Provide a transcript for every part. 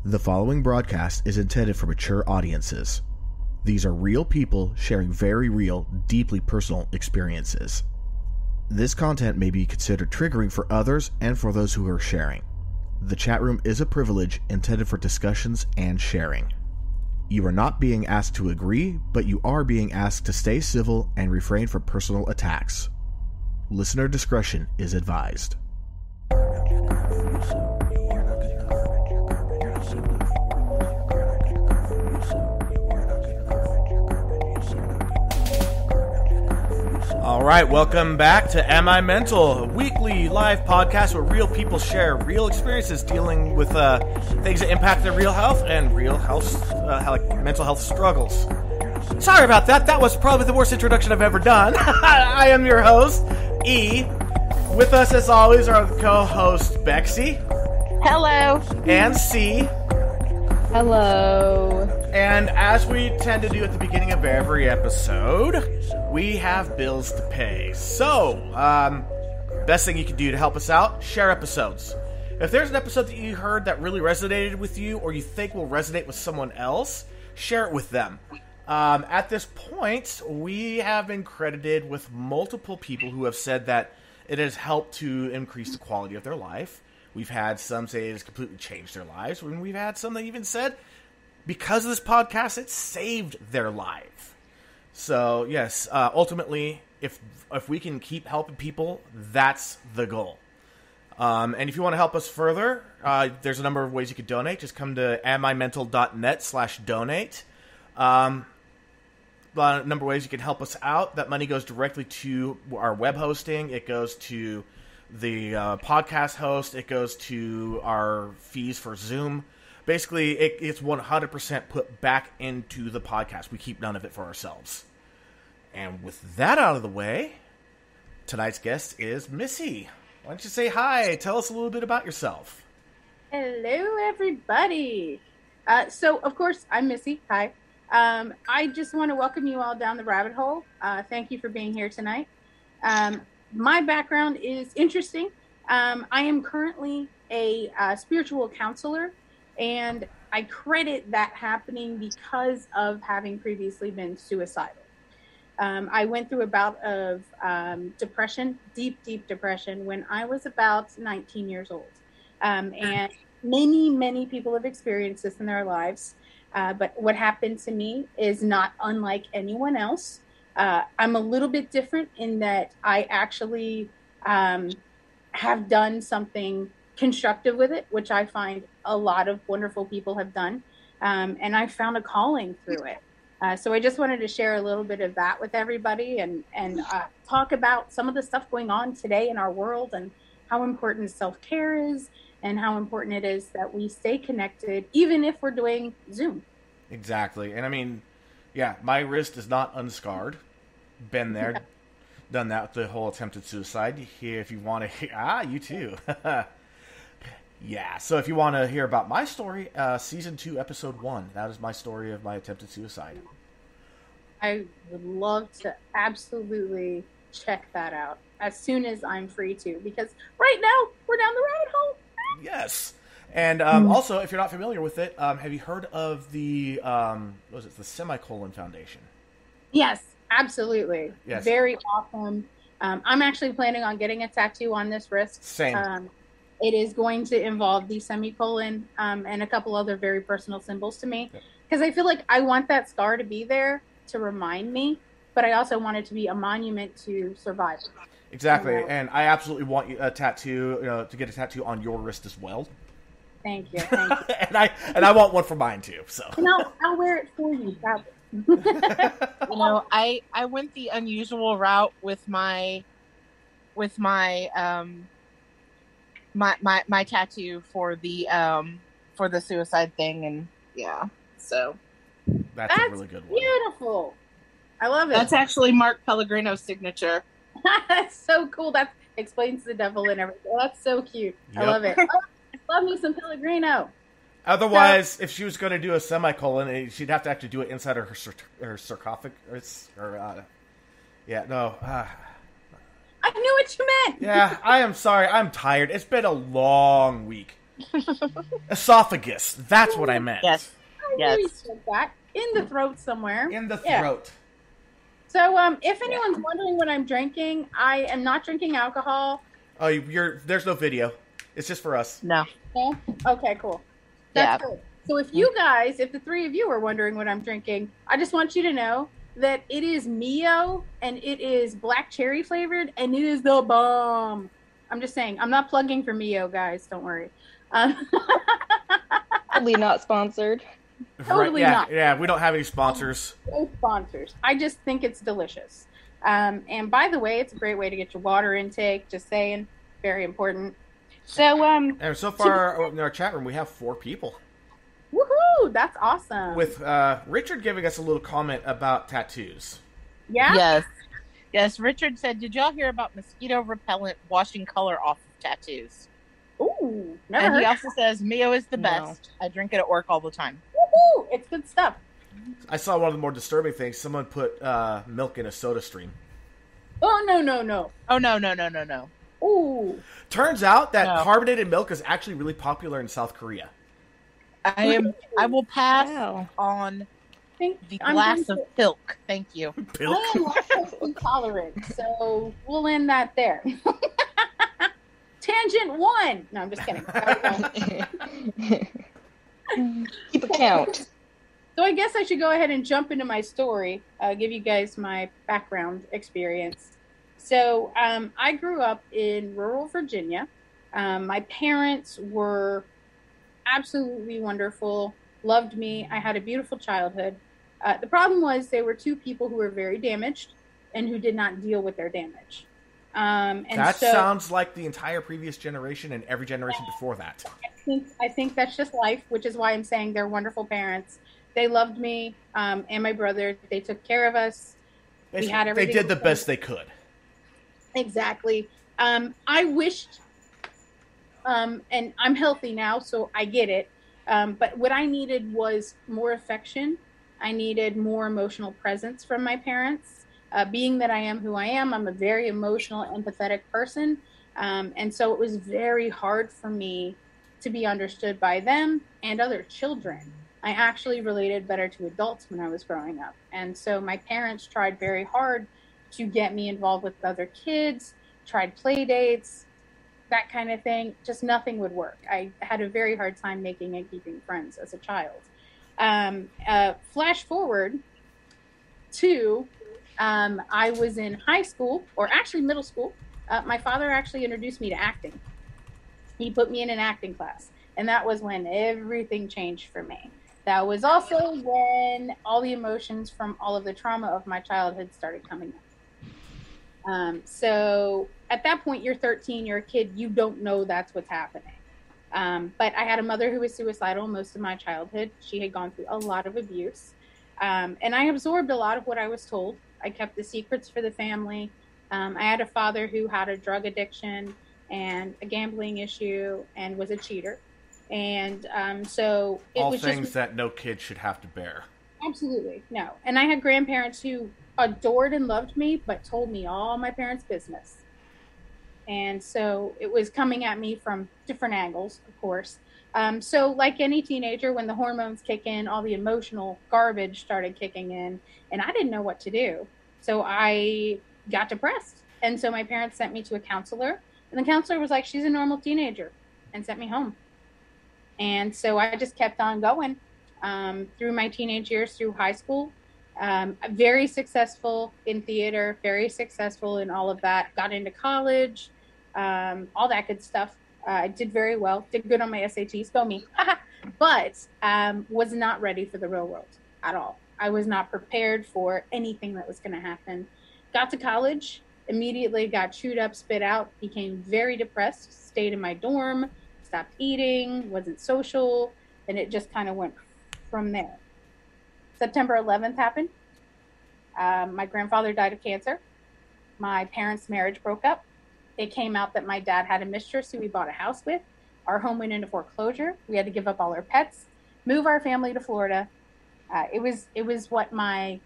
The following broadcast is intended for mature audiences. These are real people sharing very real, deeply personal experiences. This content may be considered triggering for others and for those who are sharing. The chat room is a privilege intended for discussions and sharing. You are not being asked to agree, but you are being asked to stay civil and refrain from personal attacks. Listener discretion is advised. All right, welcome back to Am I Mental, a weekly live podcast where real people share real experiences dealing with things that impact their real health and real health, mental health struggles. Sorry about that. That was probably the worst introduction I've ever done. I am your host, E. With us, as always, are the co-hosts Bexy. Hello. And C. Hello. And as we tend to do at the beginning of every episode, we have bills to pay. So, best thing you can do to help us out, share episodes. If there's an episode that you heard that really resonated with you or you think will resonate with someone else, share it with them. At this point, we have been credited with multiple people who have said that it has helped to increase the quality of their life. We've had some say it has completely changed their lives. And we've had some that even said, because of this podcast, it saved their life. So, yes, ultimately, if we can keep helping people, that's the goal. And if you want to help us further, there's a number of ways you could donate. Just come to amimental.net/donate. A number of ways you can help us out. That money goes directly to our web hosting. It goes to the podcast host. It goes to our fees for Zoom. Basically, it's 100% put back into the podcast. We keep none of it for ourselves. And with that out of the way, tonight's guest is Missy. Why don't you say hi? Tell us a little bit about yourself. Hello, everybody. So, of course, I'm Missy. Hi. I just want to welcome you all down the rabbit hole. Thank you for being here tonight. My background is interesting. I am currently a spiritual counselor, and I credit that happening because of having previously been suicidal. I went through a bout of depression, deep depression, when I was about 19 years old. And many people have experienced this in their lives. But what happened to me is not unlike anyone else. I'm a little bit different in that I actually have done something constructive with it, which I find a lot of wonderful people have done. And I found a calling through it. So I just wanted to share a little bit of that with everybody and talk about some of the stuff going on today in our world and how important self-care is and how important it is that we stay connected, even if we're doing Zoom. Exactly. And I mean, yeah, my wrist is not unscarred. Been there, done that with the whole attempted suicide. Here, if you want to hear, you too. Yeah, so if you want to hear about my story, Season 2, Episode 1. That is my story of my attempted suicide. I would love to absolutely check that out as soon as I'm free to, because right now, we're down the rabbit hole. Yes. And also, if you're not familiar with it, have you heard of the, the Semicolon Foundation? Yes, absolutely. Yes. Very awesome. I'm actually planning on getting a tattoo on this wrist. Same. It is going to involve the semicolon and a couple other very personal symbols to me. Because I feel like I want that scar to be there to remind me, but I also want it to be a monument to survival. Exactly. And I absolutely want you a tattoo, to get a tattoo on your wrist as well. Thank you. and I want one for mine too. So I'll wear it for you, probably. I went the unusual route with my my tattoo for the suicide thing, and yeah, so that's a really good one. Beautiful. I love it. That's actually Mark Pellegrino's signature. That's so cool. That explains the devil and everything. That's so cute. Yep. I love it. Love me some Pellegrino. Otherwise, if she was going to do a semicolon, she'd have to actually do it inside her sarcophagus. I knew what you meant. Yeah, I am sorry. I'm tired. It's been a long week. Esophagus. That's what I meant. Yes. I knew you said that. In the throat somewhere. In the Yeah. throat. So, if anyone's wondering what I'm drinking, I am not drinking alcohol. Oh, there's no video. It's just for us. No. No? Okay, cool. That's good. So if the three of you are wondering what I'm drinking, I just want you to know that it is Mio and it is black cherry flavored and it is the bomb. I'm just saying. I'm not plugging for Mio, guys. Don't worry. Totally not sponsored. Totally right, not. Yeah, we don't have any sponsors. No sponsors. I just think it's delicious. And by the way, it's a great way to get your water intake. Just saying. Very important. So, And so far in our chat room, we have 4 people. woohoo! That's awesome. With Richard giving us a little comment about tattoos. Yeah? Yes. Richard said, did y'all hear about mosquito repellent washing color off of tattoos? Ooh, never And heard. he also says, Mio is the No. best. I drink it at work all the time. Woohoo! It's good stuff. I saw one of the more disturbing things. Someone put milk in a soda stream. Oh, no. Oh, no. Ooh. Turns out that No. carbonated milk is actually really popular in South Korea. I will pass Wow. on the I'm glass going of milk. Thank you. I am lactose intolerant, so we'll end that there. Tangent 1. No, I'm just kidding. Keep a count. So I guess I should go ahead and jump into my story, give you guys my background experience. So I grew up in rural Virginia. My parents were absolutely wonderful, loved me. I had a beautiful childhood. The problem was they were 2 people who were very damaged and who did not deal with their damage. That sounds like the entire previous generation and every generation before that. I think that's just life, which is why I'm saying they're wonderful parents. They loved me and my brother. They took care of us. We had They everything. did the best they could. Exactly. I wished, and I'm healthy now, so I get it. But what I needed was more affection. I needed more emotional presence from my parents. Being that I am who I am, I'm a very emotional, empathetic person. And so it was very hard for me to be understood by them and other children. I actually related better to adults when I was growing up. And so my parents tried very hard to get me involved with other kids, tried play dates, that kind of thing. Just nothing would work. I had a very hard time making and keeping friends as a child. Flash forward to I was in high school, or actually middle school. My father actually introduced me to acting. He put me in an acting class, and that was when everything changed for me. That was also when all the emotions from all of the trauma of my childhood started coming up. So at that point, you're 13, you're a kid, you don't know that's what's happening. But I had a mother who was suicidal most of my childhood. She had gone through a lot of abuse. And I absorbed a lot of what I was told. I kept the secrets for the family. I had a father who had a drug addiction and a gambling issue and was a cheater. And so it All was things just, that no kid should have to bear. absolutely no. And I had grandparents who adored and loved me, but told me all my parents' business. And so it was coming at me from different angles, of course. So like any teenager, when the hormones kick in, all the emotional garbage started kicking in, and I didn't know what to do. So I got depressed. And so my parents sent me to a counselor, and the counselor was like, she's a normal teenager, and sent me home. And so I just kept on going through my teenage years, through high school. Very successful in theater, very successful in all of that. Got into college, all that good stuff. I did very well, did good on my SATs, go me. But was not ready for the real world at all. I was not prepared for anything that was going to happen. Got to college, immediately got chewed up, spit out, became very depressed, stayed in my dorm, stopped eating, wasn't social, and it just kind of went from there. September 11th happened. My grandfather died of cancer. My parents' marriage broke up. It came out that my dad had a mistress who we bought a house with. Our home went into foreclosure. We had to give up all our pets, move our family to Florida. It was what my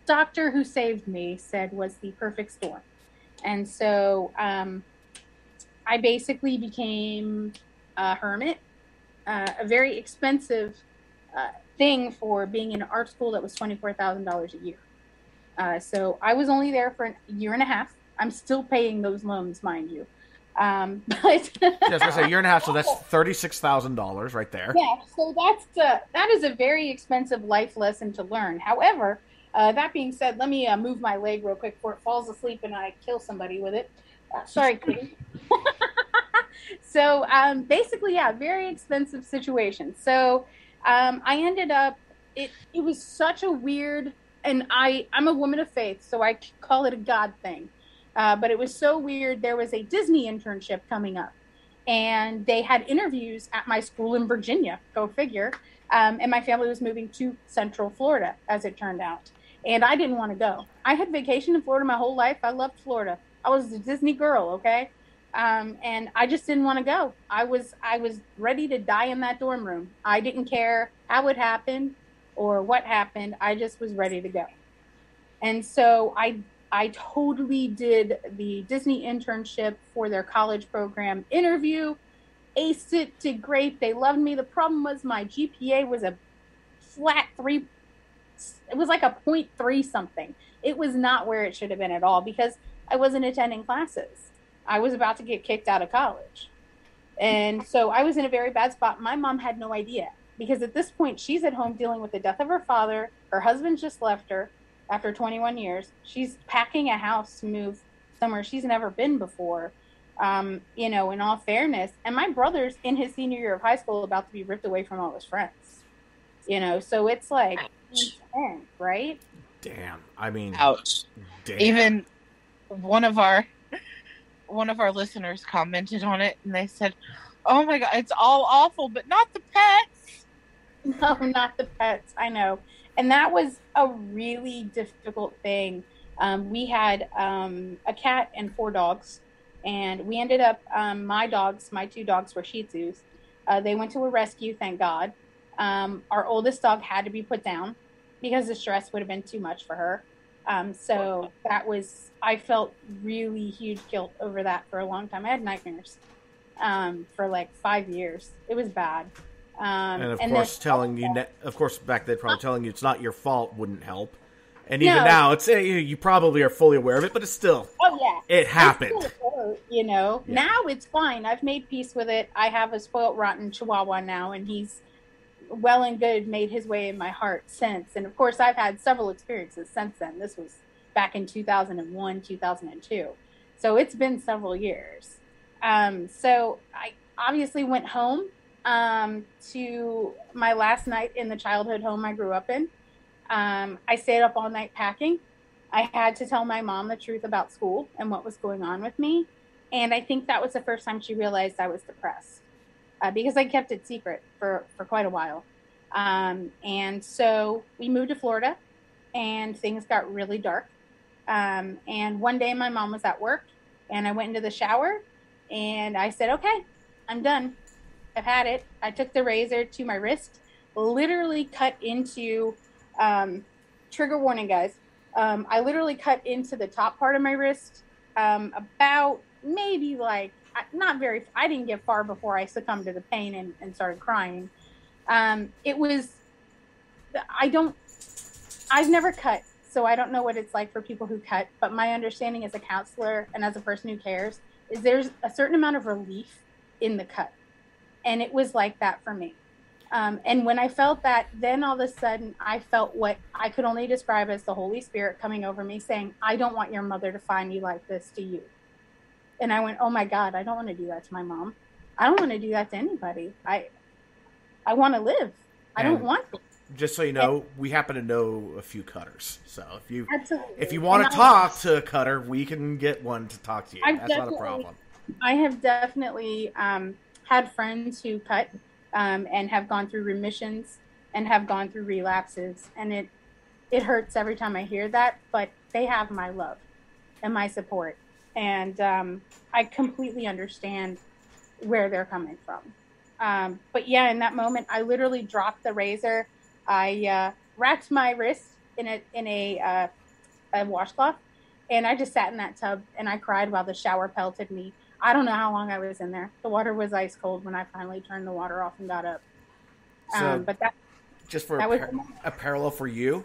doctor who saved me said was the perfect storm. And so I basically became a hermit, a very expensive thing for being in an art school that was $24,000 a year. So I was only there for a year and a half. I'm still paying those loans, mind you. But yeah, I was gonna say a year and a half, so that's $36,000 right there. yeah, so that is a very expensive life lesson to learn. However, that being said, let me move my leg real quick before it falls asleep and I kill somebody with it. Sorry, Kitty. So basically, yeah, very expensive situation. So I ended up. It was such a weird, and I'm a woman of faith, so I call it a God thing. But it was so weird. There was a Disney internship coming up, and they had interviews at my school in Virginia. Go figure. And my family was moving to Central Florida, as it turned out. And I didn't want to go. I had vacation in Florida my whole life. I loved Florida. I was a Disney girl, okay? And I just didn't want to go. I was ready to die in that dorm room. I didn't care how it happened or what happened. I just was ready to go. And so I totally did the Disney internship for their college program interview, aced it, did great. They loved me. The problem was my GPA was a flat 3. It was like a 0.3 something. It was not where it should have been at all because I wasn't attending classes. I was about to get kicked out of college. And so I was in a very bad spot. My mom had no idea because at this point she's at home dealing with the death of her father. Her husband just left her after 21 years. She's packing a house to move somewhere she's never been before. In all fairness. And my brother's in his senior year of high school about to be ripped away from all his friends. So it's like, intense, right? Damn. I mean, ouch. Damn. Even one of our listeners commented on it and they said, "Oh my God, it's all awful, but not the pets." No, not the pets. I know. And that was a really difficult thing. We had a cat and 4 dogs, and we ended up, my 2 dogs were Shih Tzus. They went to a rescue, thank God. Our oldest dog had to be put down because the stress would have been too much for her. So I felt really huge guilt over that for a long time. I had nightmares for like 5 years. It was bad. And of course, back then, probably telling you it's not your fault wouldn't help. And even now, it's you probably are fully aware of it, but it's still, it happened. Yeah. Now it's fine. I've made peace with it. I have a spoiled, rotten Chihuahua now, and he's well and good made his way in my heart since. And of course, I've had several experiences since then. This was back in 2001, 2002. So it's been several years. So I obviously went home to my last night in the childhood home I grew up in. I stayed up all night packing. I had to tell my mom the truth about school and what was going on with me. And I think that was the first time she realized I was depressed because I kept it secret for quite a while. And so we moved to Florida and things got really dark. And one day my mom was at work and I went into the shower and I said, okay, I'm done. I've had it. I took the razor to my wrist, literally cut into, trigger warning, guys. I literally cut into the top part of my wrist, about maybe like, I didn't get far before I succumbed to the pain and started crying. I've never cut, so I don't know what it's like for people who cut, but my understanding as a counselor and as a person who cares is there's a certain amount of relief in the cut. And it was like that for me. And when I felt that, then all of a sudden I felt what I could only describe as the Holy Spirit coming over me saying, I don't want your mother to find me like this to you. And I went, oh my God, I don't want to do that to my mom. I don't want to do that to anybody. I want to live. I don't want to. Just so you know, we happen to know a few cutters. So Absolutely. if you want to talk to a cutter, we can get one to talk to you. That's not a problem. I have definitely had friends who cut and have gone through remissions and have gone through relapses. And it hurts every time I hear that, but they have my love and my support. And I completely understand where they're coming from. But yeah, in that moment, I literally dropped the razor. I wrapped my wrist in a washcloth, And I just sat in that tub and I cried while the shower pelted me. I don't know how long I was in there. The water was ice cold when I finally turned the water off and got up. So, But that just for was a parallel for you,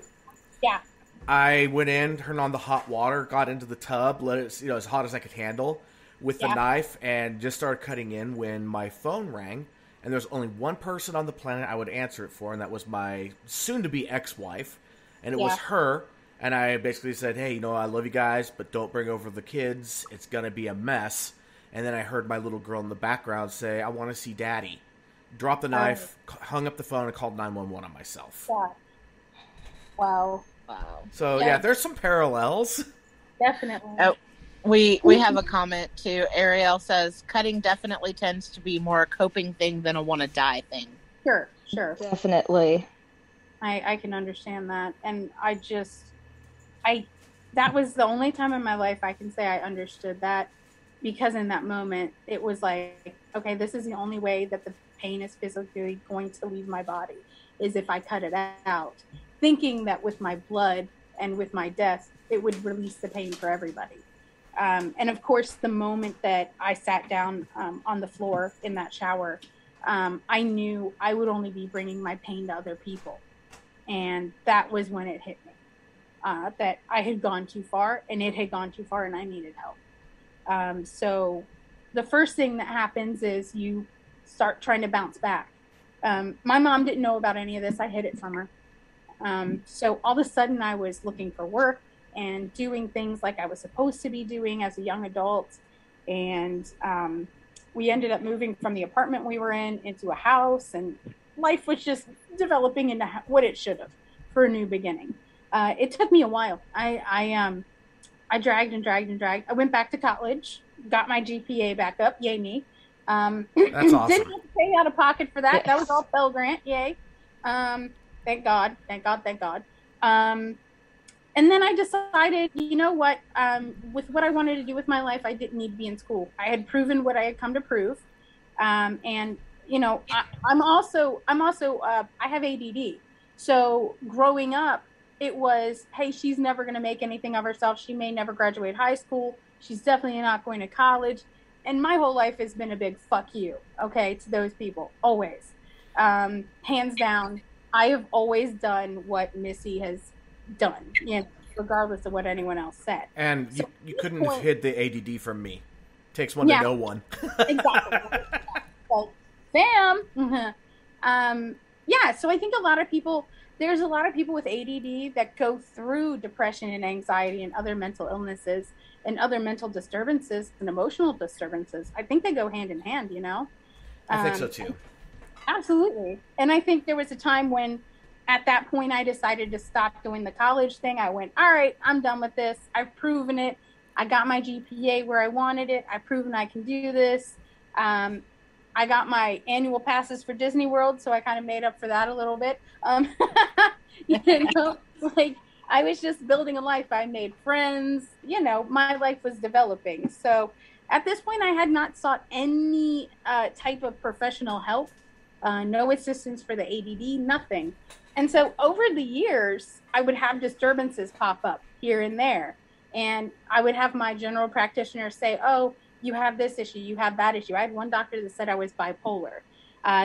yeah. I went in, turned on the hot water, got into the tub, let it, as hot as I could handle with the knife, and just started cutting in when my phone rang. And there's only one person on the planet I would answer it for, and that was my soon-to-be ex-wife. And it was her. And I basically said, hey, I love you guys, but don't bring over the kids. It's going to be a mess. And then I heard my little girl in the background say, I want to see Daddy. Dropped the knife, hung up the phone, and called 911 on myself. Yeah. Wow. So, yeah, there's some parallels. Definitely. Oh, we have a comment, too. Ariel says, cutting definitely tends to be more a coping thing than a want-to-die thing. Sure. Definitely. I can understand that. And that was the only time in my life I can say I understood that, because in that moment it was like, okay, this is the only way that the pain is physically going to leave my body, is if I cut it out, thinking that with my blood and with my death it would release the pain for everybody. And of course, the moment that I sat down on the floor in that shower, I knew I would only be bringing my pain to other people. And that was when it hit me, that I had gone too far, and it had gone too far, and I needed help. So the first thing that happens is you start trying to bounce back. My mom didn't know about any of this. I hid it from her. So all of a sudden I was looking for work and doing things like I was supposed to be doing as a young adult. And we ended up moving from the apartment we were in into a house, and life was just developing into what it should have for a new beginning. It took me a while. I dragged and dragged and dragged. I went back to college, got my GPA back up. Yay me. That's awesome. Didn't have to pay out of pocket for that. Yes. That was all Pell Grant. Yay. Thank God. And then I decided, you know what, with what I wanted to do with my life, I didn't need to be in school. I had proven what I had come to prove. And I'm also I have ADD. So growing up, it was, hey, she's never going to make anything of herself. She may never graduate high school. She's definitely not going to college. And my whole life has been a big fuck you, okay, to those people, always. Hands down, I have always done what Missy has done, regardless of what anyone else said. And you couldn't have hid the ADD from me. Takes one to know one. Exactly. So, Sam. So I think there's a lot of people with ADD that go through depression and anxiety and other mental illnesses and other mental disturbances and emotional disturbances. I think they go hand in hand, I think so too. Absolutely. And I think there was a time when at that point I decided to stop doing the college thing. I went, all right, I'm done with this. I've proven it. I got my GPA where I wanted it. I've proven I can do this. I got my annual passes for Disney World, so I kind of made up for that a little bit. I was just building a life. I made friends. My life was developing. So at this point, I had not sought any type of professional help, no assistance for the ADD, nothing. And so over the years, I would have disturbances pop up here and there. And I would have my general practitioner say, oh, you have this issue, you have that issue. I had one doctor that said I was bipolar.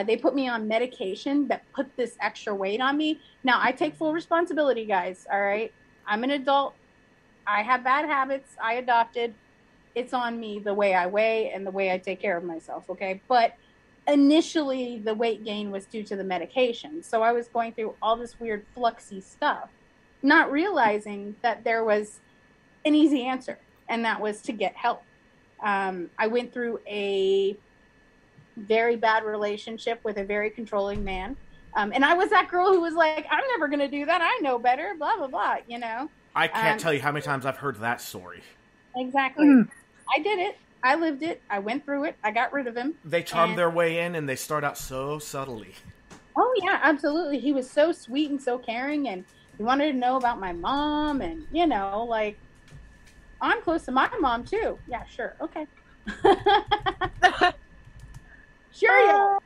They put me on medication that put this extra weight on me. Now, I take full responsibility, guys, all right? I'm an adult. I have bad habits I adopted. It's on me, the way I weigh and the way I take care of myself, okay? But initially, the weight gain was due to the medication. So I was going through all this weird fluxy stuff, not realizing that there was an easy answer, and that was to get help. I went through a very bad relationship with a very controlling man. And I was that girl who was like, I'm never going to do that. I know better, blah, blah, blah, I can't tell you how many times I've heard that story. Exactly. I did it. I lived it. I went through it. I got rid of him. They charm their way in, and they start out so subtly. Oh, yeah, absolutely. He was so sweet and so caring, and he wanted to know about my mom, and, I'm close to my mom, too. Yeah, sure. Okay. Sure, yeah.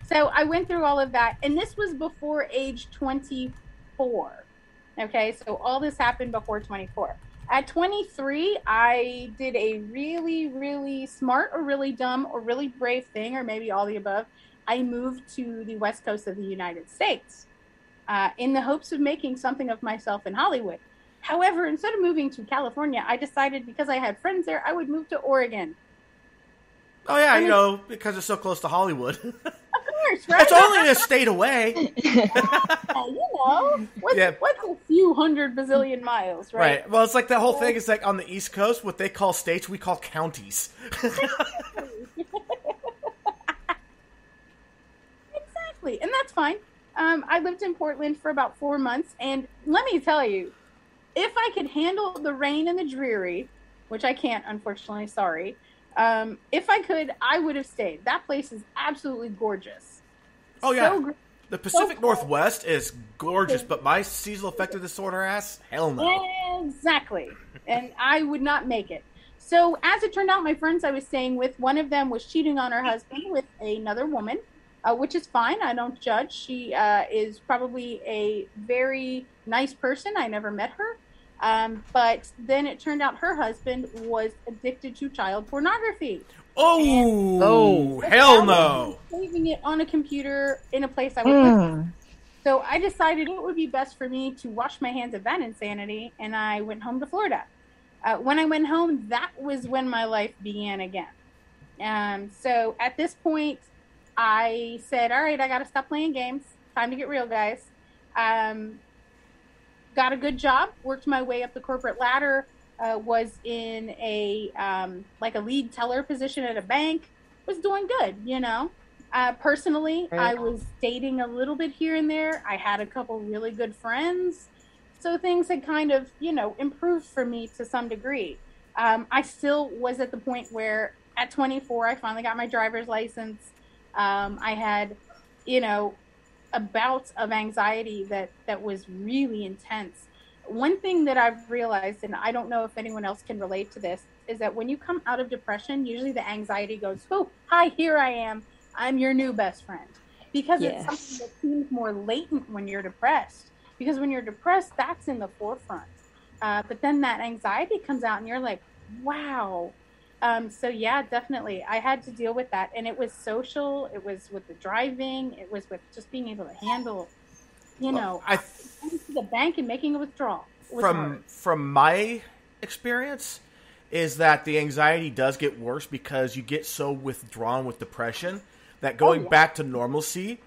So I went through all of that, and this was before age 24. Okay, so all this happened before 24. At 23, I did a really, really smart or really dumb or really brave thing, or maybe all the above. I moved to the West Coast of the United States in the hopes of making something of myself in Hollywood. However, instead of moving to California, I decided because I had friends there, I would move to Oregon. Oh, yeah, because it's so close to Hollywood. Of course, right? It's only a state away. What's a few hundred bazillion miles, right? Right. Well, it's like that whole thing is like on the East Coast, what they call states, we call counties. Exactly. And that's fine. I lived in Portland for about 4 months, and let me tell you, if I could handle the rain and the dreary, which I can't, unfortunately, sorry. If I could, I would have stayed. That place is absolutely gorgeous. Oh, yeah. The Pacific Northwest is gorgeous, but my seasonal affective disorder ass, hell no. Exactly. And I would not make it. So as it turned out, my friends I was staying with, one of them was cheating on her husband with another woman, which is fine. I don't judge. She is probably a very nice person. I never met her. But then it turned out her husband was addicted to child pornography. Oh, hell no. Saving it on a computer in a place I would live. So I decided it would be best for me to wash my hands of that insanity, and I went home to Florida. When I went home, that was when my life began again. So at this point, I said, all right, I got to stop playing games. Time to get real, guys. Got a good job, worked my way up the corporate ladder, was in a lead teller position at a bank, was doing good, Personally, right. I was dating a little bit here and there. I had a couple really good friends. So things had kind of, improved for me to some degree. I still was at the point where at 24, I finally got my driver's license. I had, a bout of anxiety that was really intense. One thing that I've realized, and I don't know if anyone else can relate to this, is that when you come out of depression, usually the anxiety goes, oh, hi, here I am. I'm your new best friend. Because it's something that seems more latent when you're depressed. Because when you're depressed, that's in the forefront. But then that anxiety comes out and you're like, wow. So yeah, definitely. I had to deal with that. And it was social. It was with the driving. It was with just being able to handle, going to the bank and making a withdrawal. From my experience is that the anxiety does get worse because you get so withdrawn with depression that going back to normalcy,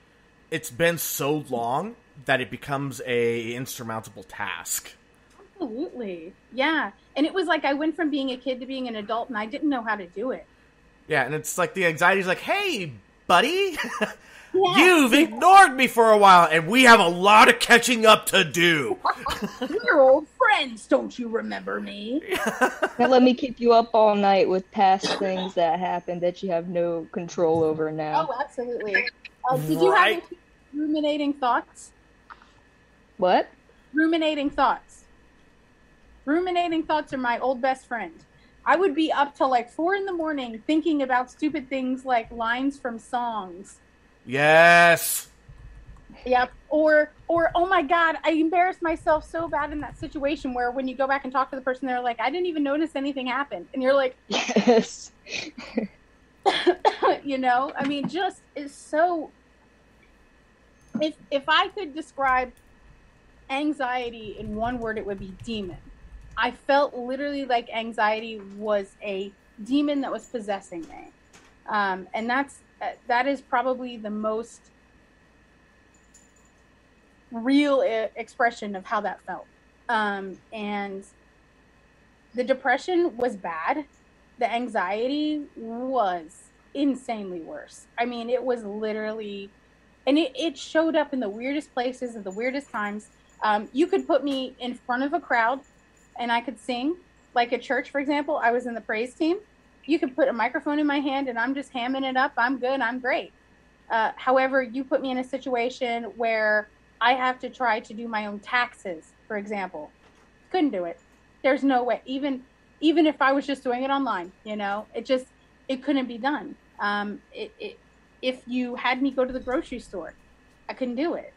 it's been so long that it becomes a insurmountable task. Absolutely. Yeah. And it was like I went from being a kid to being an adult, and I didn't know how to do it. Yeah, and it's like the anxiety's like, hey, buddy, you've ignored me for a while, and we have a lot of catching up to do. We're old friends, don't you remember me? Now let me keep you up all night with past things that happened that you have no control over now. Oh, absolutely. Did you have any ruminating thoughts? What? Ruminating thoughts. Ruminating thoughts are my old best friend. I would be up till like 4 a.m. thinking about stupid things like lines from songs. Yes. Yep. Or oh my God, I embarrassed myself so bad in that situation where when you go back and talk to the person, they're like, I didn't even notice anything happened. And you're like, yes. I mean, just is so. If I could describe anxiety in one word, it would be demon. I felt literally like anxiety was a demon that was possessing me. And that is probably the most real expression of how that felt. And the depression was bad. The anxiety was insanely worse. I mean, it was literally, and it showed up in the weirdest places at the weirdest times. You could put me in front of a crowd and I could sing, like at church, for example. I was in the praise team. You could put a microphone in my hand and I'm just hamming it up. I'm good. I'm great. However, you put me in a situation where I have to try to do my own taxes, for example. Couldn't do it. There's no way. Even if I was just doing it online, it couldn't be done. If you had me go to the grocery store, I couldn't do it.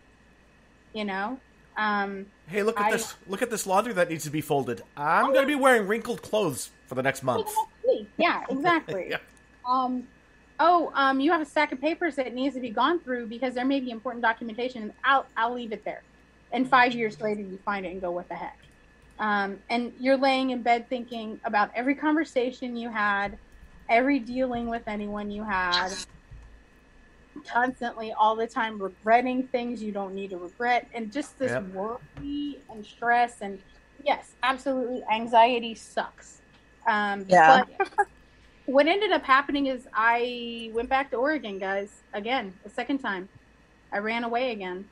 Hey, look at this! Look at this laundry that needs to be folded. I'm going to be wearing wrinkled clothes for the next month. Yeah, exactly. Yeah. You have a stack of papers that needs to be gone through because there may be important documentation. I'll leave it there. And 5 years later, you find it and go, what the heck? And you're laying in bed thinking about every conversation you had, every dealing with anyone you had, constantly, all the time, regretting things you don't need to regret, and just this worry and stress. And yes, absolutely, anxiety sucks. But what ended up happening is I went back to Oregon, guys, again, a second time. I ran away again.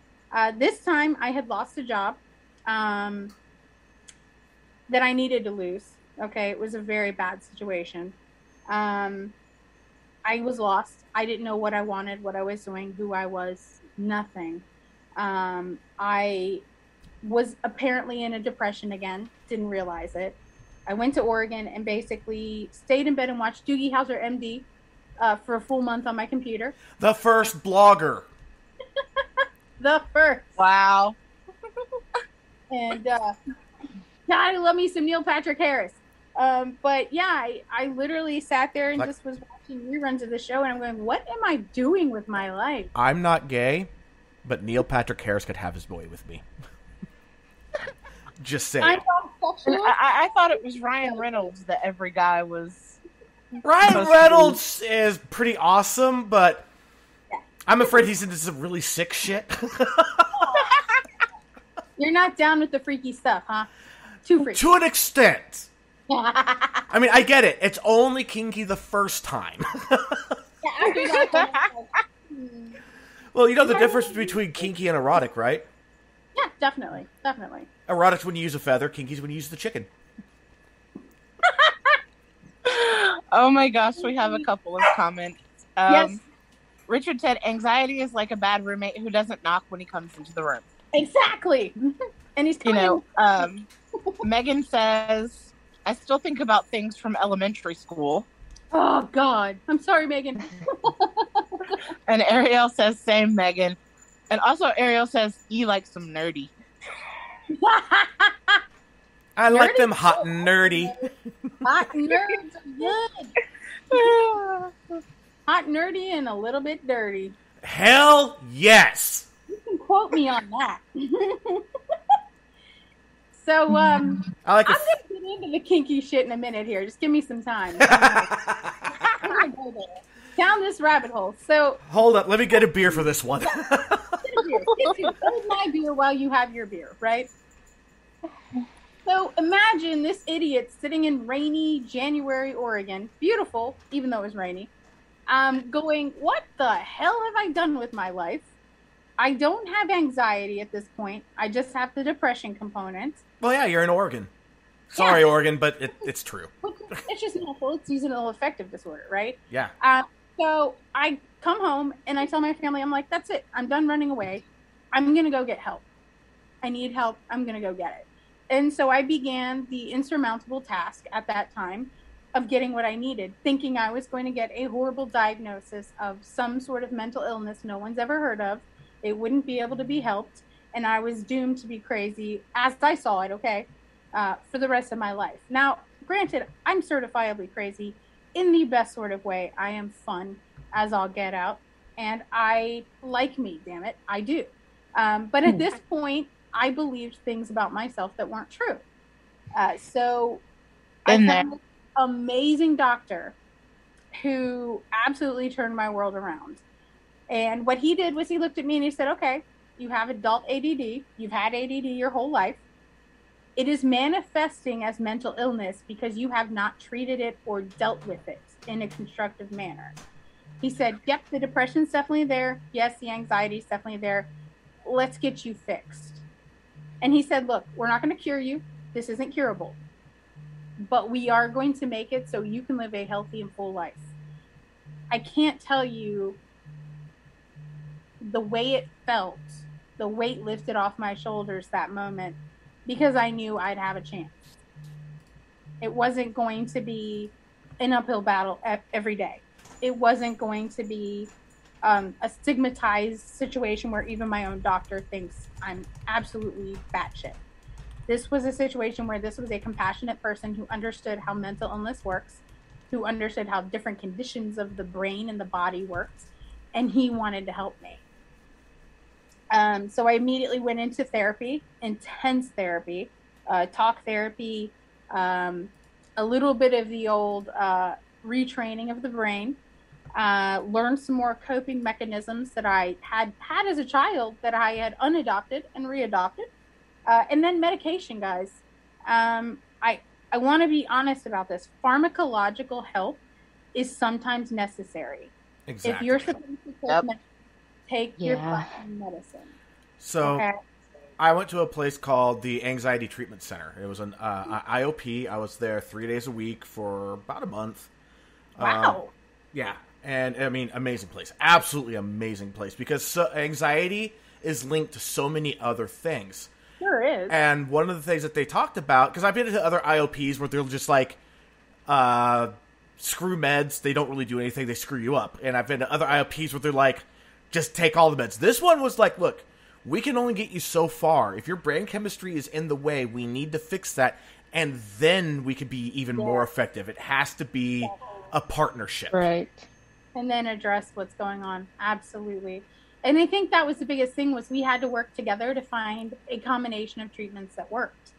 This time I had lost a job that I needed to lose. Okay, it was a very bad situation. I was lost. I didn't know what I wanted, what I was doing, who I was, nothing. I was apparently in a depression again, didn't realize it. I went to Oregon and basically stayed in bed and watched Doogie Howser MD for a full month on my computer. The first blogger. The first. Wow. And God, I love me some Neil Patrick Harris. But yeah, I literally sat there and just was watching reruns of the show, and I'm going, what am I doing with my life? I'm not gay, but Neil Patrick Harris could have his way with me. Just saying. I thought it was Ryan Reynolds that every guy was. Ryan Reynolds is pretty awesome, but I'm afraid he's into some really sick shit. You're not down with the freaky stuff, huh? Too freaky. To an extent. I mean, I get it. It's only kinky the first time. Well, you know the difference between kinky and erotic, right? Yeah, definitely. Definitely. Erotic's when you use a feather, kinky's when you use the chicken. Oh my gosh, we have a couple of comments. Yes. Richard said, anxiety is like a bad roommate who doesn't knock when he comes into the room. Exactly. And he's coming. Megan says, I still think about things from elementary school. Oh, God. I'm sorry, Megan. And Ariel says, same, Megan. And also Ariel says, you like some nerdy. I like them hot and nerdy. Hot nerds are good. Hot, nerdy, and a little bit dirty. Hell yes. You can quote me on that. So, I'm going to get into the kinky shit in a minute here. Just give me some time. I'm going to go there. Down this rabbit hole. So hold up. Let me get a beer for this one. Hold my beer while you have your beer, right? So imagine this idiot sitting in rainy January Oregon, beautiful, even though it was rainy, going, what the hell have I done with my life? I don't have anxiety at this point. I just have the depression component. Well, yeah, you're in Oregon. Sorry, Oregon, but it's true. It's just awful. It's seasonal affective disorder, right? Yeah. So I come home and I tell my family, I'm like, that's it. I'm done running away. I'm going to go get help. I need help. I'm going to go get it. And so I began the insurmountable task at that time of getting what I needed, thinking I was going to get a horrible diagnosis of some sort of mental illness no one's ever heard of. It wouldn't be able to be helped. And I was doomed to be crazy, as I saw it, for the rest of my life. Now, granted, I'm certifiably crazy in the best sort of way. I am fun as all get out. And I like me, damn it. I do. But at this point, I believed things about myself that weren't true. So I found this amazing doctor who absolutely turned my world around. And what he did was he looked at me and he said, okay, you have adult ADD. You've had ADD your whole life. It is manifesting as mental illness because you have not treated it or dealt with it in a constructive manner. He said, yep, the depression's definitely there. Yes, the anxiety's definitely there. Let's get you fixed. And he said, look, we're not going to cure you. This isn't curable. But we are going to make it so you can live a healthy and full life. I can't tell you the way it felt, the weight lifted off my shoulders that moment, because I knew I'd have a chance. It wasn't going to be an uphill battle every day. It wasn't going to be a stigmatized situation where even my own doctor thinks I'm absolutely batshit. This was a situation where this was a compassionate person who understood how mental illness works, who understood how different conditions of the brain and the body worked, and he wanted to help me. So I immediately went into therapy, intense therapy, talk therapy, a little bit of the old retraining of the brain, learned some more coping mechanisms that I had as a child that I had unadopted and readopted, and then medication, guys. I want to be honest about this. Pharmacological help is sometimes necessary. Exactly. If you're supposed to take your fucking medicine. So, okay. I went to a place called the Anxiety Treatment Center. It was an IOP. I was there 3 days a week for about a month. Wow. Yeah. And, I mean, amazing place. Absolutely amazing place. Because anxiety is linked to so many other things. Sure is. And one of the things that they talked about, because I've been to other IOPs where they're just like, screw meds. They don't really do anything. They screw you up. And I've been to other IOPs where they're like, just take all the meds. This one was like, look, we can only get you so far. If your brain chemistry is in the way, we need to fix that. And then we could be even more effective. It has to be a partnership. Right. And then address what's going on. Absolutely. And I think that was the biggest thing, was we had to work together to find a combination of treatments that worked.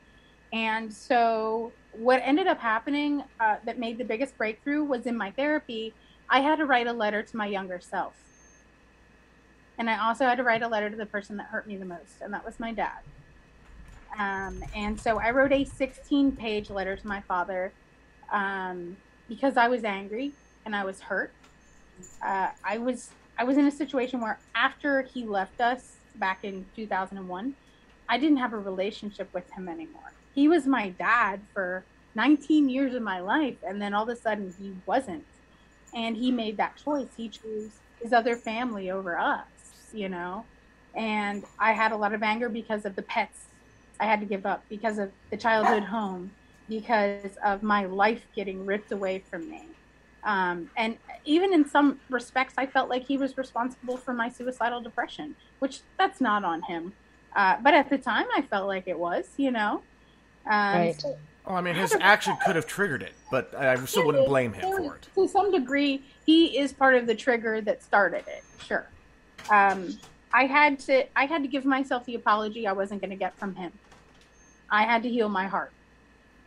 And so what ended up happening that made the biggest breakthrough was in my therapy, I had to write a letter to my younger self. And I also had to write a letter to the person that hurt me the most, and that was my dad. And so I wrote a 16-page letter to my father because I was angry and I was hurt. I was in a situation where after he left us back in 2001, I didn't have a relationship with him anymore. He was my dad for 19 years of my life, and then all of a sudden he wasn't. And he made that choice. He chose his other family over us, you know? And I had a lot of anger because of the pets I had to give up, because of the childhood home, because of my life getting ripped away from me. And even in some respects, I felt like he was responsible for my suicidal depression, which that's not on him. But at the time, I felt like it was, you know? Right. So, well, I mean, his action could have triggered it, but I still wouldn't blame him for it. To some degree, he is part of the trigger that started it, sure. I had to give myself the apology I wasn't going to get from him. I had to heal my heart.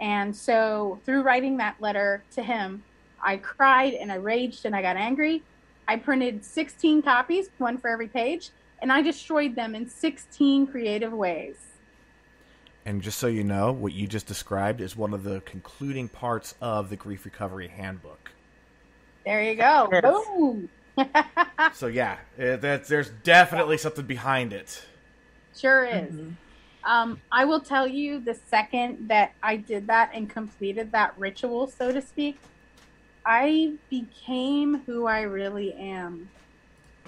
And so through writing that letter to him, I cried and I raged and I got angry. I printed 16 copies, one for every page, and I destroyed them in 16 creative ways. And just so you know, what you just described is one of the concluding parts of the Grief Recovery Handbook. There you go. Boom. So yeah, there's definitely something behind it. Sure is. Mm-hmm. I will tell you, the second that I did that and completed that ritual, so to speak, I became who I really am.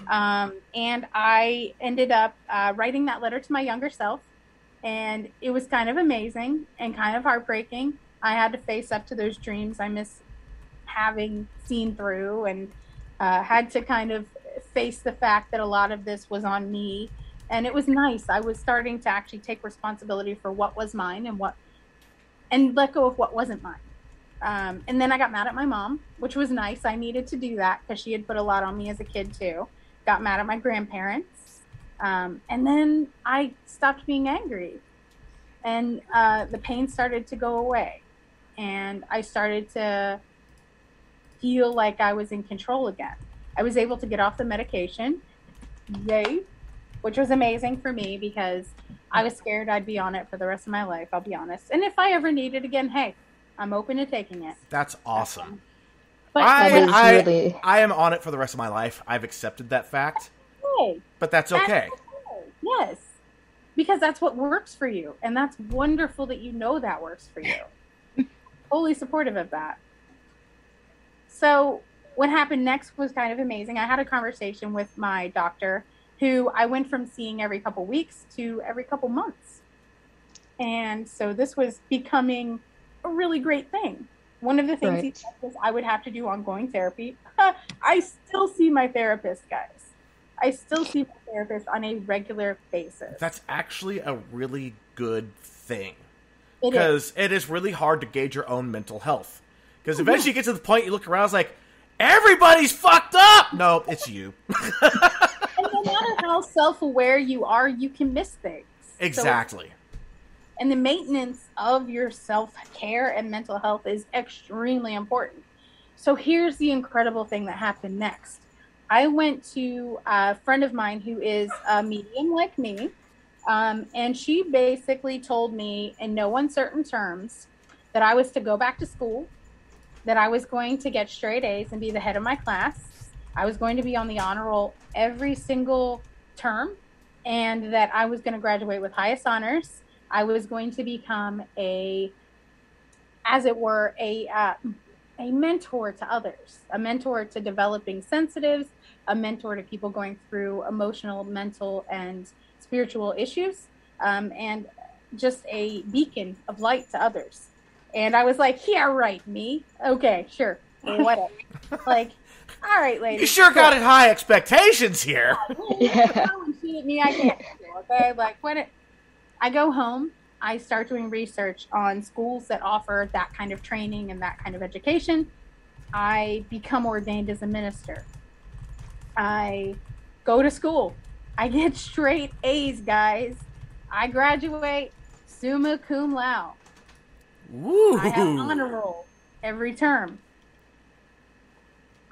And I ended up writing that letter to my younger self, and it was kind of amazing and kind of heartbreaking. I had to face up to those dreams I miss having seen through, and had to kind of face the fact that a lot of this was on me. And it was nice. I was starting to actually take responsibility for what was mine and let go of what wasn't mine. And then I got mad at my mom, which was nice. I needed to do that because she had put a lot on me as a kid too. Got mad at my grandparents. And then I stopped being angry, and the pain started to go away, and I started to feel like I was in control again. I was able to get off the medication. Yay. Which was amazing for me because I was scared I'd be on it for the rest of my life, I'll be honest. And if I ever need it again, hey, I'm open to taking it. That's awesome. But I am on it for the rest of my life. I've accepted that fact. Hey, but that's okay. Yes. Because that's what works for you. And that's wonderful that you know that works for you. Totally supportive of that. So what happened next was kind of amazing. I had a conversation with my doctor, who I went from seeing every couple weeks to every couple months. And so this was becoming a really great thing. One of the things he said was I would have to do ongoing therapy. I still see my therapist, guys. I still see my therapist on a regular basis. That's actually a really good thing. It is. Because it is really hard to gauge your own mental health. Because eventually you get to the point you look around, it's like, everybody's fucked up! No, it's you. And no matter how self-aware you are, you can miss things. Exactly. And the maintenance of your self-care and mental health is extremely important. So here's the incredible thing that happened next. I went to a friend of mine who is a medium like me, and she basically told me in no uncertain terms that I was to go back to school, that I was going to get straight A's and be the head of my class. I was going to be on the honor roll every single term, and that I was going to graduate with highest honors. I was going to become a mentor to others, a mentor to developing sensitives, a mentor to people going through emotional, mental, and spiritual issues, and just a beacon of light to others. And I was like, yeah, right, me. Okay, sure, whatever. Like, all right, lady. You sure got it high expectations here. Yeah. Me, I can't. Okay, like when I go home, I start doing research on schools that offer that kind of training and that kind of education. I become ordained as a minister. I go to school. I get straight A's, guys. I graduate summa cum laude. Woo. I have honor roll every term.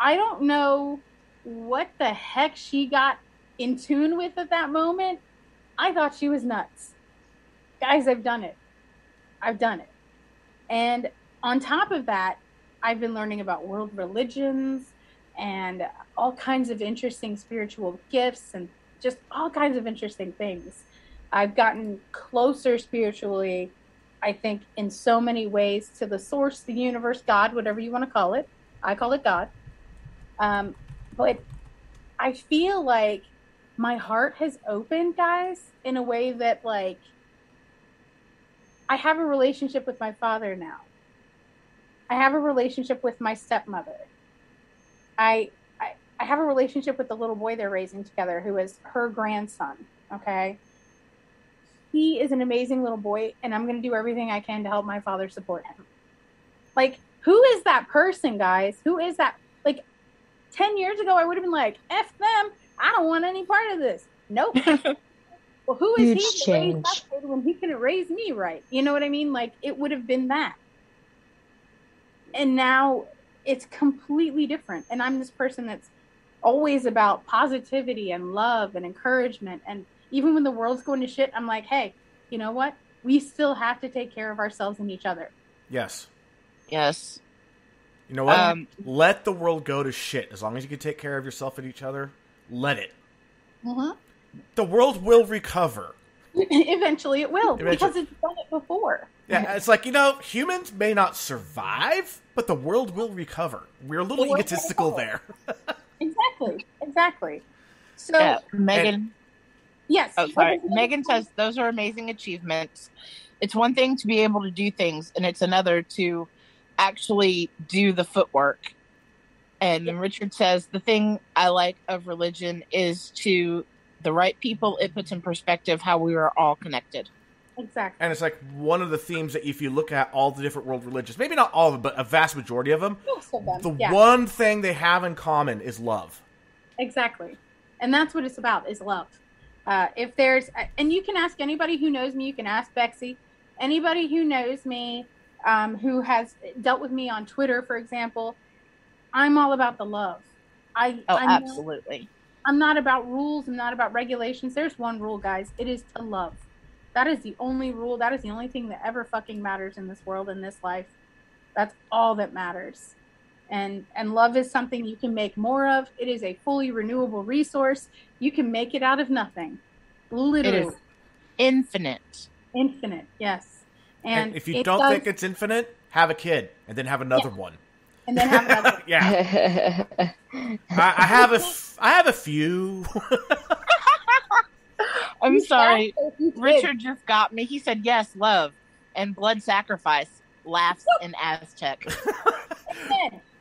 I don't know what the heck she got in tune with at that moment. I thought she was nuts. Guys, I've done it. I've done it. And on top of that, I've been learning about world religions and all kinds of interesting spiritual gifts and just all kinds of interesting things. I've gotten closer spiritually, I think, in so many ways to the source, the universe, God, whatever you want to call it. I call it God. But I feel like my heart has opened, guys, in a way that, like, I have a relationship with my father now. I have a relationship with my stepmother. I have a relationship with the little boy they're raising together, who is her grandson, okay? He is an amazing little boy, and I'm going to do everything I can to help my father support him. Like, who is that person, guys? Who is that? Like, 10 years ago, I would have been like, F them. I don't want any part of this. Nope. Well, who is he to raise that kid when he couldn't raise me right? You know what I mean? Like, it would have been that. And now it's completely different. And I'm this person that's always about positivity and love and encouragement. And even when the world's going to shit, I'm like, hey, you know what? We still have to take care of ourselves and each other. Yes. Yes. You know what? Let the world go to shit. As long as you can take care of yourself and each other, let it. Mm-hmm. The world will recover. Eventually it will, because it's done it before. Yeah, it's like, humans may not survive, but the world will recover. We're a little egotistical there. Exactly. So, Megan. Yes. Oh, sorry. Megan says those are amazing achievements. It's one thing to be able to do things, and it's another to actually do the footwork. And then Richard says the thing I like of religion is to the right people, it puts in perspective how we are all connected. Exactly. And it's like one of the themes that if you look at all the different world religions, maybe not all of them, but a vast majority of them, one thing they have in common is love. Exactly. And that's what it's about, is love. If there's, and you can ask anybody who knows me, you can ask Bexy, anybody who knows me, who has dealt with me on Twitter, for example, I'm all about the love. Absolutely. I'm not about rules. I'm not about regulations. There's one rule, guys. It is to love. That is the only rule. That is the only thing that ever fucking matters in this world, in this life. That's all that matters. And love is something you can make more of. It is a fully renewable resource. You can make it out of nothing. Literally. It is infinite. Infinite, yes. And if you don't think it's infinite, have a kid and then have another one. And then have another. Yeah. I have a few. I'm sorry. Richard just got me. He said, yes, love and blood sacrifice. Laughs in Aztec.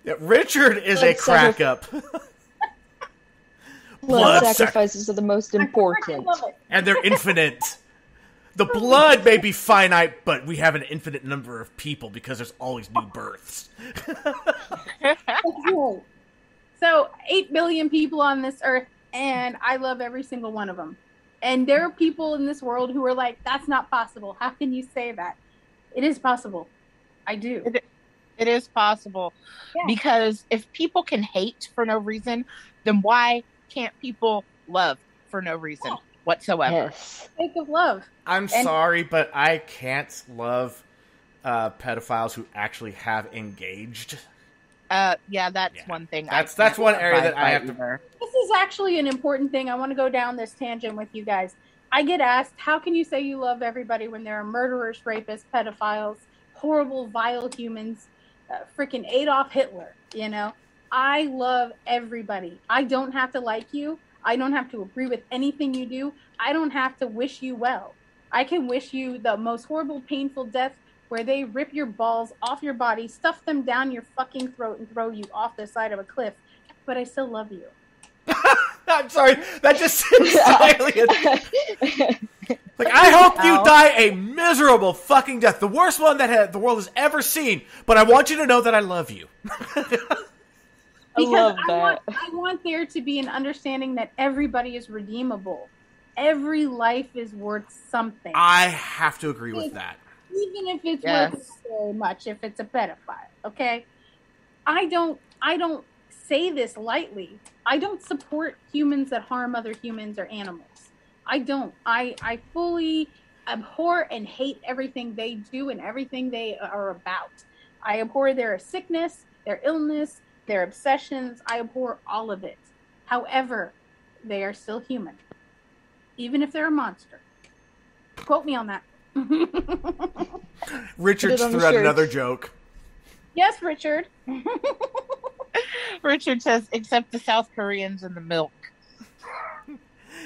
Yeah, Richard is a crack up. Blood sacrifices are the most important. And they're infinite. The blood may be finite, but we have an infinite number of people because there's always new births. So 8 billion people on this earth, and I love every single one of them. And there are people in this world who are like, that's not possible. How can you say that? It is possible. I do. It is possible. Yeah. Because if people can hate for no reason, then why can't people love for no reason whatsoever? Yes. Sake of love. I'm sorry, but I can't love pedophiles who actually have engaged. That's one thing. That's one area that I have to. This is actually an important thing. I want to go down this tangent with you guys. I get asked, how can you say you love everybody when there are murderers, rapists, pedophiles, horrible, vile humans, freaking Adolf Hitler, you know? I love everybody. I don't have to like you. I don't have to agree with anything you do. I don't have to wish you well. I can wish you the most horrible, painful death where they rip your balls off your body, stuff them down your fucking throat, and throw you off the side of a cliff. But I still love you. I'm sorry, that just seems silent. Like, I hope you die a miserable fucking death, the worst one that the world has ever seen. But I want you to know that I love you. Because I want there to be an understanding that everybody is redeemable. Every life is worth something. I have to agree with that. Even if it's worth so much, if it's a pedophile, okay? I don't say this lightly. I don't support humans that harm other humans or animals. I don't. I fully abhor and hate everything they do and everything they are about. I abhor their sickness, their illness, their obsessions. I abhor all of it. However, they are still human, even if they're a monster. Quote me on that. Richard threw out another joke. Yes, Richard. Richard says, except the South Koreans and the milk.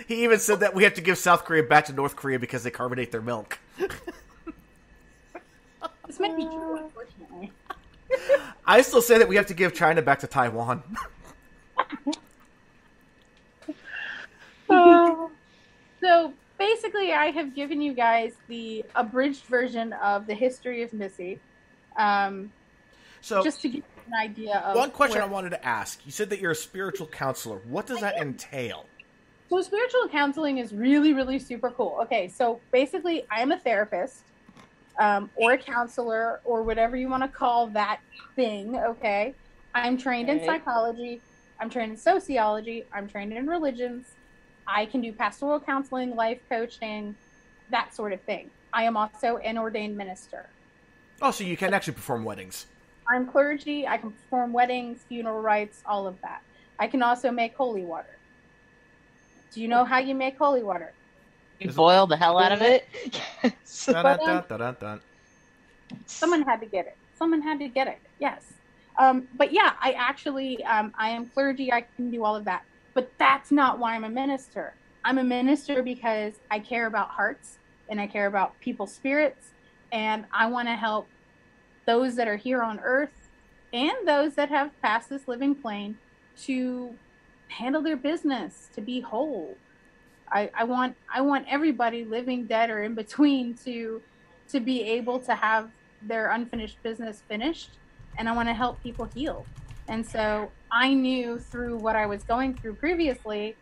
He even said that we have to give South Korea back to North Korea because they carbonate their milk. This might be true, unfortunately. I still say that we have to give China back to Taiwan. So basically, I have given you guys the abridged version of the history of Missy. So just to give you an idea of one question I wanted to ask. You said that you're a spiritual counselor. What does that entail? So spiritual counseling is really, really super cool. Okay, so basically I am a therapist or a counselor or whatever you want to call that thing, okay? I'm trained in psychology. I'm trained in sociology. I'm trained in religions. I can do pastoral counseling, life coaching, that sort of thing. I am also an ordained minister. Oh, so you can actually perform weddings. I'm clergy. I can perform weddings, funeral rites, all of that. I can also make holy water. Do you know how you make holy water? You boil the hell out of it? Yes. Dun, dun, dun. Someone had to get it. Someone had to get it. Yes. But yeah, I actually, I am clergy. I can do all of that. But that's not why I'm a minister. I'm a minister because I care about hearts and I care about people's spirits. And I want to help those that are here on earth and those that have passed this living plane to handle their business, to be whole. I want everybody, living, dead, or in between, to be able to have their unfinished business finished, and I want to help people heal. And so I knew through what I was going through previously,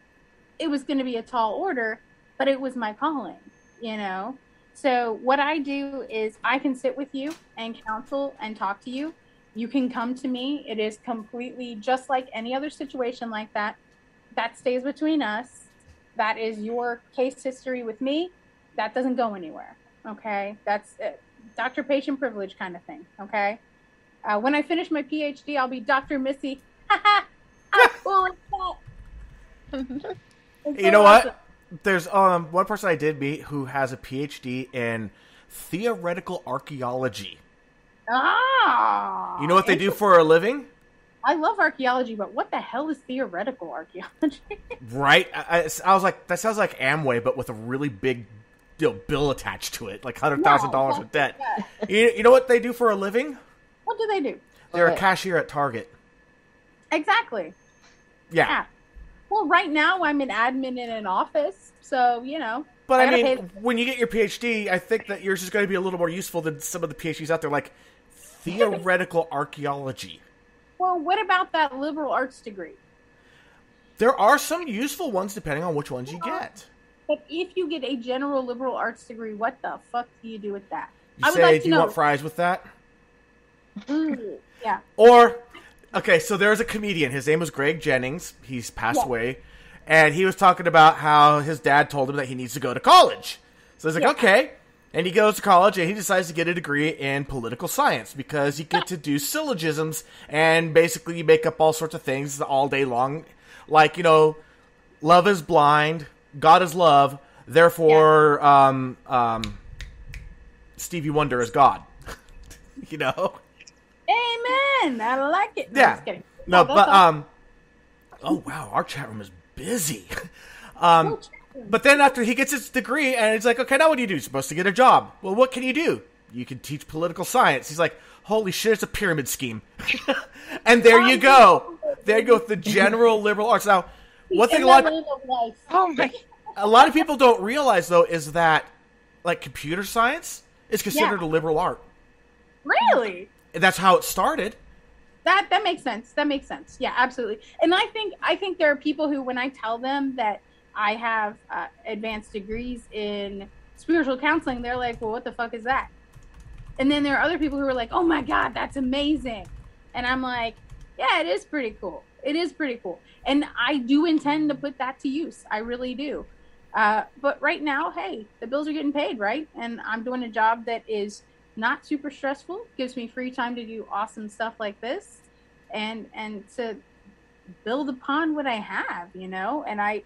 it was going to be a tall order, but it was my calling, you know? So what I do is I can sit with you and counsel and talk to you. You can come to me. It is completely just like any other situation like that. That stays between us. That is your case history with me. That doesn't go anywhere. Okay? That's it. Doctor-patient privilege kind of thing. Okay? When I finish my PhD, I'll be Dr. Missy. How cool is that? You know what? There's one person I did meet who has a PhD in theoretical archaeology. Ah! You know what they do for a living? I love archaeology, but what the hell is theoretical archaeology? Right? I was like, that sounds like Amway, but with a really big bill attached to it, like $100,000 of debt. Yeah. You know what they do for a living? What do? They're a cashier at Target. Exactly. Yeah. Well, right now I'm an admin in an office, so But I gotta mean, pay- when you get your PhD, I think that yours is going to be a little more useful than some of the PhDs out there, like theoretical archaeology. Well, what about that liberal arts degree? There are some useful ones depending on which ones you get. But if you get a general liberal arts degree, what the fuck do you do with that? You say, do you want fries with that? Yeah. Or, okay, so there's a comedian. His name was Greg Jennings. He's passed away. And he was talking about how his dad told him that he needs to go to college. So he's like, okay. And he goes to college and he decides to get a degree in political science because you get to do syllogisms and basically you make up all sorts of things all day long. Like, love is blind, God is love, therefore Stevie Wonder is God. Amen. I like it. No, Yeah. I'm just kidding. No, that's but awesome. oh wow, our chat room is busy. But then after he gets his degree, and he's like, okay, now what do? You're supposed to get a job. Well, what can you do? You can teach political science. He's like, holy shit, it's a pyramid scheme. And there you go. There you go with the general liberal arts. Now, one thing a lot of people don't realize, though, is that, like, computer science is considered a liberal art. Really? And that's how it started. That makes sense. That makes sense. Yeah, absolutely. And I think there are people who, when I tell them that I have advanced degrees in spiritual counseling, they're like, well, what the fuck is that? And then there are other people who are like, oh my God, that's amazing. And I'm like, yeah, it is pretty cool. It is pretty cool. And I do intend to put that to use. I really do. But right now, hey, the bills are getting paid, right? And I'm doing a job that is not super stressful, gives me free time to do awesome stuff like this and to build upon what I have, And I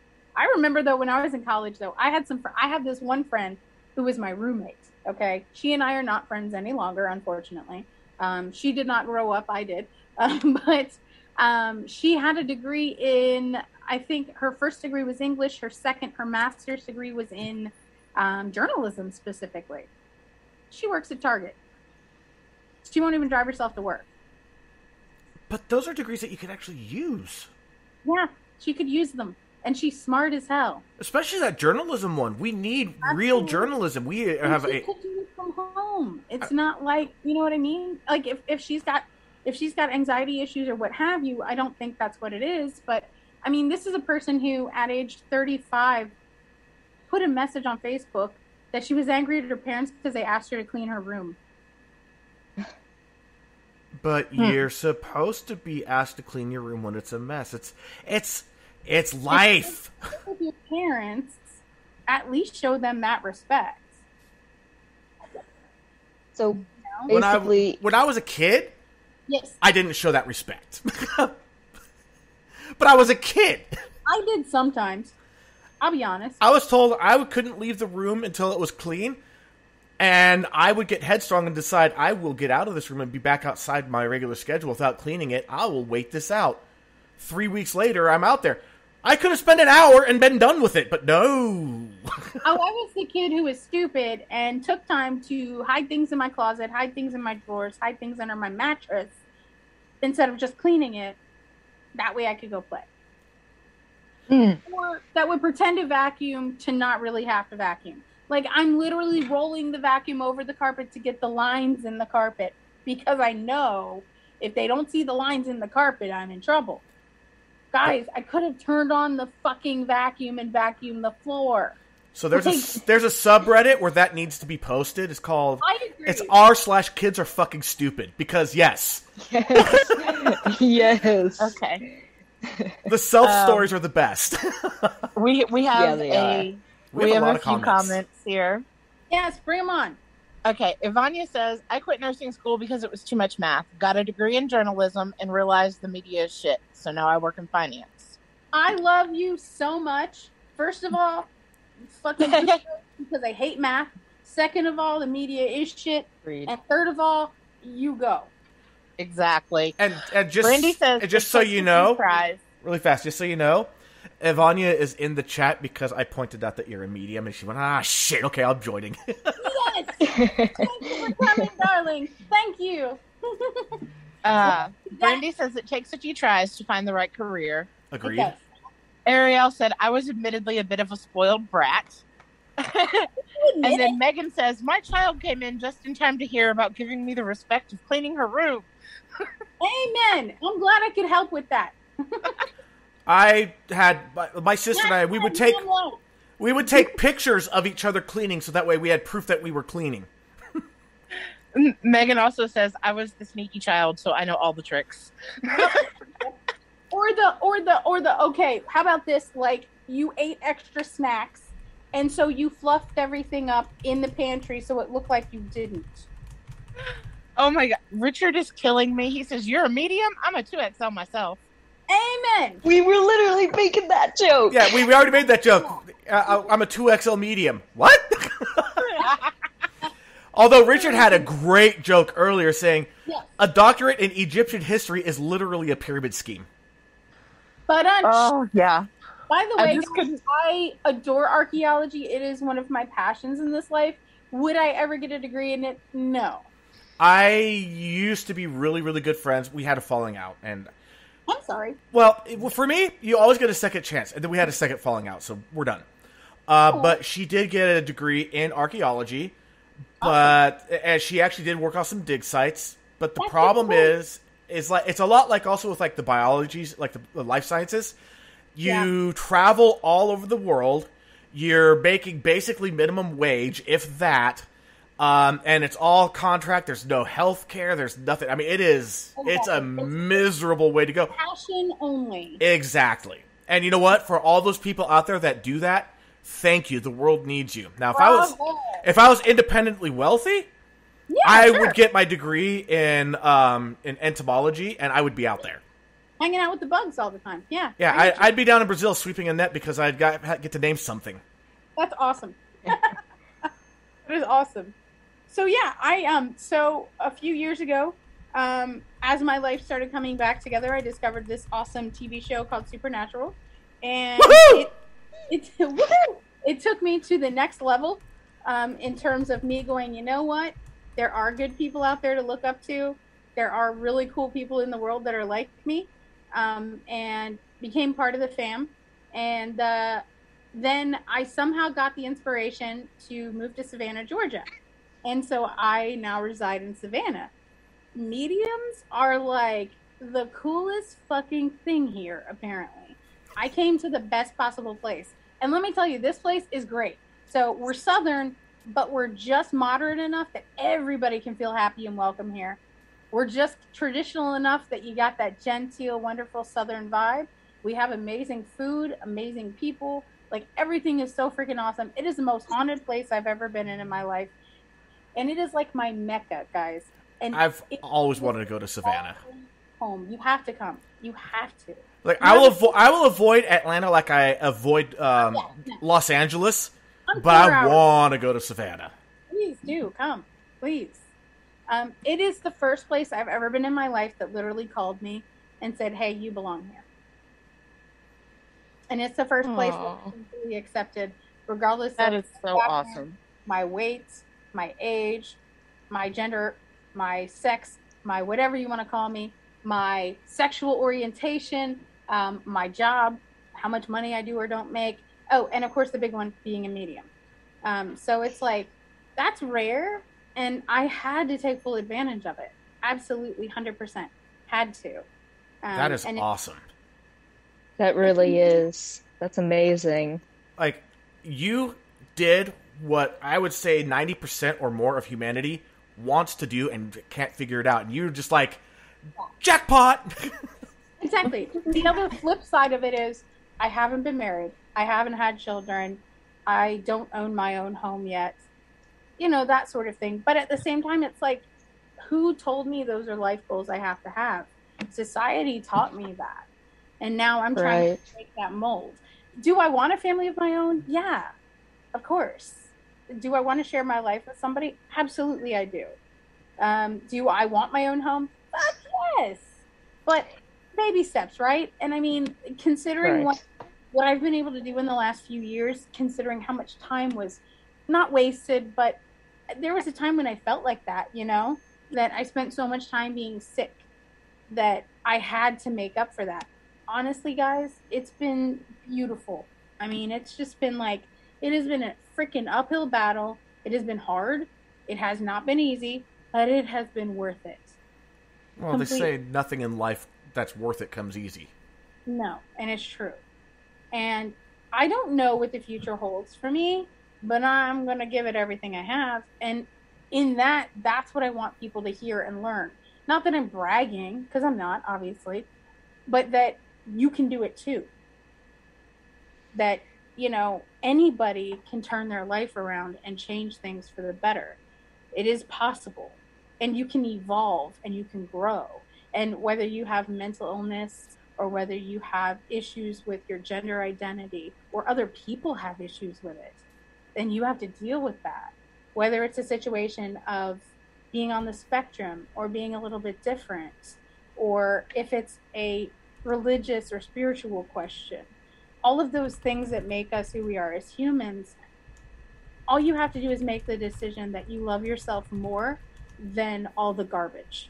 remember, though, when I was in college, though, I had this one friend who was my roommate. Okay. She and I are not friends any longer, unfortunately. She did not grow up. I did. But she had a degree in, I think her first degree was English. Her master's degree was in journalism specifically. She works at Target. She won't even drive herself to work. But those are degrees that you can actually use. Yeah, she could use them. And she's smart as hell. Especially that journalism one. We need real journalism. We have she could do it from home. It's not like, you know what I mean? Like if she's got anxiety issues or what have you, I don't think that's what it is. But I mean, this is a person who at age 35 put a message on Facebook that she was angry at her parents because they asked her to clean her room. But you're supposed to be asked to clean your room when it's a mess. It's life. With your parents, at least show them that respect. So When basically, I was a kid, yes, I didn't show that respect. But I was a kid. I did sometimes. I'll be honest. I was told I couldn't leave the room until it was clean, and I would get headstrong and decide I will get out of this room and be back outside my regular schedule without cleaning it. I will wait this out. 3 weeks later, I'm out there. I could have spent an hour and been done with it, but no. I was the kid who was stupid and took time to hide things in my closet, hide things in my drawers, hide things under my mattress, instead of just cleaning it. That way I could go play. Or that would pretend to vacuum to not really have to vacuum. Like, I'm literally rolling the vacuum over the carpet to get the lines in the carpet because I know if they don't see the lines in the carpet, I'm in trouble. Guys, I could have turned on the fucking vacuum and vacuumed the floor. So there's a subreddit where that needs to be posted. It's called it's r/kids are fucking stupid because yes. Yes. Okay. The self stories are the best. We have We have a lot a of few comments here. Yes, bring them on. Okay, Ivania says, I quit nursing school because it was too much math. Got a degree in journalism and realized the media is shit. So now I work in finance. I love you so much. First of all, fucking because I hate math. Second of all, the media is shit. Agreed. And third of all, you go. Exactly. And just Brandy says, and just so you know, surprise. really fast, just so you know, Ivania is in the chat because I pointed out that you're a medium, and she went, shit, okay, I'm joining. Yes! Thank you for coming, darling. Thank you. Brandy says it takes a few tries to find the right career. Agreed. Okay. Ariel said, I was admittedly a bit of a spoiled brat. And then Megan says, my child came in just in time to hear about giving me the respect of cleaning her room. Amen. I'm glad I could help with that. I had my sister and I. We would take pictures of each other cleaning, so that way we had proof that we were cleaning. Megan also says, I was the sneaky child, so I know all the tricks. or the okay, how about this? Like, you ate extra snacks, and so you fluffed everything up in the pantry so it looked like you didn't. Oh my God. Richard is killing me. He says, you're a medium? I'm a 2XL myself. Amen. We were literally making that joke. Yeah, we already made that joke. I'm a 2XL medium. What? Although Richard had a great joke earlier saying, a doctorate in Egyptian history is literally a pyramid scheme. But oh, yeah. By the way, I adore archaeology. It is one of my passions in this life. Would I ever get a degree in it? No. I used to be really, really good friends. We had a falling out, and I'm sorry. Well, for me, you always get a second chance, and then we had a second falling out, so we're done. But she did get a degree in archaeology, and she actually did work on some dig sites. But the problem is like it's a lot like also with like the biologies, like the life sciences. You travel all over the world. You're making basically minimum wage, if that. And it's all contract. There's no health care. There's nothing. I mean, it's a miserable way to go. Passion only. Exactly. And you know what? For all those people out there that do that, thank you. The world needs you. Now, if I was independently wealthy, I would get my degree in entomology, and I would be out there. Hanging out with the bugs all the time. Yeah. Yeah, I'd be down in Brazil sweeping a net because I'd get to name something. That's awesome. That is awesome. So yeah, so a few years ago, as my life started coming back together, I discovered this awesome TV show called Supernatural, and it took me to the next level, in terms of me going, you know what? There are good people out there to look up to. There are really cool people in the world that are like me, and became part of the fam. And then I somehow got the inspiration to move to Savannah, Georgia. And so I now reside in Savannah. Mediums are like the coolest fucking thing here, apparently. I came to the best possible place. And let me tell you, this place is great. So we're Southern, but we're just moderate enough that everybody can feel happy and welcome here. We're just traditional enough that you got that genteel, wonderful Southern vibe. We have amazing food, amazing people. Like, everything is so freaking awesome. It is the most haunted place I've ever been in my life. And it is like my mecca, guys. And I've always wanted to go to Savannah. Home, you have to come. You have to. Like, I will avoid Atlanta like I avoid Los Angeles, but I want to go to Savannah. Please do come, please. It is the first place I've ever been in my life that literally called me and said, "Hey, you belong here." And it's the first place that I'm completely accepted, regardless. That is so awesome. My weight, my age, my gender, my sex, my whatever you want to call me, my sexual orientation, my job, how much money I do or don't make. Oh, and of course the big one, being a medium. So it's like, that's rare, and I had to take full advantage of it. Absolutely, 100%. Had to. That is awesome. That really is. That's amazing. Like, you did what I would say 90% or more of humanity wants to do and can't figure it out. And you're just like, jackpot! Exactly. The other flip side of it is, I haven't been married. I haven't had children. I don't own my own home yet. You know, that sort of thing. But at the same time, it's like, who told me those are life goals I have to have? Society taught me that. And now I'm trying to break that mold. Do I want a family of my own? Yeah, of course. Do I want to share my life with somebody? Absolutely, I do. Do I want my own home? Fuck yes. But baby steps, right? And I mean, considering what I've been able to do in the last few years, considering how much time was not wasted, but there was a time when I felt like that, you know, that I spent so much time being sick that I had to make up for that. honestly, guys, it's been beautiful. I mean, it's just been like, it has been a freaking uphill battle. It has been hard. It has not been easy, but it has been worth it. Well, they say nothing in life that's worth it comes easy. No, and it's true. And I don't know what the future holds for me, but I'm going to give it everything I have. And in that, that's what I want people to hear and learn. Not that I'm bragging, because I'm not, obviously, but that you can do it too. That, you know, anybody can turn their life around and change things for the better. It is possible. And you can evolve and you can grow. And whether you have mental illness or whether you have issues with your gender identity or other people have issues with it, then you have to deal with that. Whether it's a situation of being on the spectrum or being a little bit different, or if it's a religious or spiritual question, all of those things that make us who we are as humans, all you have to do is make the decision that you love yourself more than all the garbage.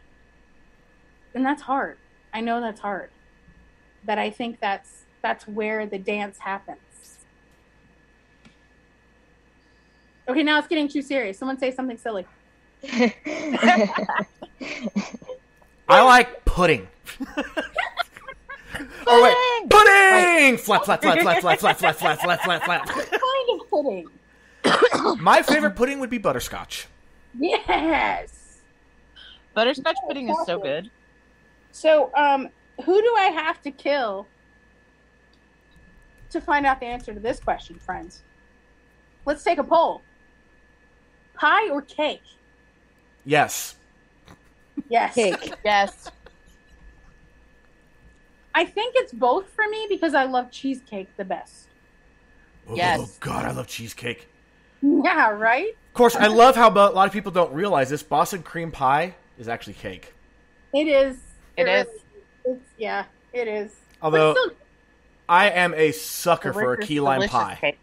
And that's hard. I know that's hard. But I think that's where the dance happens. Okay, now it's getting too serious. Someone say something silly. I like pudding. Oh wait, pudding! Flap, flap, flap, flap, flap, flap, flap, flap, flap, flap, flap. What kind of pudding? My favorite pudding would be butterscotch. Yes. Butterscotch pudding is so good. So, who do I have to kill to find out the answer to this question, friends? Let's take a poll. Pie or cake? Yes. Yes. Cake. Yes. I think it's both for me because I love cheesecake the best. Yes. Oh God, I love cheesecake. Yeah, right? Of course, I love how a lot of people don't realize this. Boston cream pie is actually cake. It is. It is. It's, yeah, it is. Although, But I am a sucker for a Delicious, key lime delicious pie. cake.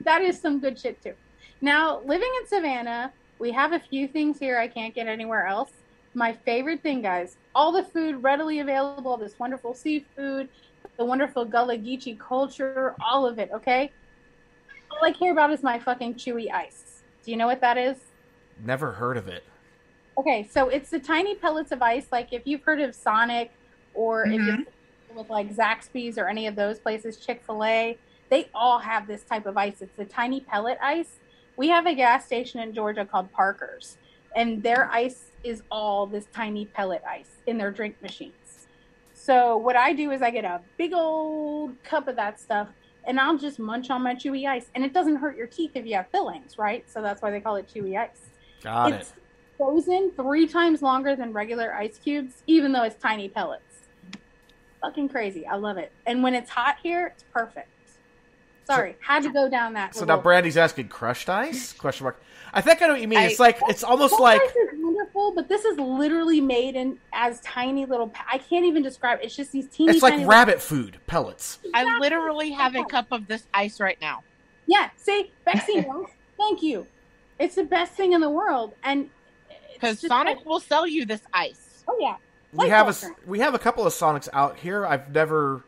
that is some good shit too. Now, living in Savannah, we have a few things here I can't get anywhere else. My favorite thing, guys, all the food readily available, this wonderful seafood, the wonderful Gullah Geechee culture, all of it, okay? All I care about is my fucking chewy ice. Do you know what that is? Never heard of it. Okay, so it's the tiny pellets of ice, like if you've heard of Sonic or if you're with like Zaxby's or any of those places, Chick-fil-A, they all have this type of ice. It's the tiny pellet ice. We have a gas station in Georgia called Parker's, and their ice is all this tiny pellet ice in their drink machines. So what I do is I get a big old cup of that stuff, and I'll just munch on my chewy ice. And it doesn't hurt your teeth if you have fillings, right? So that's why they call it chewy ice. Got It's it. frozen 3 times longer than regular ice cubes, even though it's tiny pellets. Fucking crazy. I love it. And when it's hot here, it's perfect. Sorry, had to go down that. So now Brandy's asking crushed ice? Question mark. I think I know what you mean. It's almost Crushed like ice is wonderful, but this is literally made in as tiny little. I can't even describe it. It's just these teeny. it's like tiny rabbit food pellets. I literally have a cup of this ice right now. Yeah. See, Bexy knows. Thank you. It's the best thing in the world, and Because Sonic will sell you this ice. Oh yeah. We have a couple of Sonics out here. I've never.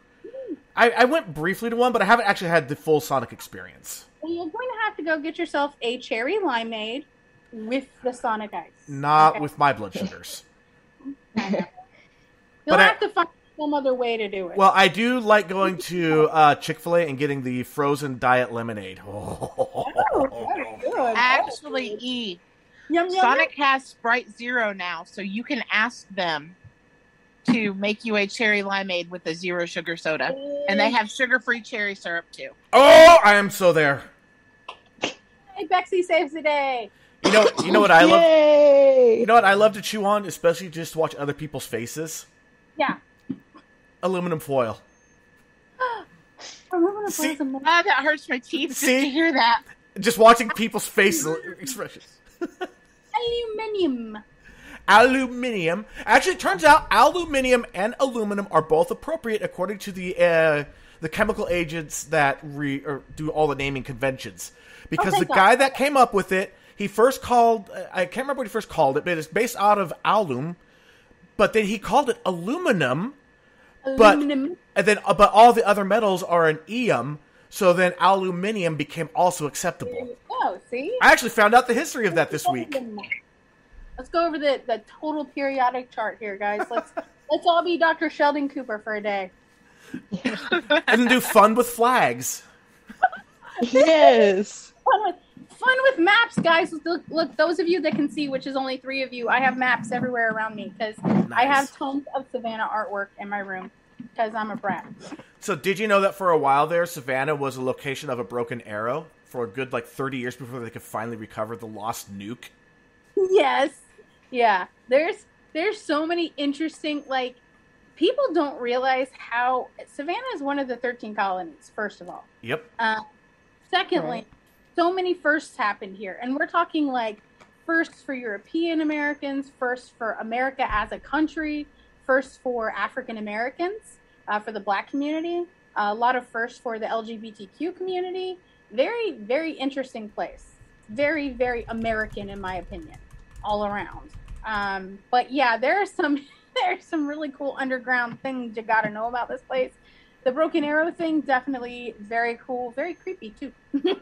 I went briefly to one, but I haven't actually had the full Sonic experience. Well, you're going to have to go get yourself a cherry limeade with the Sonic ice. Not with my blood sugars. You'll But have to find some other way to do it. Well, I do like going to Chick-fil-A and getting the frozen diet lemonade. Oh, that's good. Actually, E. Yum, yum, Sonic has Sprite Zero now, so you can ask them to make you a cherry limeade with a zero sugar soda. And they have sugar-free cherry syrup, too. Oh, I am so there. Hey, Bexy saves the day. You know what I love? Yay! You know what I love to chew on, especially just to watch other people's faces? Yeah. Aluminum foil. See? Oh, that hurts my teeth just See? to hear that. Just watching people's face expressions. Aluminium. Actually, it turns out aluminium and aluminum are both appropriate according to the chemical agents that do all the naming conventions. Because the guy that came up with it, he first called, I can't remember what he first called it, but it's based out of alum, but then he called it aluminum, Aluminum. But all the other metals are an ium, so then aluminium became also acceptable. Oh, see? I actually found out the history of that this week. Let's go over the total periodic chart here, guys. Let's all be Dr. Sheldon Cooper for a day. And then do fun with flags. Yes. Fun with maps, guys. Look, those of you that can see, which is only 3 of you, I have maps everywhere around me because I have tons of Savannah artwork in my room because I'm a brat. So did you know that for a while there, Savannah was a location of a broken arrow for a good 30 years before they could finally recover the lost nuke? Yes. Yeah. There's so many interesting, people don't realize how Savannah is one of the 13 colonies, first of all. Yep. Secondly, so many firsts happened here. And we're talking firsts for European Americans, first for America as a country, first for African Americans, for the Black community, a lot of firsts for the LGBTQ community. Very, very interesting place. Very, very American, in my opinion, all around. But yeah, there's some really cool underground things you got to know about this place. The broken arrow thing, definitely very cool, very creepy too.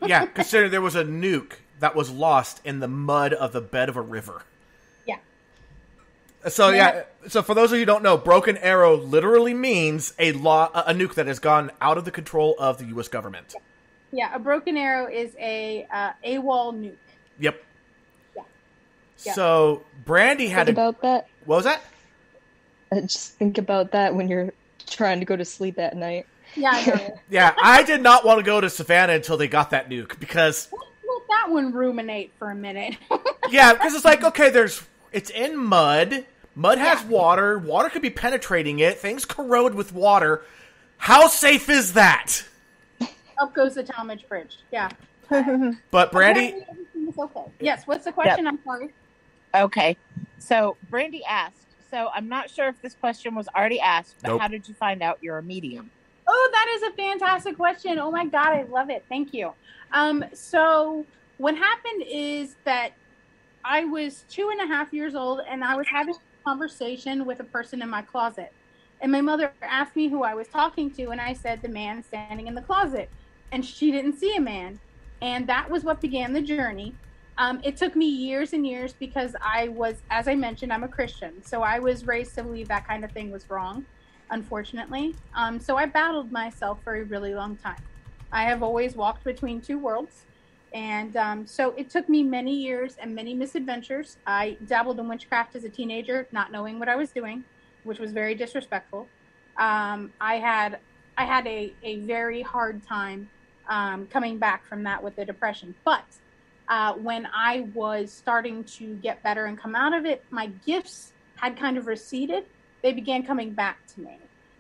Yeah, considering there was a nuke that was lost in the mud of the bed of a river. Yeah. So for those of you who don't know, broken arrow literally means a nuke that has gone out of the control of the U.S. government. Yeah, a broken arrow is a AWOL nuke. Yep. Yeah. So Brandy had about that. What was that? Just think about that when you're trying to go to sleep at night. Yeah, I know. Yeah, I did not want to go to Savannah until they got that nuke because Let that one ruminate for a minute. yeah, because it's okay, it's in mud. Mud has water. Water could be penetrating it. Things corrode with water. How safe is that? Up goes the Talmadge Bridge. Yeah. But Brandy, everything is okay. Yes. What's the question? Yep. I'm sorry. Okay. So Brandy asked, so I'm not sure if this question was already asked, but Nope. How did you find out you're a medium? Oh, that is a fantastic question. Oh my God, I love it. Thank you. So what happened is that I was 2.5 years old and I was having a conversation with a person in my closet. And my mother asked me who I was talking to, and I said the man standing in the closet. And she didn't see a man. And that was what began the journey. It took me years and years because I was, as I mentioned, I'm a Christian. So I was raised to believe that kind of thing was wrong, unfortunately. So I battled myself for a really long time. I have always walked between two worlds. And so it took me many years and many misadventures. I dabbled in witchcraft as a teenager, not knowing what I was doing, which was very disrespectful. I had a very hard time coming back from that with the depression. But when I was starting to get better and come out of it, my gifts had kind of receded. They began coming back to me.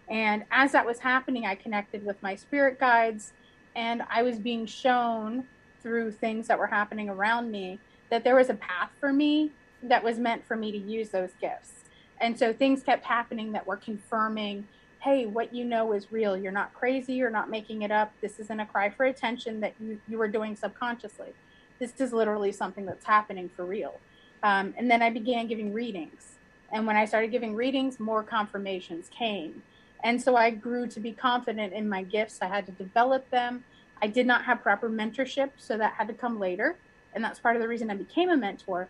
And as that was happening, I connected with my spirit guides, and I was being shown through things that were happening around me that there was a path for me that was meant for me to use those gifts. And so things kept happening that were confirming, hey, what you know is real. You're not crazy. You're not making it up. This isn't a cry for attention that you were doing subconsciously. This is literally something that's happening for real. And then I began giving readings. And when I started giving readings, more confirmations came. And so I grew to be confident in my gifts. I had to develop them. I did not have proper mentorship, so that had to come later. And that's part of the reason I became a mentor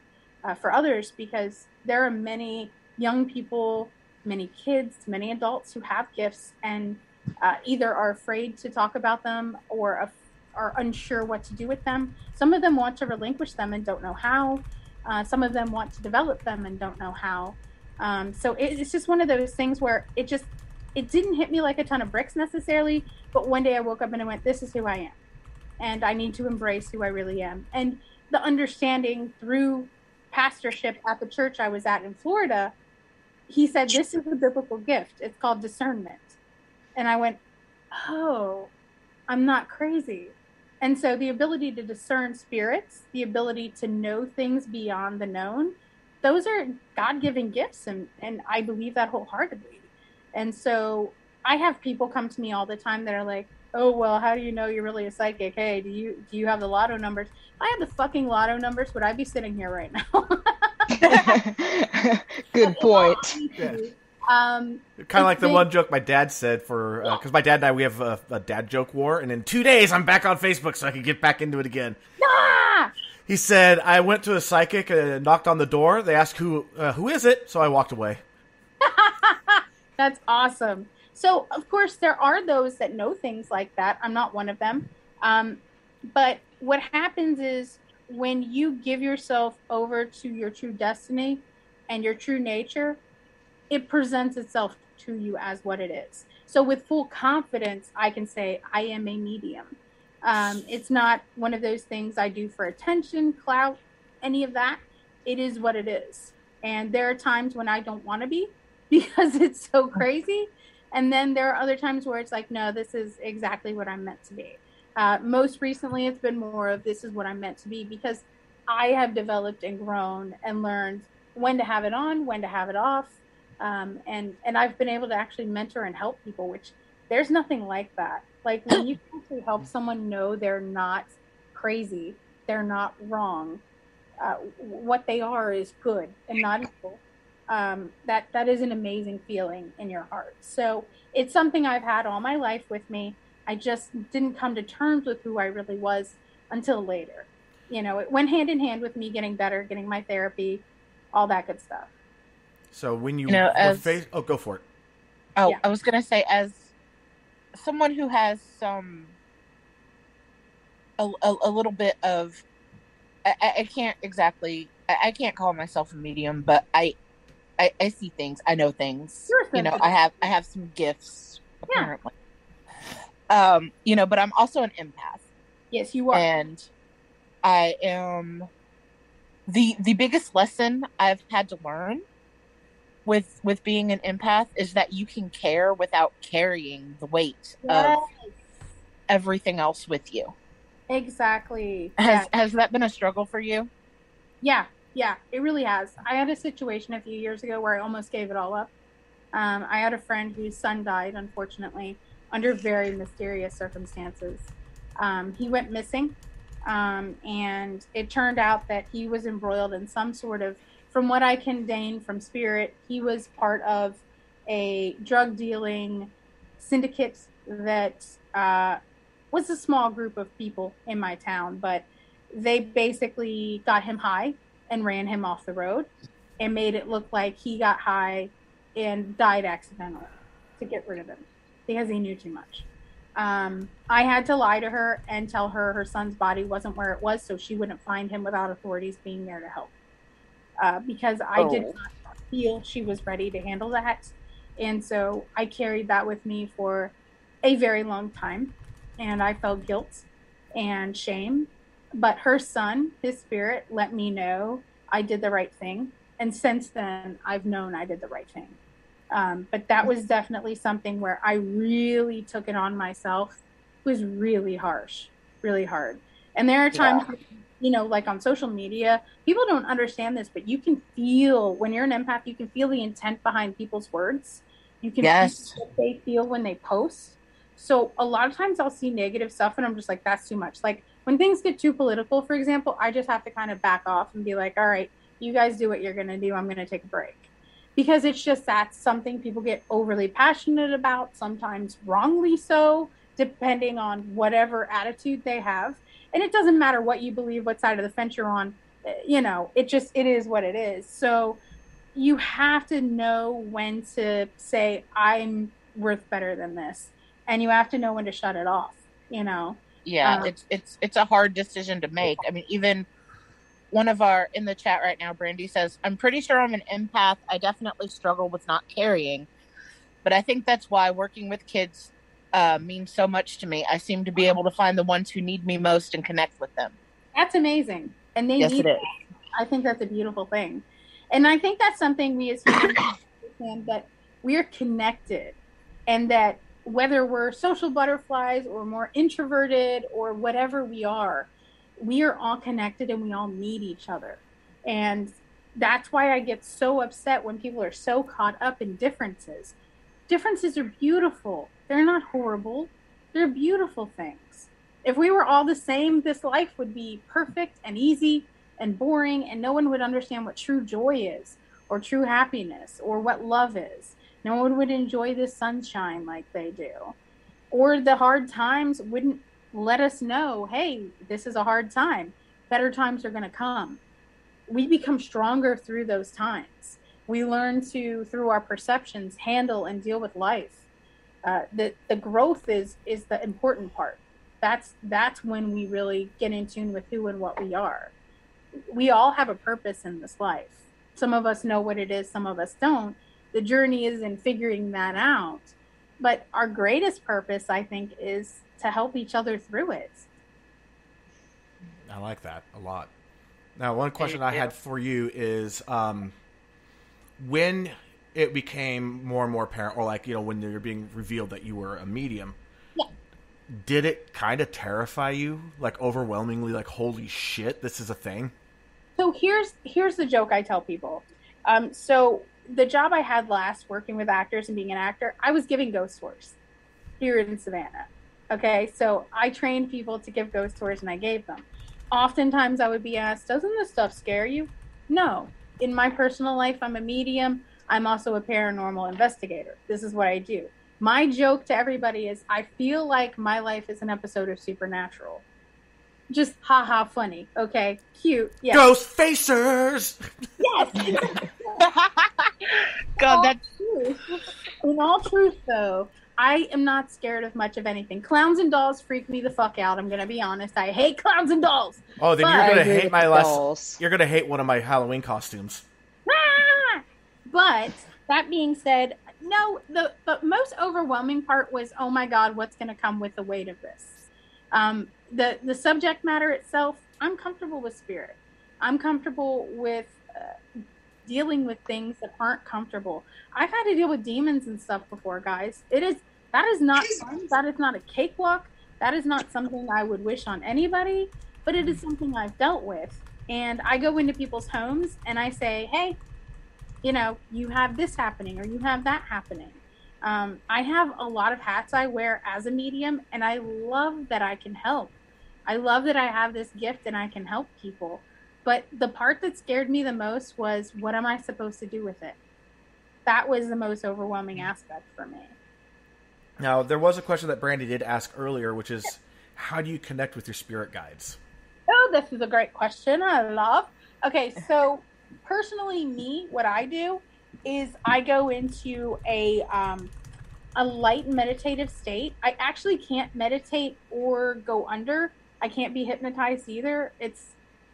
for others, because there are many young people, many kids, many adults who have gifts and either are afraid to talk about them or are unsure what to do with them. Some of them want to relinquish them and don't know how. Some of them want to develop them and don't know how. So it's just one of those things where it didn't hit me like a ton of bricks necessarily, but one day I woke up and I went, this is who I am. And I need to embrace who I really am. And the understanding through pastorship at the church I was at in Florida, he said, this is a biblical gift. It's called discernment. And I went, oh, I'm not crazy. And so the ability to discern spirits, the ability to know things beyond the known, those are God-given gifts. And I believe that wholeheartedly. And so I have people come to me all the time that are like, oh, well, how do you know you're really a psychic? Hey, do you have the lotto numbers? If I had the fucking lotto numbers, would I be sitting here right now? Good point. Kind of like the one joke my dad said for because my dad and I, we have a dad joke war, and in 2 days I'm back on Facebook so I can get back into it again. Ah! He said, I went to a psychic and knocked on the door. They asked who is it, so I walked away. That's awesome. So, of course, there are those that know things like that. I'm not one of them. But what happens is when you give yourself over to your true destiny and your true nature, it presents itself to you as what it is. So with full confidence, I can say I am a medium. It's not one of those things I do for attention, clout, any of that. It is what it is. And there are times when I don't want to be because it's so crazy. And then there are other times where it's like, no, this is exactly what I'm meant to be. Most recently, it's been more of this is what I'm meant to be because I have developed and grown and learned when to have it on, when to have it off. And I've been able to actually mentor and help people, which there's nothing like that. Like when you can actually help someone know they're not crazy, they're not wrong. What they are is good and not evil. That is an amazing feeling in your heart. So it's something I've had all my life with me. I just didn't come to terms with who I really was until later. You know, it went hand in hand with me getting better, getting my therapy, all that good stuff. So when you go for it. Oh, yeah. I was going to say, as someone who has some, a little bit of, I can't exactly, I can't call myself a medium, but I see things, I know things, you know, I have some gifts apparently. But I'm also an empath. Yes, you are. And I am the biggest lesson I've had to learn with being an empath is that you can care without carrying the weight of everything else with you. Exactly. Has that been a struggle for you? Yeah, it really has. I had a situation a few years ago where I almost gave it all up. I had a friend whose son died, unfortunately, under very mysterious circumstances. He went missing, and it turned out that he was embroiled in some sort of, from what I can deign from spirit, he was part of a drug dealing syndicate that was a small group of people in my town, but they basically got him high and ran him off the road and made it look like he got high and died accidentally to get rid of him because he knew too much. I had to lie to her and tell her her son's body wasn't where it was so she wouldn't find him without authorities being there to help. Because I did not feel she was ready to handle that. And so I carried that with me for a very long time. And I felt guilt and shame. But her son, his spirit, let me know I did the right thing. And since then, I've known I did the right thing. But that was definitely something where I really took it on myself. It was really harsh, really hard. And there are times, like on social media, people don't understand this, but you can feel, when you're an empath, you can feel the intent behind people's words. You can feel what they feel when they post. So a lot of times I'll see negative stuff and I'm just like, that's too much. Like when things get too political, for example, I just have to kind of back off and be like, all right, you guys do what you're going to do. I'm going to take a break. Because it's just that's something people get overly passionate about, sometimes wrongly so, depending on whatever attitude they have. And it doesn't matter what you believe, what side of the fence you're on, it is what it is. So you have to know when to say, I'm worth better than this. And you have to know when to shut it off, Yeah, it's a hard decision to make. I mean, even one of our in the chat right now, Brandy says, I'm pretty sure I'm an empath. I definitely struggle with not carrying. But I think that's why working with kids means so much to me. I seem to be able to find the ones who need me most and connect with them. That's amazing. And they need it. I think that's a beautiful thing. And I think that's something we as humans understand, that we're connected, and that whether we're social butterflies or more introverted or whatever we are all connected and we all need each other. And that's why I get so upset when people are so caught up in differences. Differences are beautiful. They're not horrible. They're beautiful things. If we were all the same, this life would be perfect and easy and boring, and no one would understand what true joy is or true happiness or what love is. No one would enjoy the sunshine like they do. Or the hard times wouldn't let us know, hey, this is a hard time. Better times are going to come. We become stronger through those times. We learn to, through our perceptions, handle and deal with life. The growth is the important part. That's when we really get in tune with who and what we are. We all have a purpose in this life. Some of us know what it is, some of us don't. The journey is in figuring that out. But our greatest purpose, I think, is to help each other through it. I like that a lot. Now, one question I had for you is when it became more and more apparent, or like, when you're being revealed that you were a medium, yeah, did it kind of terrify you? Like overwhelmingly, like, holy shit, this is a thing? So here's the joke I tell people. So the job I had last, working with actors and being an actor, I was giving ghost tours here in Savannah. Okay, so I trained people to give ghost tours, and I gave them. Oftentimes I would be asked, doesn't this stuff scare you? No. In my personal life, I'm a medium. I'm also a paranormal investigator. This is what I do. My joke to everybody is, I feel like my life is an episode of Supernatural. Just haha funny, okay? Cute. Yeah. Ghost facers! Yes! God, that's In all truth, though, I am not scared of much of anything. Clowns and dolls freak me the fuck out. I'm gonna be honest. I hate clowns and dolls. Oh, then But- you're gonna I agree hate with my the last. dolls. You're gonna hate one of my Halloween costumes. Ah! But that being said, no. The most overwhelming part was, oh my God, what's gonna come with the weight of this? The subject matter itself, I'm comfortable with spirit. I'm comfortable with dealing with things that aren't comfortable. I've had to deal with demons and stuff before, guys. That is not fun. That is not a cakewalk. That is not something I would wish on anybody, but it is something I've dealt with. And I go into people's homes and I say, hey, you have this happening or you have that happening. I have a lot of hats I wear as a medium, and I love that I can help. I love that I have this gift and I can help people. But the part that scared me the most was, what am I supposed to do with it? That was the most overwhelming aspect for me. Now, there was a question that Brandy did ask earlier, which is, how do you connect with your spirit guides? Oh, this is a great question. I love. Okay, so personally, what I do is I go into a light meditative state. I actually can't meditate or go under. I can't be hypnotized either.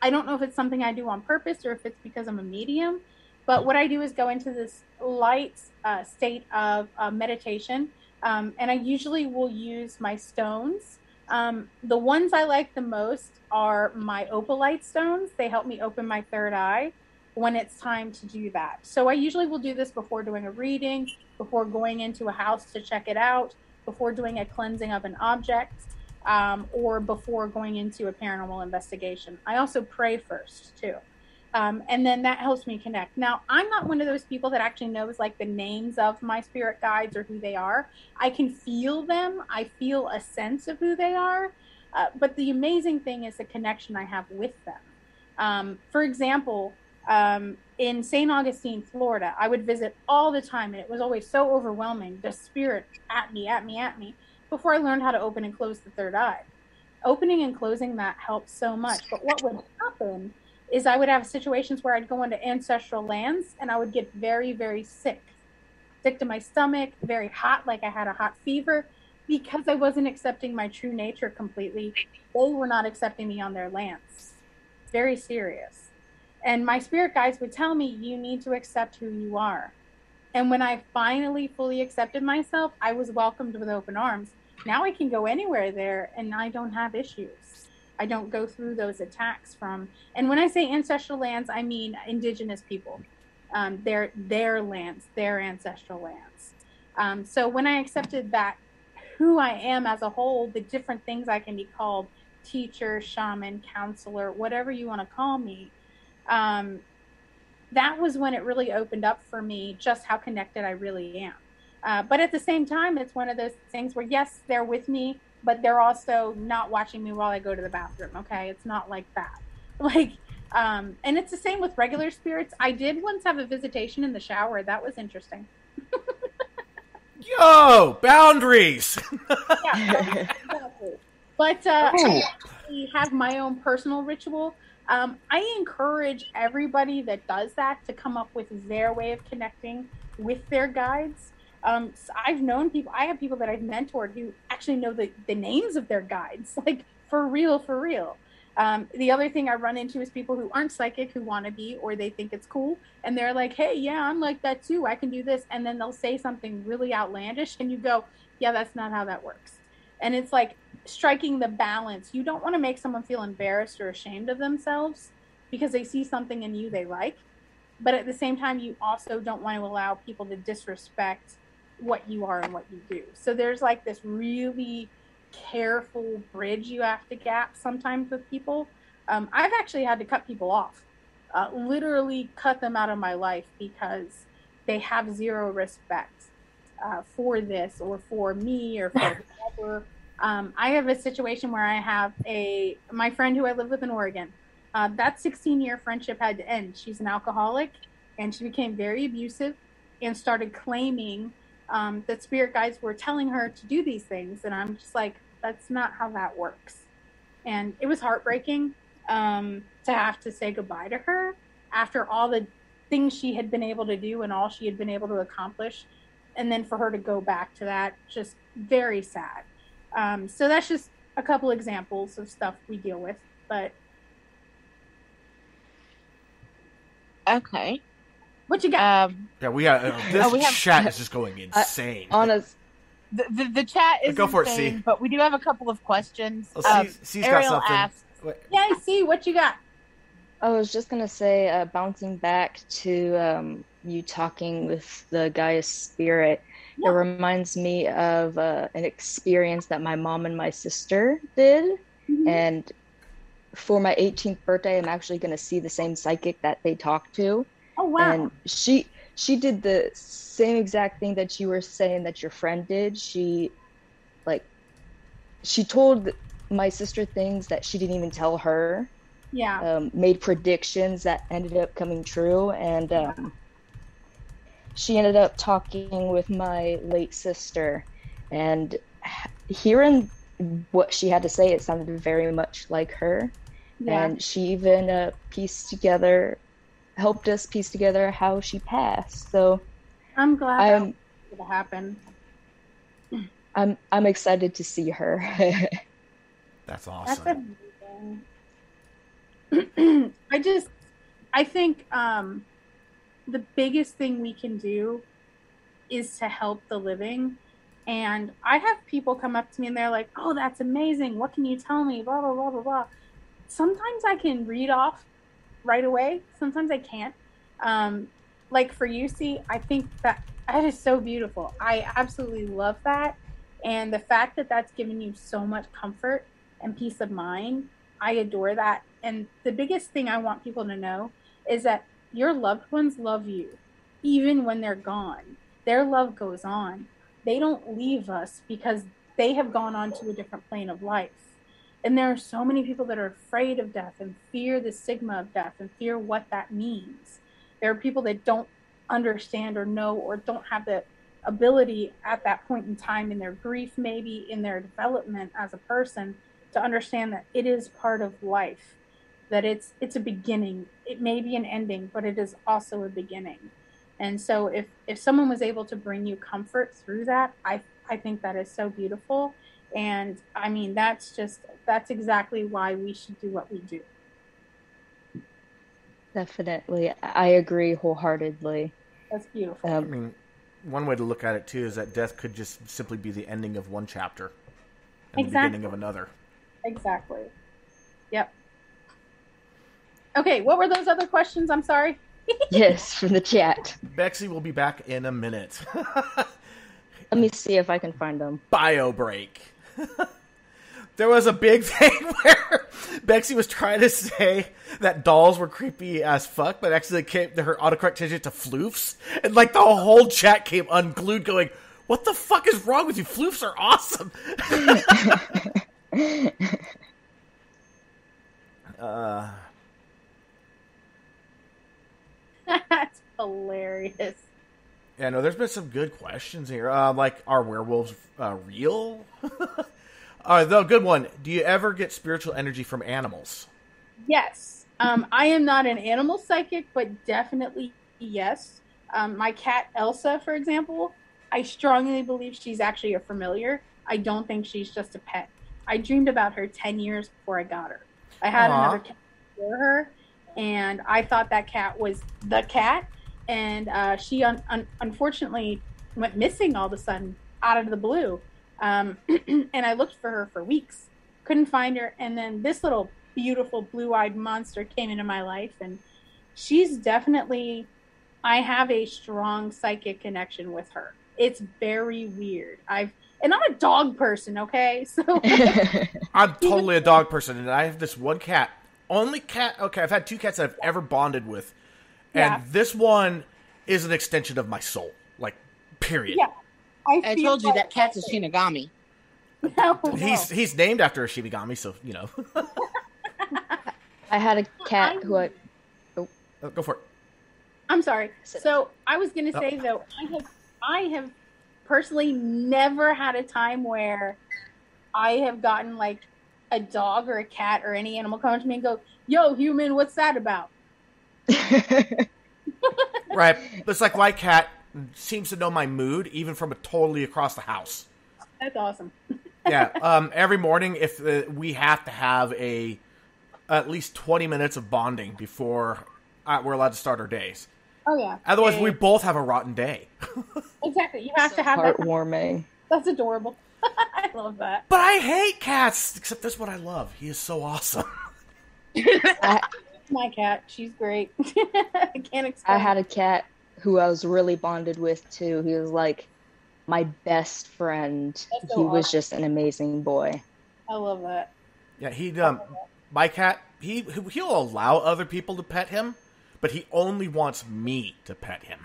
I don't know if it's something I do on purpose or if it's because I'm a medium, but what I do is go into this light state of meditation, and I usually will use my stones. The ones I like the most are my opalite stones. They help me open my third eye when it's time to do that. So I usually will do this before doing a reading, before going into a house to check it out, before doing a cleansing of an object, or before going into a paranormal investigation. I also pray first too. And then that helps me connect. Now, I'm not one of those people that actually knows like the names of my spirit guides or who they are. I can feel them. I feel a sense of who they are. But the amazing thing is the connection I have with them. For example, in St. Augustine, Florida, I would visit all the time, and it was always so overwhelming. The spirit at me, before I learned how to open and close the third eye. Opening and closing that helped so much. But what would happen is I would have situations where I'd go into ancestral lands and I would get very, very sick to my stomach, very hot, like I had a hot fever, because I wasn't accepting my true nature completely. They were not accepting me on their lands. Very serious. And my spirit guides would tell me, you need to accept who you are. And when I finally fully accepted myself, I was welcomed with open arms. Now I can go anywhere there and I don't have issues. I don't go through those attacks and when I say ancestral lands, I mean indigenous people. Their lands, their ancestral lands. So when I accepted that, who I am as a whole, the different things I can be called, teacher, shaman, counselor, whatever you want to call me, that was when it really opened up for me just how connected I really am. But at the same time, it's one of those things where, yes, they're with me, but they're also not watching me while I go to the bathroom. Okay. It's not like that. And it's the same with regular spirits. I did once have a visitation in the shower. That was interesting. Yo, boundaries. Yeah, exactly. But I have my own personal ritual. I encourage everybody that does that to come up with their way of connecting with their guides. So I've known people, I have people that I've mentored who actually know the names of their guides, like for real, for real. The other thing I run into is people who aren't psychic, who want to be, or they think it's cool. And they're like, hey, yeah, I'm like that too. I can do this. And then they'll say something really outlandish. And you go, yeah, that's not how that works. And it's like striking the balance. You don't want to make someone feel embarrassed or ashamed of themselves because they see something in you they like. But at the same time, you also don't want to allow people to disrespect what you are and what you do. So there's like this really careful bridge you have to gap sometimes with people. I've actually had to cut people off, literally cut them out of my life because they have zero respect for this or for me or for whatever. I have a situation where I have my friend who I live with in Oregon. That 16-year friendship had to end. She's an alcoholic, and she became very abusive and started claiming that spirit guides were telling her to do these things. And I'm just like, that's not how that works. And it was heartbreaking to have to say goodbye to her after all the things she had been able to do and all she had been able to accomplish. And then for her to go back to that, just very sad. So that's just a couple examples of stuff we deal with. But okay. What you got? Yeah, we got this chat is just going insane. Honest. The chat is Go for it, insane, C. but we do have a couple of questions. C's got Ariel something. asked, Yeah, I see. What you got? I was just gonna say, bouncing back to you talking with the Gaia spirit, Yeah. it reminds me of an experience that my mom and my sister did. Mhm. And for my 18th birthday, I'm actually gonna see the same psychic that they talked to. Oh, wow. And she did the same exact thing that you were saying that your friend did. She told my sister things that she didn't even tell her. Yeah. Made predictions that ended up coming true, and she ended up talking with my late sister, and hearing what she had to say, it sounded very much like her. Yeah. And she even helped us piece together how she passed. So I'm glad that happened. I'm excited to see her. That's awesome. That's amazing. I think the biggest thing we can do is to help the living. And I have people come up to me and they're like, oh, that's amazing. What can you tell me? Blah, blah, blah, blah, blah. Sometimes I can read off right away. Sometimes I can't. Like for you, see, I think that is so beautiful. I absolutely love that. And the fact that that's given you so much comfort and peace of mind, I adore that. And the biggest thing I want people to know is that your loved ones love you, even when they're gone. Their love goes on. They don't leave us because they have gone on to a different plane of life. And there are so many people that are afraid of death and fear the stigma of death and fear what that means. There are people that don't understand or know or don't have the ability at that point in time in their grief, maybe in their development as a person, to understand that it is part of life, that it's a beginning. It may be an ending, but it is also a beginning. And so if someone was able to bring you comfort through that, I think that is so beautiful. And I mean, that's exactly why we should do what we do. Definitely. I agree wholeheartedly. That's beautiful. I mean, one way to look at it too is that death could just simply be the ending of one chapter and the beginning of another. Exactly. Yep. Okay, what were those other questions? I'm sorry. Yes, from the chat. Bexy will be back in a minute. Let me see if I can find them. Bio break. There was a big thing where Bexy was trying to say that dolls were creepy as fuck, but actually her autocorrect changed it to floofs. And like the whole chat came unglued going, what the fuck is wrong with you? Floofs are awesome. That's hilarious. Yeah, no, there's been some good questions here. Like, are werewolves real? The good one. Do you ever get spiritual energy from animals? Yes. I am not an animal psychic, but definitely yes. My cat Elsa, for example, I strongly believe she's actually a familiar. I don't think she's just a pet. I dreamed about her 10 years before I got her. I had another cat before her, and I thought that cat was the cat. And she unfortunately went missing all of a sudden, out of the blue. And I looked for her for weeks, couldn't find her. And then this little beautiful blue-eyed monster came into my life, and she's definitely, I have a strong psychic connection with her. It's very weird. And I'm a dog person, okay? So I'm totally a dog person, and I have this one cat. Only cat. Okay, I've had 2 cats that I've ever bonded with. And this one is an extension of my soul. Like, period. Yeah. I told you that cat's a Shinigami. No. He's named after a Shinigami, so, you know. I had a cat who Go for it. I'm sorry. So I was going to say, though, I have personally never had a time where I have gotten, like, a dog or a cat or any animal come to me and go, yo, human, what's that about? Right. It's like my cat seems to know my mood, even from totally across the house. That's awesome. Yeah. Every morning, if we have to have at least 20 minutes of bonding before we're allowed to start our days. Oh, yeah. Otherwise, we both have a rotten day. Exactly. You have to have that. Heartwarming. That's adorable. I love that. But I hate cats, except that's what I love. He is so awesome. My cat, she's great. I can't explain. I had a cat who I was really bonded with too. He was like my best friend. That's so He was awesome. just an amazing boy. I love that. Yeah, my cat, he'll allow other people to pet him, but he only wants me to pet him.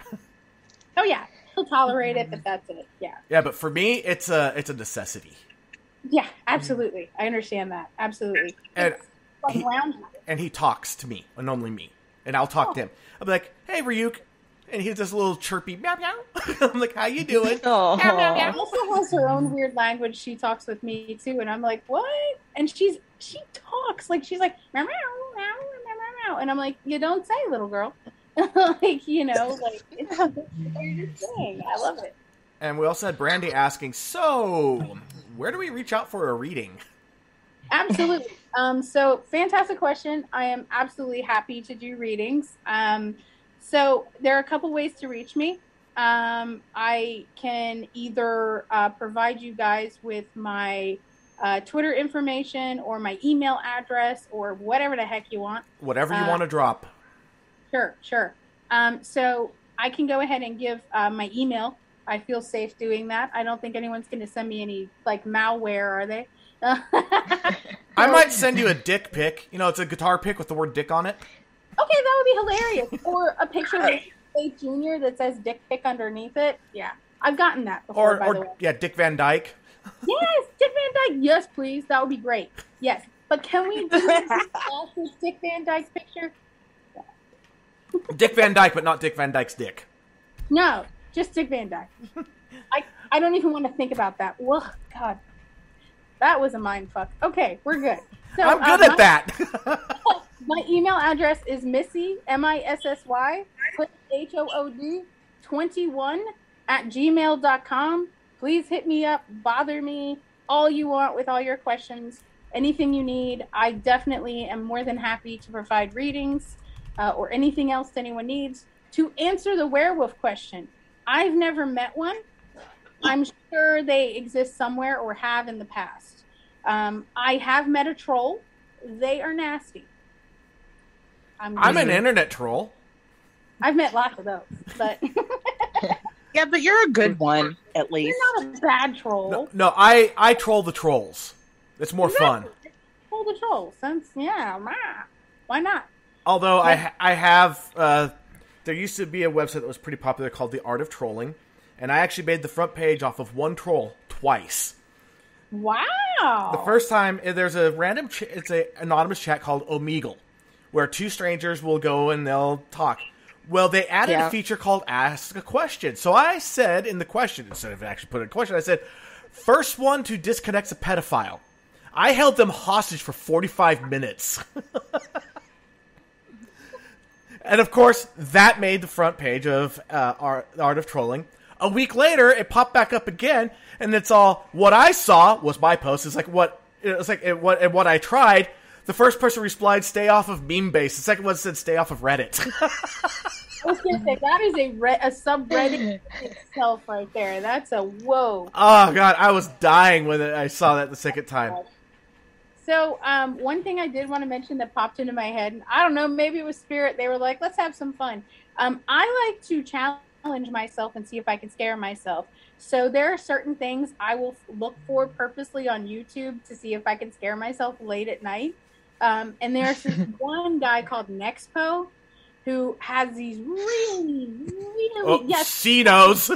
Oh yeah, he'll tolerate it, but that's it. Yeah. Yeah, but for me, it's a necessity. Yeah, absolutely. I understand that. Absolutely. And It's like round. and he talks to me, and only me. And I'll talk to him. I'll be like, hey, Ryuk. And he's this little chirpy meow meow. I'm like, how you doing? Oh, Meow, meow, meow. She also has her own weird language. She talks with me too, and I'm like, what? And she talks like she's like meow meow meow meow meow meow, and I'm like, you don't say, little girl. Like, you know, like it's the weirdest thing. I love it. And we also had Brandy asking, so where do we reach out for a reading? Absolutely. So fantastic question. I am absolutely happy to do readings. So there are a couple ways to reach me. I can either provide you guys with my Twitter information or my email address or whatever the heck you want. Whatever you want to drop. Sure. So I can go ahead and give my email. I feel safe doing that. I don't think anyone's going to send me any like malware, are they? I might send you a dick pic. You know, it's a guitar pick with the word dick on it. Okay, that would be hilarious. Or a picture of Faith Jr. that says dick pic underneath it. Yeah, I've gotten that before, by the way. Yeah, Dick Van Dyke. Yes, Dick Van Dyke. Yes, please. That would be great. Yes. But can we do this Dick Van Dyke picture? Dick Van Dyke, but not Dick Van Dyke's dick. No, just Dick Van Dyke. I don't even want to think about that. Well, God. That was a mind fuck. Okay, we're good. So, I'm good at that. My email address is Missy, MISSY, HOOD 21 @gmail.com. Please hit me up, bother me all you want with all your questions, anything you need. I definitely am more than happy to provide readings or anything else anyone needs. To answer the werewolf question, I've never met one. I'm sure they exist somewhere or have in the past. I have met a troll. They are nasty. I'm an internet troll. I've met lots of those, but Yeah, but you're a good one, at least. you're not a bad troll. No, I troll the trolls. It's more fun. Troll the trolls. Why not? Although I have, there used to be a website that was pretty popular called The Art of Trolling, and I actually made the front page off of one troll twice. Wow. The first time, there's a random, it's an anonymous chat called Omegle, where two strangers will go and they'll talk. Well, they added a feature called Ask a Question. So I said in the question, instead of actually putting a question, I said, first one to disconnect's a pedophile. I held them hostage for 45 minutes. And of course, that made the front page of Art of Trolling. A week later, it popped back up again, and it's all, what I saw was my post. It's like what I tried. The first person replied, stay off of meme base. The second one said, stay off of Reddit. I was going to say, that is a subreddit itself right there. That's a whoa. Oh, God, I was dying when I saw that the second time. So, one thing I did want to mention that popped into my head, and I don't know, maybe it was Spirit. They were like, let's have some fun. I like to challenge myself and see if I can scare myself. So there are certain things I will look for purposely on YouTube to see if I can scare myself late at night. And there's this one guy called Nexpo who has these really, she knows.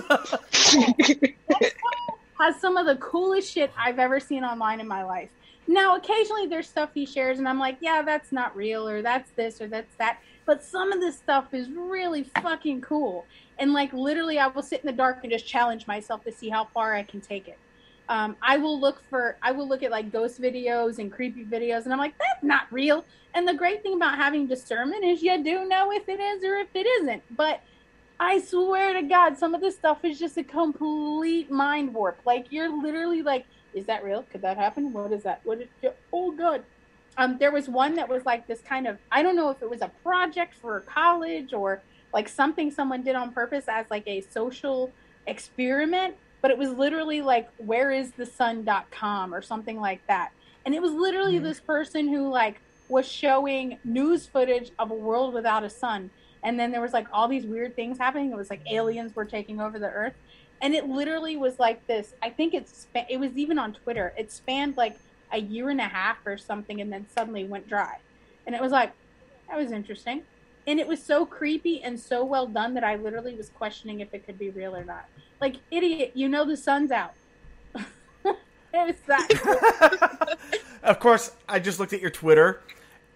has some of the coolest shit I've ever seen online in my life. Now, occasionally there's stuff he shares and I'm like, yeah, that's not real, or that's this, or that's that. But some of this stuff is really fucking cool. And like literally I will sit in the dark and just challenge myself to see how far I can take it. I will look at like ghost videos and creepy videos and I'm like, that's not real. And the great thing about having discernment is you do know if it is or if it isn't. But I swear to God, some of this stuff is just a complete mind warp. Like you're literally like, is that real? Could that happen? What is that? Oh God. There was one that was like this kind of, I don't know if it was a project for college or like something someone did on purpose as like a social experiment, but it was literally like whereisthesun.com or something like that. And it was literally this person who like was showing news footage of a world without a sun. And then there was like all these weird things happening. It was like aliens were taking over the earth. And it literally was like this. I think it was even on Twitter. It spanned like a year and a half or something and then suddenly went dry. And it was like, that was interesting. And it was so creepy and so well done that I literally was questioning if it could be real or not. Like, idiot, you know the sun's out. It was that. Of course, I just looked at your Twitter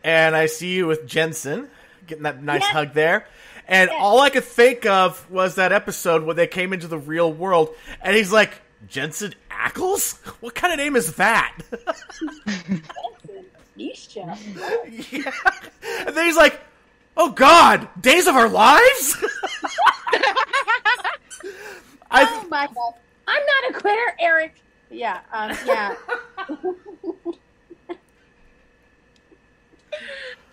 and I see you with Jensen getting that nice hug there. And all I could think of was that episode when they came into the real world, and he's like, Jensen Ackles? What kind of name is that? Jensen. Yeah. And then he's like, oh God, Days of Our Lives? Oh my God. I'm not a quitter, Eric. Yeah, yeah.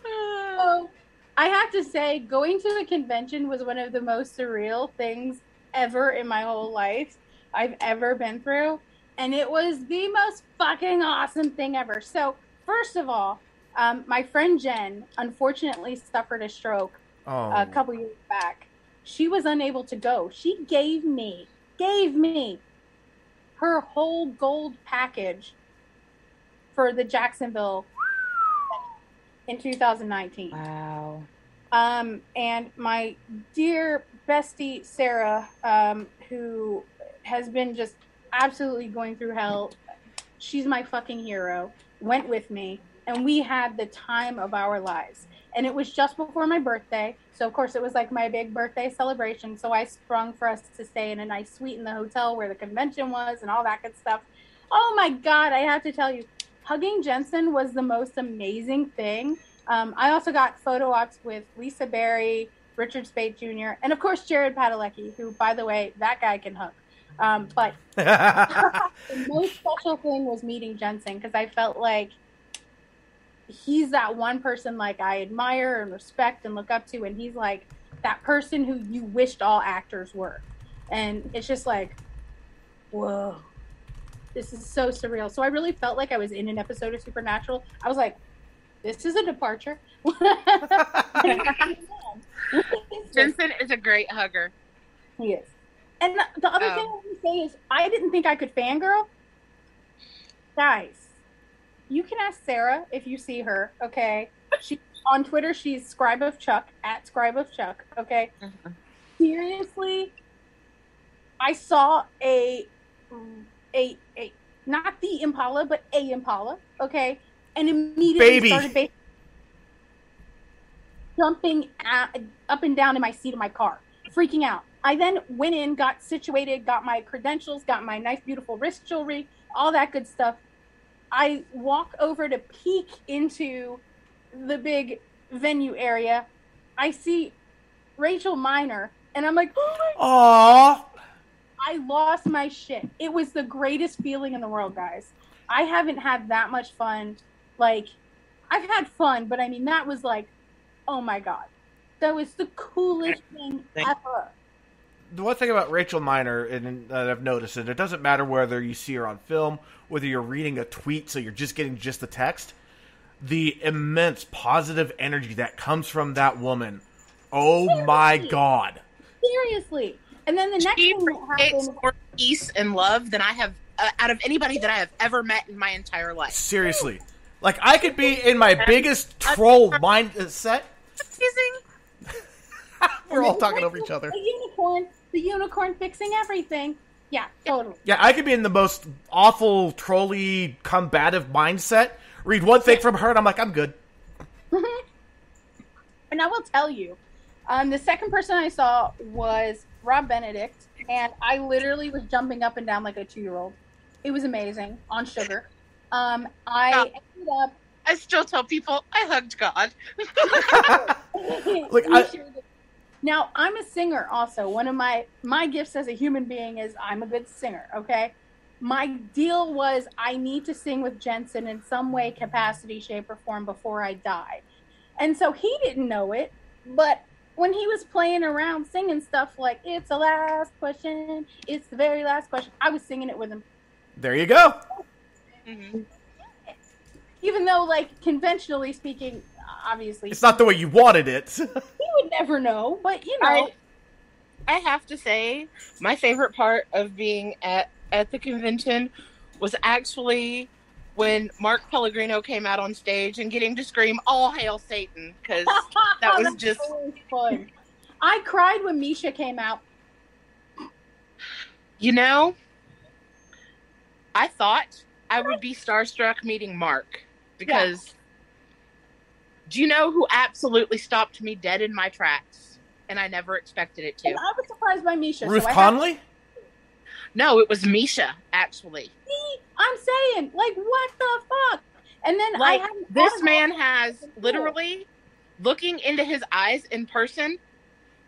So, I have to say, going to a convention was one of the most surreal things ever in my whole life I've ever been through. And it was the most fucking awesome thing ever. So, first of all, my friend Jen unfortunately suffered a stroke a couple years back. She was unable to go. She gave me her whole gold package for the Jacksonville in 2019. Wow. And my dear bestie, Sarah, who has been just absolutely going through hell, she's my fucking hero, went with me, and we had the time of our lives. And it was just before my birthday, so of course it was like my big birthday celebration, so I sprung for us to stay in a nice suite in the hotel where the convention was and all that good stuff. Oh my God, I have to tell you, hugging Jensen was the most amazing thing. I also got photo ops with Lisa Berry, Richard Speight Jr., and of course Jared Padalecki, who, by the way, that guy can hug. But the most special thing was meeting Jensen, because I felt like he's that one person like I admire and respect and look up to, and he's like that person who you wished all actors were. And it's just like, whoa, this is so surreal. So I really felt like I was in an episode of Supernatural. I was like, this is a departure. Jensen is a great hugger. He is. And the other thing I want to say is, I didn't think I could fangirl. Guys, you can ask Sarah if you see her, okay? She on Twitter, she's Scribe of Chuck, at Scribe of Chuck, okay? Mm-hmm. Seriously, I saw a not the Impala, but a Impala, okay? And immediately started jumping up and down in my seat of my car, freaking out. I then went in, got situated, got my credentials, got my nice, beautiful wrist jewelry, all that good stuff. I walk over to peek into the big venue area. I see Rachel Miner, and I'm like, oh my God. I lost my shit. It was the greatest feeling in the world, guys. I haven't had that much fun. Like, I've had fun, but I mean, that was like, oh my God. That was the coolest thing ever. The one thing about Rachel Miner, and I've noticed it doesn't matter whether you see her on film, whether you're reading a tweet, so you're just getting just the text, the immense positive energy that comes from that woman. Oh Seriously. My God. Seriously. And then the next thing that happened... more peace and love than I have, out of anybody that I have ever met in my entire life. Seriously. Like, I could be in my biggest troll mindset. Amazing. We're all talking over each other. The unicorn fixing everything. Yeah, totally. Yeah, I could be in the most awful, trolly, combative mindset. Read one thing from her, and I'm like, I'm good. And I will tell you, the second person I saw was Rob Benedict, and I literally was jumping up and down like a 2-year-old. It was amazing, on sugar. I ended up... I still tell people I hugged God. Now, I'm a singer also. One of my gifts as a human being is I'm a good singer, okay? My deal was I need to sing with Jensen in some way, capacity, shape, or form before I die. And so he didn't know it, but when he was playing around singing stuff like, it's the last question, it's the very last question, I was singing it with him. There you go. Mm-hmm. Even though, like, conventionally speaking, obviously... It's not the way you wanted it. He would never know, but, you know... I have to say, my favorite part of being at the convention was actually when Mark Pellegrino came out on stage and getting to scream, "All hail Satan," because that was just... fun. I cried when Misha came out. You know, I thought I would be starstruck meeting Mark, because do you know who absolutely stopped me dead in my tracks? And I never expected it to. And I was surprised by Misha. Ruth Conley? No, it was Misha, actually. See, I'm saying, like, what the fuck? And then like, this man has literally, looking into his eyes in person,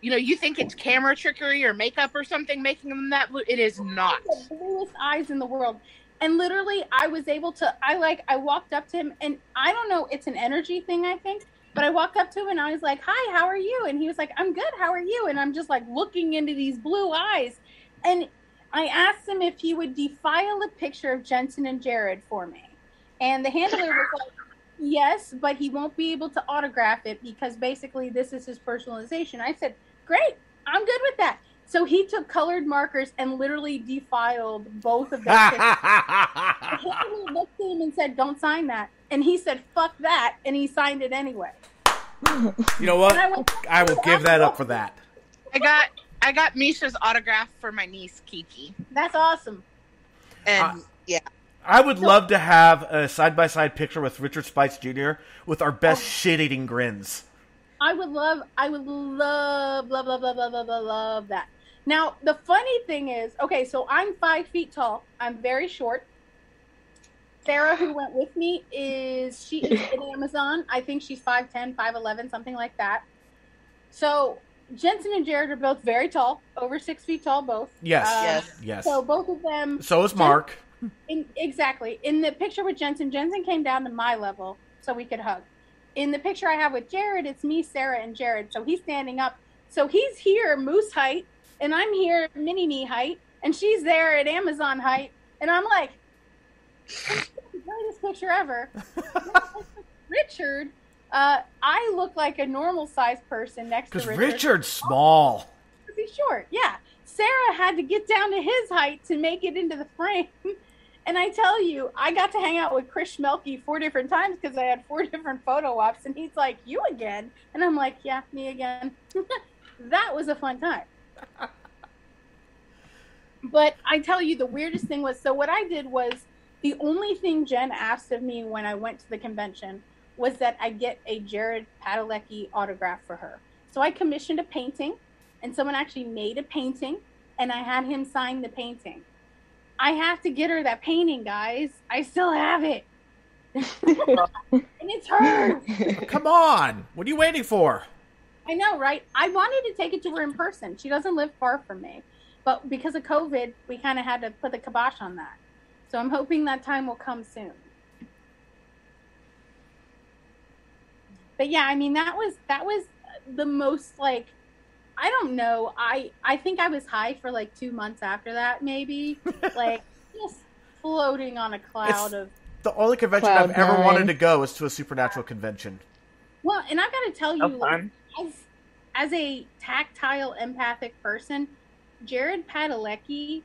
you know, you think it's camera trickery or makeup or something making them that blue. It is not. The bluest eyes in the world. And literally, I was able to, I walked up to him, and I don't know, it's an energy thing, I think, but I walked up to him, and I was like, "Hi, how are you?" And he was like, "I'm good, how are you?" And I'm just, like, looking into these blue eyes. And I asked him if he would defile a picture of Jensen and Jared for me. And the handler was like, "Yes, but he won't be able to autograph it because basically this is his personalization." I said, "Great, I'm good with that." So he took colored markers and literally defiled both of their pictures. The handler looked at him and said, "Don't sign that." And he said, "Fuck that," and he signed it anyway. You know what? I will give that up for that. I got Misha's autograph for my niece, Kiki. That's awesome. And, I would love to have a side-by-side picture with Richard Spice Jr. with our best shit-eating grins. I would love, love that. Now, the funny thing is, okay, so I'm 5 feet tall. I'm very short. Sarah, who went with me, she is in Amazon. I think she's 5'10", 5'11", something like that. So Jensen and Jared are both very tall, over 6 feet tall, both. Yes. So both of them. So is Mark. Exactly. In the picture with Jensen came down to my level so we could hug. In the picture I have with Jared, it's me, Sarah, and Jared. So he's standing up. So he's here, moose height, and I'm here, mini-me height, and she's there at Amazon height. And I'm like, "That's the greatest picture ever." Richard, I look like a normal-sized person next to Richard. Because Richard's small. He's short, yeah. Sarah had to get down to his height to make it into the frame. And I tell you, I got to hang out with Chris Schmelke 4 different times because I had 4 different photo ops. And he's like, "You again?" And I'm like, "Yeah, me again." That was a fun time. But I tell you, the weirdest thing was, so what I did was, the only thing Jen asked of me when I went to the convention was that I get a Jared Padalecki autograph for her. So I commissioned a painting, and someone actually made a painting, and I had him sign the painting. I have to get her that painting, guys. I still have it. And it's hers. Come on. What are you waiting for? I know, right? I wanted to take it to her in person. She doesn't live far from me. But because of COVID, we kind of had to put the kibosh on that. So I'm hoping that time will come soon. But yeah, I mean, that was the most, like, I don't know. I think I was high for like 2 months after that, maybe. Like, just floating on a cloud of... The only convention I've ever wanted to go is to a supernatural convention. Well, and I got to tell you, like, as a tactile, empathic person, Jared Padalecki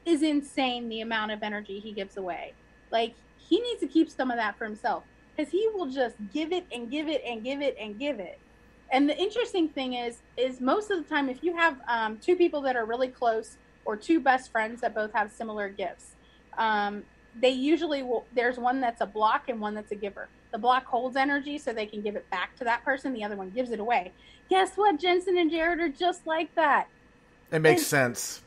is insane, the amount of energy he gives away. Like, he needs to keep some of that for himself, because he will just give it and give it and give it and give it. And the interesting thing is most of the time, if you have two people that are really close or two best friends that both have similar gifts, they usually will, there's one that's a block and one that's a giver. The block holds energy so they can give it back to that person. The other one gives it away. Guess what? Jensen and Jared are just like that. It makes sense.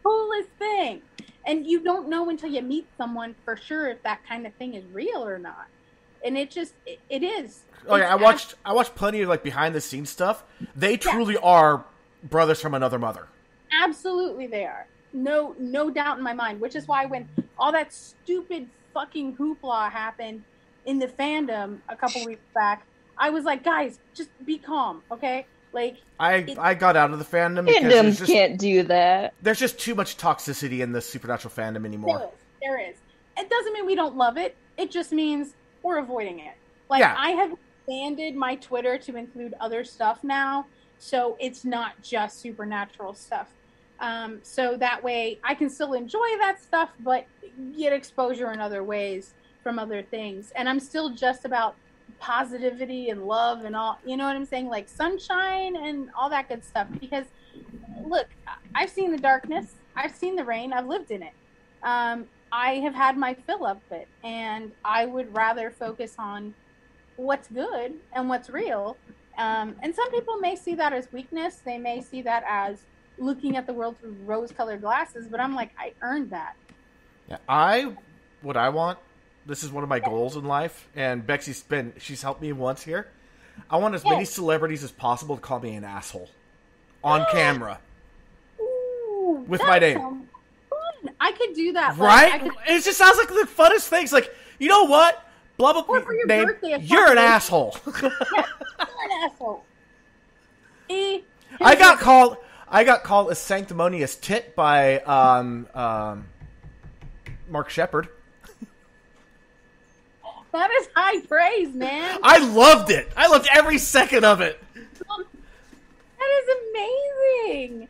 Coolest thing. And you don't know until you meet someone for sure if that kind of thing is real or not. And it is. Oh yeah, I watched plenty of like behind the scenes stuff. They truly are brothers from another mother. Absolutely they are. No doubt in my mind, which is why when all that stupid fucking hoopla happened in the fandom a couple weeks back, I was like, guys, just be calm, okay? Like, I got out of the fandom because fandoms can't do that. There's just too much toxicity in the supernatural fandom anymore. There is. It doesn't mean we don't love it. It just means we're avoiding it. Like, I have expanded my Twitter to include other stuff now, so it's not just supernatural stuff. So that way I can still enjoy that stuff, but get exposure in other ways from other things. And I'm still just about positivity and love and all, you know what I'm saying? Like sunshine and all that good stuff. Because look, I've seen the darkness, I've seen the rain, I've lived in it. I have had my fill of it, and I would rather focus on what's good and what's real. And some people may see that as weakness. They may see that as looking at the world through rose-colored glasses, but I'm like, I earned that. Yeah, what I want, this is one of my goals in life, and she's helped me once here. I want as many celebrities as possible to call me an asshole on camera. Ooh, with my name. Fun. I could do that. Right? It just sounds like the funnest things. Like, you know what? Blah, blah, blah. Name, you're an asshole. You're an asshole. I got called a sanctimonious tit by Mark Shepard. That is high praise, man. I loved it. I loved every second of it. That is amazing.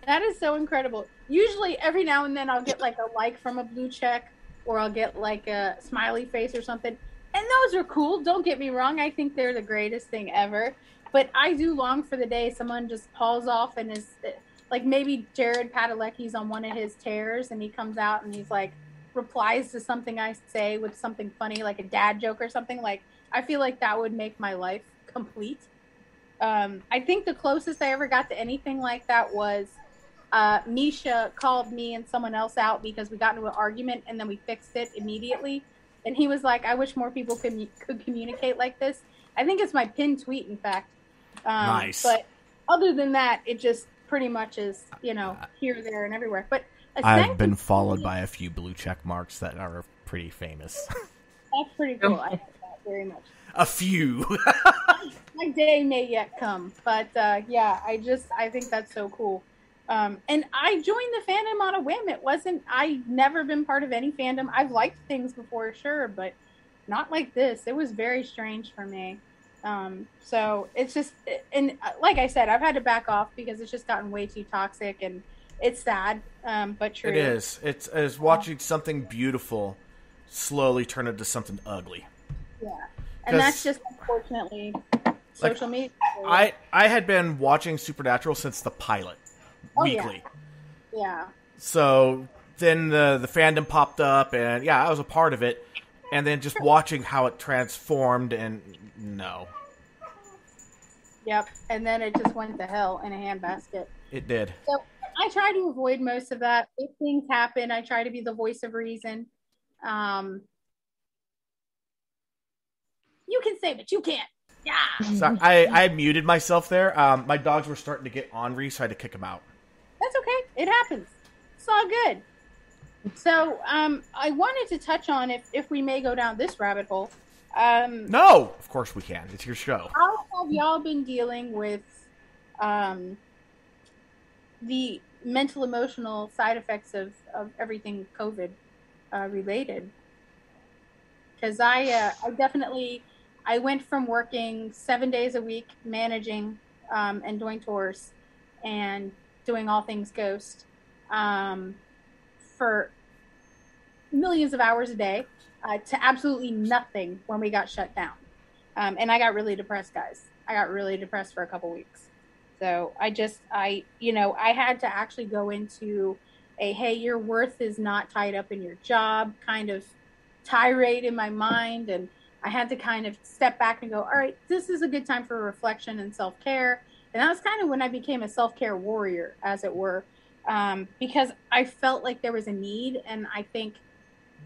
That is so incredible. Usually, every now and then, I'll get like a like from a blue check, or I'll get like a smiley face or something. And those are cool. Don't get me wrong. I think they're the greatest thing ever. But I do long for the day someone just hauls off and is like, maybe Jared Padalecki's on one of his tears and he comes out and he's like, replies to something I say with something funny, like a dad joke or something. Like, I feel like that would make my life complete. I think the closest I ever got to anything like that was Misha called me and someone else out because we got into an argument and then we fixed it immediately. And he was like, I wish more people could communicate like this. I think it's my pinned tweet, in fact. Nice. But other than that, it just pretty much is, here, there, and everywhere. But I've been followed by a few blue check marks that are pretty famous. That's pretty cool. I like that very much. A few. My day may yet come. But, I think that's so cool. And I joined the fandom on a whim. I've never been part of any fandom. I've liked things before, sure, but not like this. It was very strange for me. So it's just, and like I said, I've had to back off because it's just gotten way too toxic, and it's sad, but true. It is. It's watching something beautiful slowly turn into something ugly. Yeah. And that's just, unfortunately, social media. I had been watching Supernatural since the pilot. Weekly. Yeah. So then the fandom popped up, and I was a part of it. and then just watching how it transformed, and no. Yep. And then it just went to hell in a handbasket. It did. So I try to avoid most of that. If things happen, I try to be the voice of reason. You can say, but you can't. Yeah. So I muted myself there. My dogs were starting to get ornery, so I had to kick them out. That's okay. It happens. It's all good. So I wanted to touch on if we may go down this rabbit hole. No, of course we can. It's your show. How have y'all been dealing with the mental, emotional side effects of everything COVID related? Because I definitely, I went from working 7 days a week, managing and doing tours and doing all things ghost for millions of hours a day to absolutely nothing when we got shut down. And I got really depressed, guys. I got really depressed for a couple weeks. So I had to actually go into a, hey, your worth is not tied up in your job kind of tirade in my mind. And I had to kind of step back and go, all right, this is a good time for reflection and self-care. And that was kind of when I became a self-care warrior, as it were, because I felt like there was a need. And I think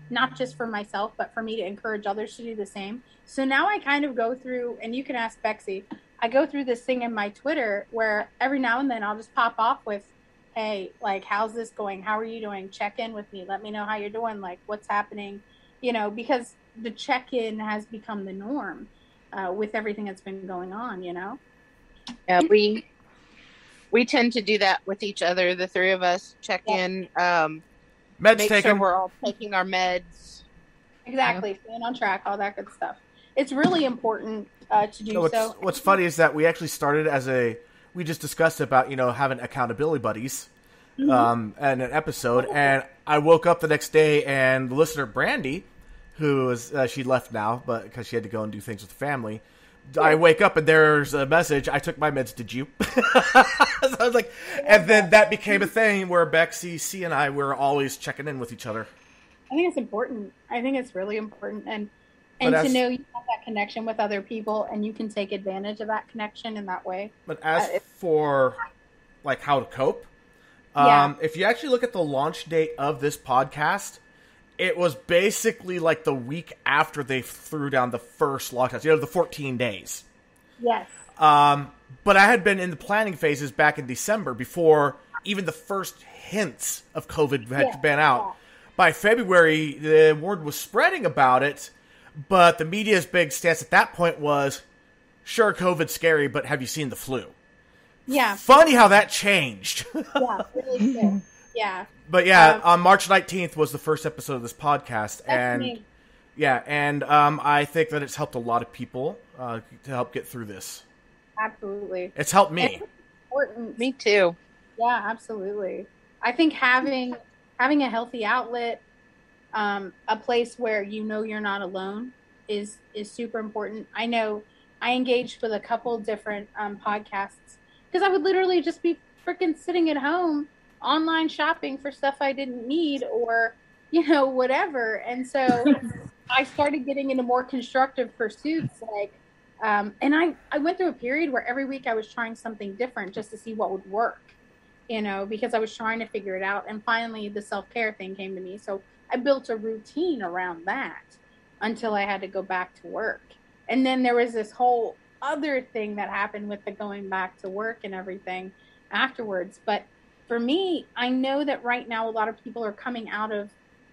not just for myself, but for me to encourage others to do the same. So now I kind of go through, and you can ask Bexy, I go through this thing in my Twitter where every now and then I'll just pop off with, hey, like, how's this going? How are you doing? Check in with me. Let me know how you're doing. Like, what's happening? Because the check-in has become the norm with everything that's been going on, Yeah, we tend to do that with each other. The three of us check in, Meds make taken. sure we're all taking our meds. Exactly. Staying on track, all that good stuff. It's really important to do so. What's funny is that we actually started we just discussed about, having accountability buddies and an episode. And I woke up the next day and the listener, Brandy, who is, she left now, but because she had to go and do things with the family. Yeah. I wake up and there's a message. I took my meds. Did you? So I was like, and then that became a thing where Bexy, C, and I were always checking in with each other. I think it's important. I think it's really important. And to know you have that connection with other people and you can take advantage of that connection in that way. But as for like how to cope, if you actually look at the launch date of this podcast, it was basically like the week after they threw down the first lockdown, the 14 days. Yes. But I had been in the planning phases back in December before even the first hints of COVID had been out. Yeah. By February, the word was spreading about it, but the media's big stance at that point was, sure, COVID's scary, but have you seen the flu? Yeah. Funny how that changed. Yeah, really good. Yeah. But on March 19th was the first episode of this podcast. I think that it's helped a lot of people to help get through this. Absolutely. It's helped me. It's important. Me too. Yeah, absolutely. I think having a healthy outlet, a place where you're not alone is super important. I know I engaged with a couple different podcasts because I would literally just be freaking sitting at home online shopping for stuff I didn't need or, whatever. And so I started getting into more constructive pursuits. And I went through a period where every week I was trying something different just to see what would work, because I was trying to figure it out. And finally the self-care thing came to me. So I built a routine around that until I had to go back to work. And then there was this whole other thing that happened with the going back to work and everything afterwards. But for me, I know that right now a lot of people are coming out of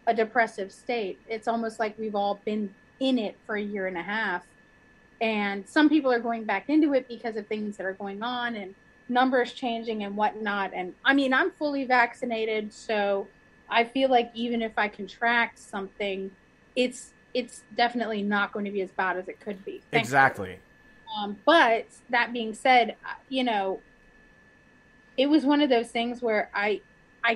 a depressive state. It's almost like we've all been in it for a year and a half. And some people are going back into it because of things that are going on and numbers changing and whatnot. And I mean, I'm fully vaccinated, so I feel like even if I contract something, it's definitely not going to be as bad as it could be. Thankfully. Exactly. But that being said, it was one of those things where I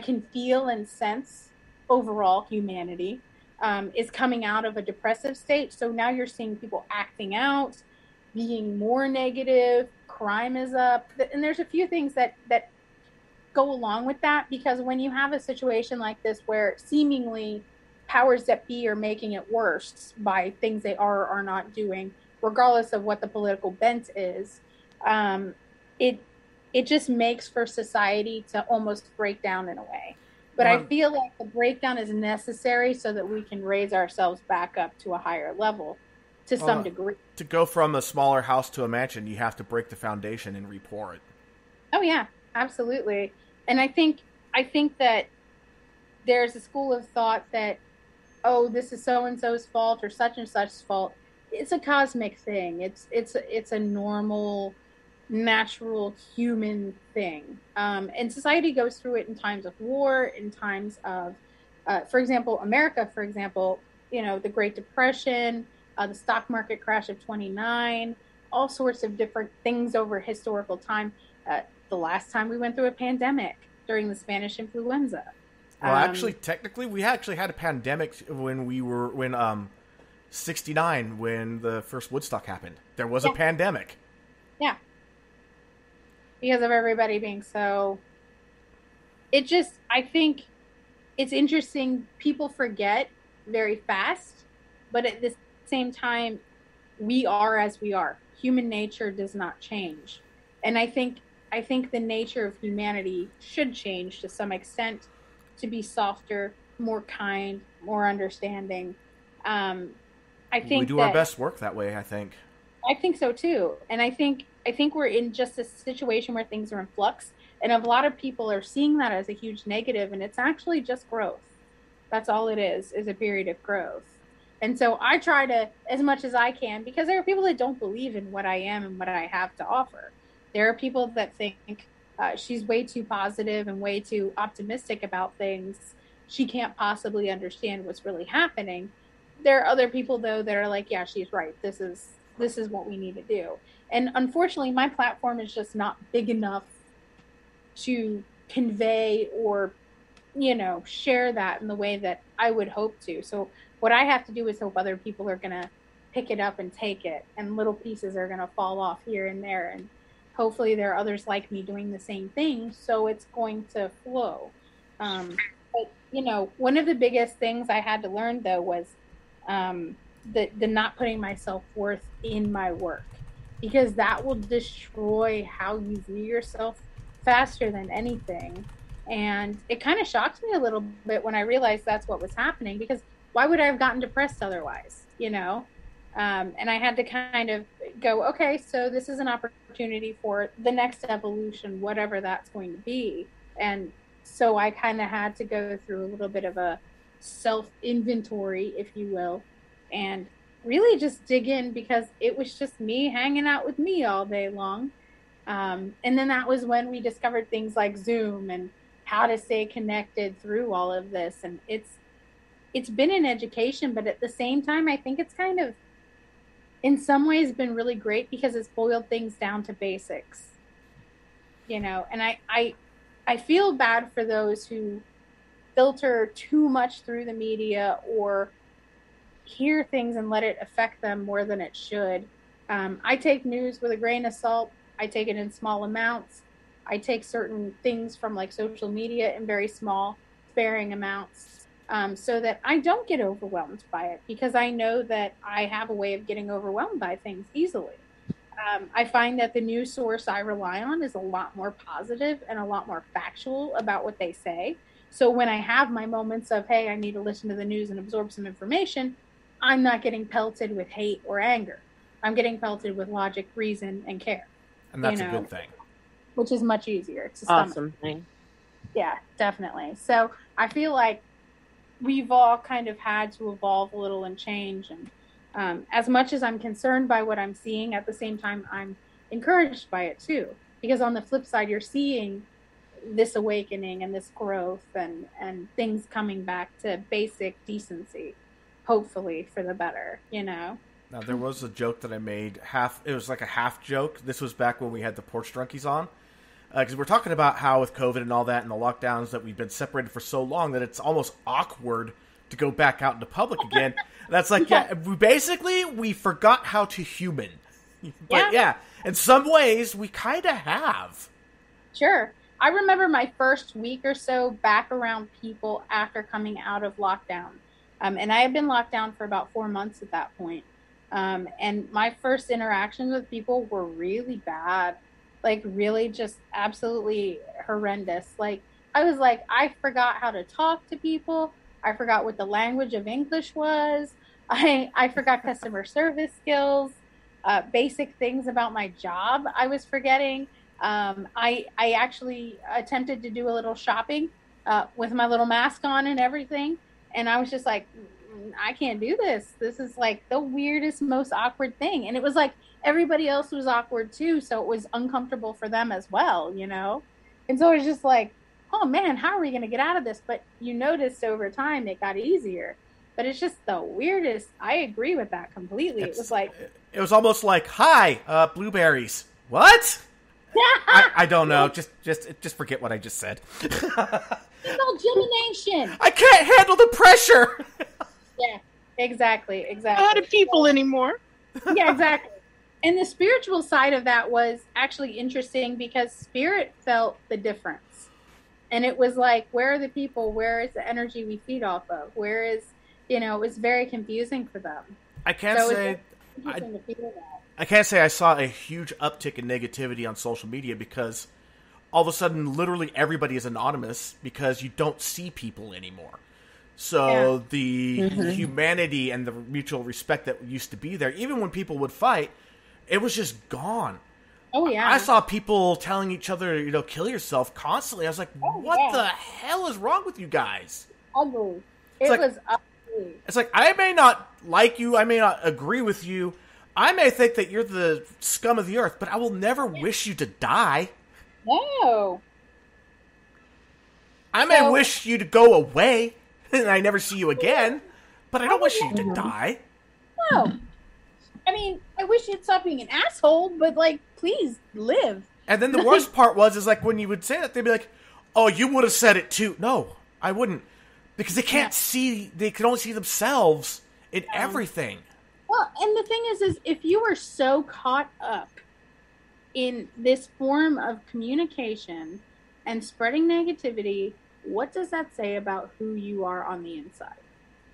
can feel and sense overall humanity is coming out of a depressive state. So now you're seeing people acting out, being more negative, crime is up. And there's a few things that go along with that, because when you have a situation like this where seemingly powers that be are making it worse by things they are or are not doing, regardless of what the political bent is, it it just makes for society to almost break down in a way. But I feel like the breakdown is necessary so that we can raise ourselves back up to a higher level to some degree. To go from a smaller house to a mansion, you have to break the foundation and re-pour it. Oh yeah, absolutely. And I think that there's a school of thought that, oh, this is so and so's fault or such and such's fault. It's a cosmic thing. It's a normal, natural human thing. And society goes through it in times of war, in times of, for example, America, for example, the Great Depression, the stock market crash of 29, all sorts of different things over historical time. The last time we went through a pandemic during the Spanish influenza. Well, actually, technically, we actually had a pandemic when 69, when the first Woodstock happened. There was a pandemic. Yeah. Because of everybody being so... I think it's interesting. People forget very fast, but at the same time, we are as we are. Human nature does not change. And I think the nature of humanity should change to some extent to be softer, more kind, more understanding. I think we do our best work that way, I think. I think so too. And I think we're in just a situation where things are in flux, and a lot of people are seeing that as a huge negative, and it's actually just growth. That's all it is a period of growth. And so I try to, as much as I can, because there are people that don't believe in what I am and what I have to offer. There are people that think she's way too positive and way too optimistic about things. She can't possibly understand what's really happening. There are other people, though, that are like, yeah, she's right. This is what we need to do. And unfortunately, my platform is just not big enough to convey or, share that in the way that I would hope to. So what I have to do is hope other people are going to pick it up and take it, and little pieces are going to fall off here and there. And hopefully there are others like me doing the same thing, so it's going to flow. But, one of the biggest things I had to learn, though, was the not putting myself worth in my work, because that will destroy how you view yourself faster than anything. And it kind of shocked me a little bit when I realized that's what was happening, because why would I have gotten depressed otherwise, and I had to kind of go, okay, so this is an opportunity for the next evolution, whatever that's going to be. And so I kind of had to go through a little bit of a self-inventory, if you will, and really just dig in, because it was just me hanging out with me all day long. And then that was when we discovered things like Zoom and how to stay connected through all of this. And it's been an education, but at the same time, I think it's kind of, in some ways, been really great because it's boiled things down to basics, and I feel bad for those who filter too much through the media or hear things and let it affect them more than it should. I take news with a grain of salt. I take it in small amounts. I take certain things from like social media in very small, sparing amounts. So that I don't get overwhelmed by it, because I know that I have a way of getting overwhelmed by things easily. I find that the news source I rely on is a lot more positive and a lot more factual about what they say. So when I have my moments of, hey, I need to listen to the news and absorb some information, I'm not getting pelted with hate or anger. I'm getting pelted with logic, reason, and care. And that's a good thing. Which is much easier to stomach. Awesome thing. Yeah, definitely. So I feel like we've all kind of had to evolve a little and change. And as much as I'm concerned by what I'm seeing, at the same time, I'm encouraged by it too. Because on the flip side, you're seeing this awakening and this growth and things coming back to basic decency, hopefully for the better, Now, there was a joke that I made. It was like a half joke. This was back when we had the Porch Drunkies on. Because we're talking about how with COVID and all that and the lockdowns that we've been separated for so long that it's almost awkward to go back out into public again. That's like, we forgot how to human. But in some ways, we kind of have. Sure. I remember my first week or so back around people after coming out of lockdown. And I had been locked down for about 4 months at that point. And my first interactions with people were really bad, like really just absolutely horrendous. Like I was like, I forgot how to talk to people. I forgot what the language of English was. I forgot customer service skills, basic things about my job I was forgetting. I actually attempted to do a little shopping with my little mask on and everything. And I was just like, I can't do this. This is like the weirdest, most awkward thing. And it was like everybody else was awkward too. So it was uncomfortable for them as well, you know? And so it was just like, oh man, how are we going to get out of this? But you noticed over time it got easier. But it's just the weirdest. I agree with that completely. It was like, it was almost like, hi, blueberries. What? I don't know. Just forget what I just said. It's all gemination. I can't handle the pressure. Yeah, exactly. Not of people anymore. Yeah, exactly. And the spiritual side of that was actually interesting because spirit felt the difference. And it was like, where are the people? Where is the energy we feed off of? Where is, it was very confusing for them. I can't say I saw a huge uptick in negativity on social media because all of a sudden, literally everybody is anonymous because you don't see people anymore. So the humanity and the mutual respect that used to be there, even when people would fight, it was just gone. Oh, yeah. I saw people telling each other, kill yourself constantly. I was like, what the hell is wrong with you guys? Ugly. It was ugly. It's like, I may not like you, I may not agree with you, I may think that you're the scum of the earth, but I will never wish you to die. No. I may wish you to go away, and I never see you again, but I don't wish you to die. No. I mean, I wish you'd stop being an asshole, but, like, please, live. And then the worst part was like, when you would say that, they'd be like, oh, you would have said it too. No, I wouldn't. Because they can't see, they can only see themselves in everything. Well, and the thing is if you are so caught up in this form of communication and spreading negativity, what does that say about who you are on the inside?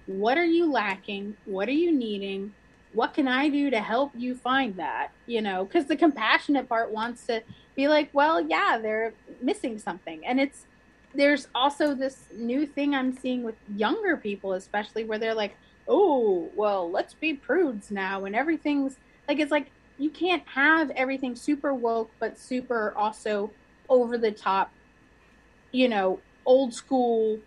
What are you lacking? What are you needing? What can I do to help you find that? Because the compassionate part wants to be like, well, yeah, they're missing something. And there's also this new thing I'm seeing with younger people, especially where they're like, oh, well, let's be prudes now. And everything's like, it's like, you can't have everything super woke, but super also over the top, old school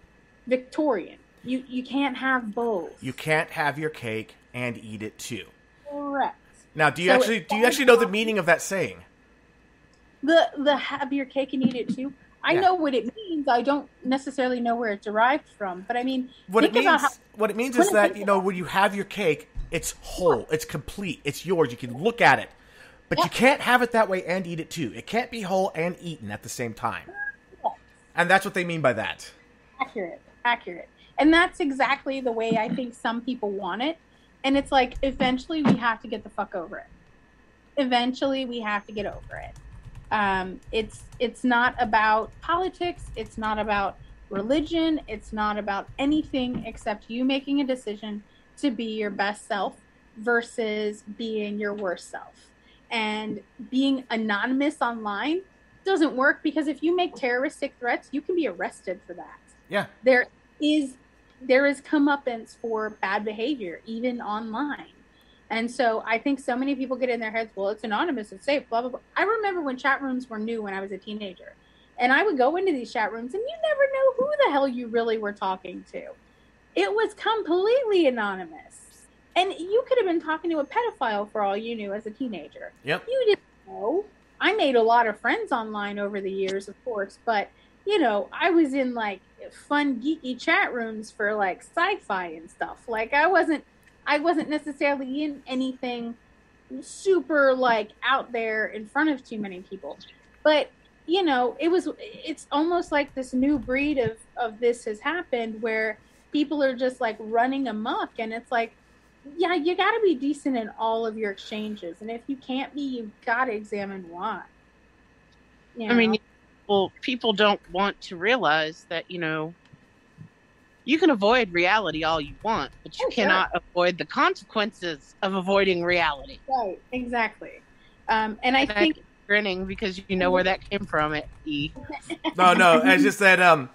Victorian. You can't have both. You can't have your cake and eat it too. Correct. Now, do you actually know the meaning of that saying? The have your cake and eat it too? I know what it means. I don't necessarily know where it's derived from, but I mean, what it means is that when you have your cake, it's whole, it's complete, it's yours. You can look at it, but you can't have it that way and eat it too. It can't be whole and eaten at the same time, and that's what they mean by that. Accurate, and that's exactly the way I think some people want it. And it's like, eventually we have to get the fuck over it. Eventually we have to get over it. It's not about politics. It's not about religion. It's not about anything except you making a decision to be your best self versus being your worst self. And being anonymous online doesn't work, because if you make terroristic threats, you can be arrested for that. Yeah. There is comeuppance for bad behavior, even online. And so I think so many people get in their heads, well, it's anonymous, it's safe, blah, blah, blah. I remember when chat rooms were new when I was a teenager. And I would go into these chat rooms and you never know who the hell you really were talking to. It was completely anonymous. And you could have been talking to a pedophile for all you knew as a teenager. Yep. You didn't know. I made a lot of friends online over the years, of course, but, I was in, like, fun, geeky chat rooms for, like, sci-fi and stuff. Like, I wasn't necessarily in anything super, like, out there in front of too many people. But, it's almost like this new breed of this has happened where people are just, like, running amok. And it's like, yeah, you got to be decent in all of your exchanges. And if you can't be, you've got to examine why. I mean, well, people don't want to realize that, You can avoid reality all you want, but you Oh, sure. cannot avoid the consequences of avoiding reality. Right, exactly. And I And think grinning because you know where that came from, E. No, it's just that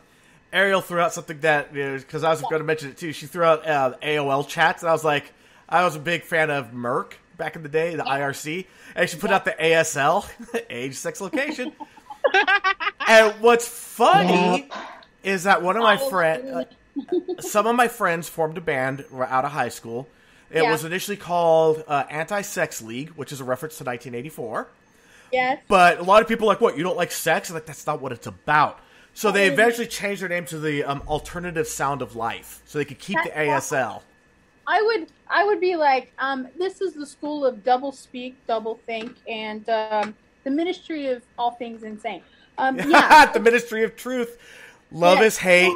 Ariel threw out something that, because I was going to mention it too. She threw out AOL chats, and I was like, I was a big fan of Merck back in the day, the IRC, and she put out the ASL, age, sex, location. And what's funny is that one of my friends, some of my friends formed a band out of high school. It was initially called Anti-Sex League, which is a reference to 1984. yes, But a lot of people are like, what, you don't like sex? I'm like, that's not what it's about. So they eventually changed their name to the Alternative Sound of Life, so they could keep the ASL. I would be like, this is the school of double speak, double think, and the Ministry of All Things Insane. The Ministry of Truth. Love is hate.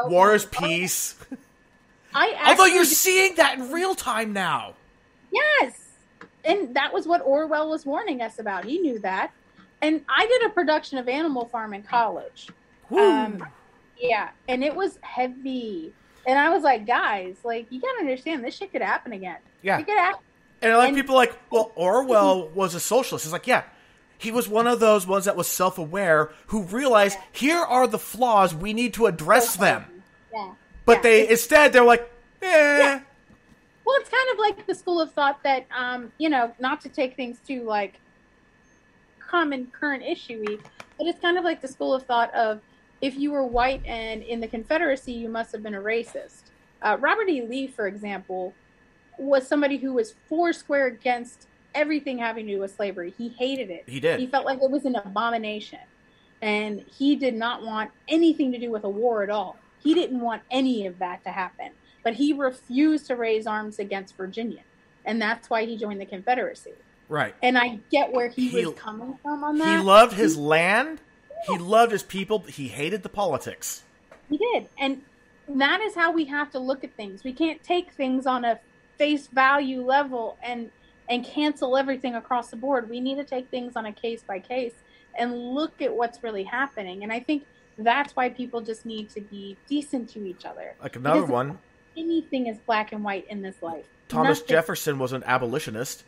War is peace. Although you're seeing that in real time now. Yes. And that was what Orwell was warning us about. He knew that. And I did a production of Animal Farm in college. Yeah. And it was heavy. And I was like, guys, like, you got to understand, this shit could happen again. Yeah. It could happen. And people are like, well, Orwell was a socialist. It's like, yeah. He was one of those ones that was self-aware who realized here are the flaws. We need to address them. Yeah. But instead, they're like, Yeah. Well, it's kind of like the school of thought that, not to take things too, like, common current issue-y, but it's kind of like the school of thought of if you were white and in the Confederacy, you must have been a racist. Robert E. Lee, for example, was somebody who was foursquare against everything having to do with slavery. He hated it. He did. He felt like it was an abomination. And he did not want anything to do with a war at all. He didn't want any of that to happen. But he refused to raise arms against Virginia. And that's why he joined the Confederacy. Right. And I get where he was coming from on that. He loved his land. He loved his people. But he hated the politics. He did. And that is how we have to look at things. We can't take things on a face value level and cancel everything across the board. We need to take things on a case by case and look at what's really happening. And I think that's why people just need to be decent to each other. Like another one. Anything is black and white in this life. Thomas Nothing. Jefferson was an abolitionist.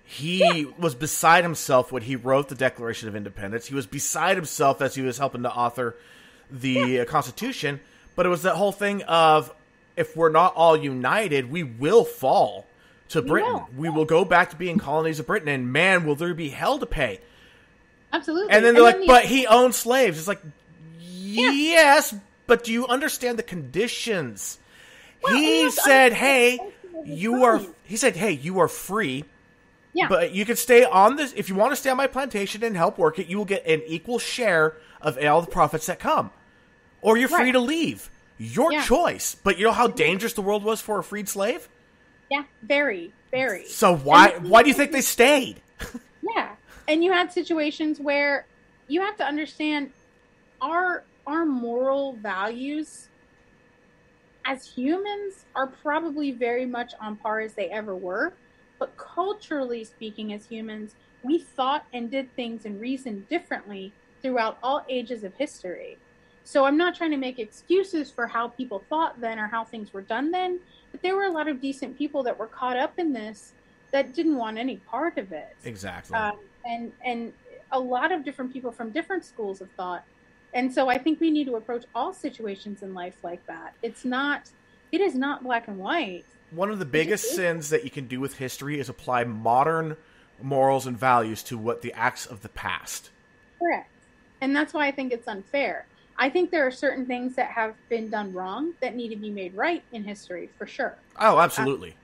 He was beside himself when he wrote the Declaration of Independence. He was beside himself as he was helping to author the Constitution. But it was that whole thing of, if we're not all united, we will fall to Britain. We will go back to being colonies of Britain, and man, will there be hell to pay. Absolutely. And then they're like, but he owned slaves. It's like, yes, but do you understand the conditions? Well, he said, hey, you are free. Yeah. But you can stay on this. If you want to stay on my plantation and help work it, you will get an equal share of all the profits that come. Or you're free to leave. Your choice. But you know how dangerous the world was for a freed slave? Yeah, very, very. So why do you think they stayed? Yeah. And you had situations where you have to understand our moral values as humans are probably very much on par as they ever were. But culturally speaking, as humans, we thought and did things and reasoned differently throughout all ages of history. So I'm not trying to make excuses for how people thought then or how things were done then, but there were a lot of decent people that were caught up in this that didn't want any part of it. Exactly. And a lot of different people from different schools of thought. And so I think we need to approach all situations in life like that. It is not black and white. One of the biggest sins that you can do with history is apply modern morals and values to what the acts of the past. Correct. And that's why I think it's unfair. I think there are certain things that have been done wrong that need to be made right in history, for sure. Oh, absolutely.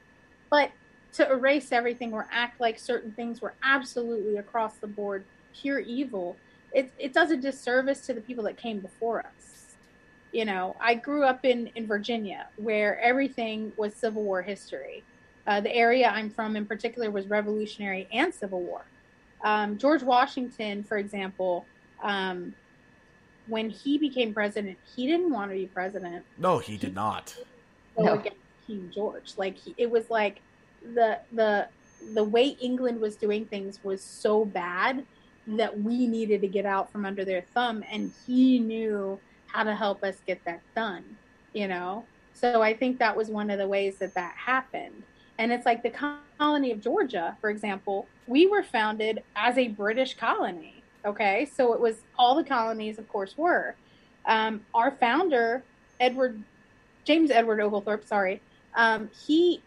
But to erase everything or act like certain things were absolutely across the board pure evil, it does a disservice to the people that came before us. You know, I grew up in Virginia, where everything was Civil War history. The area I'm from in particular was Revolutionary and Civil War. George Washington, for example, when he became president, he didn't want to be president. No, he did not. Against King George. It was like the way England was doing things was so bad that we needed to get out from under their thumb, and he knew how to help us get that done. you know? So I think that was one of the ways that that happened. And it's like the colony of Georgia, for example, we were founded as a British colony. Okay. So it was all the colonies, of course, were. Our founder, Edward, James Edward Oglethorpe, sorry, he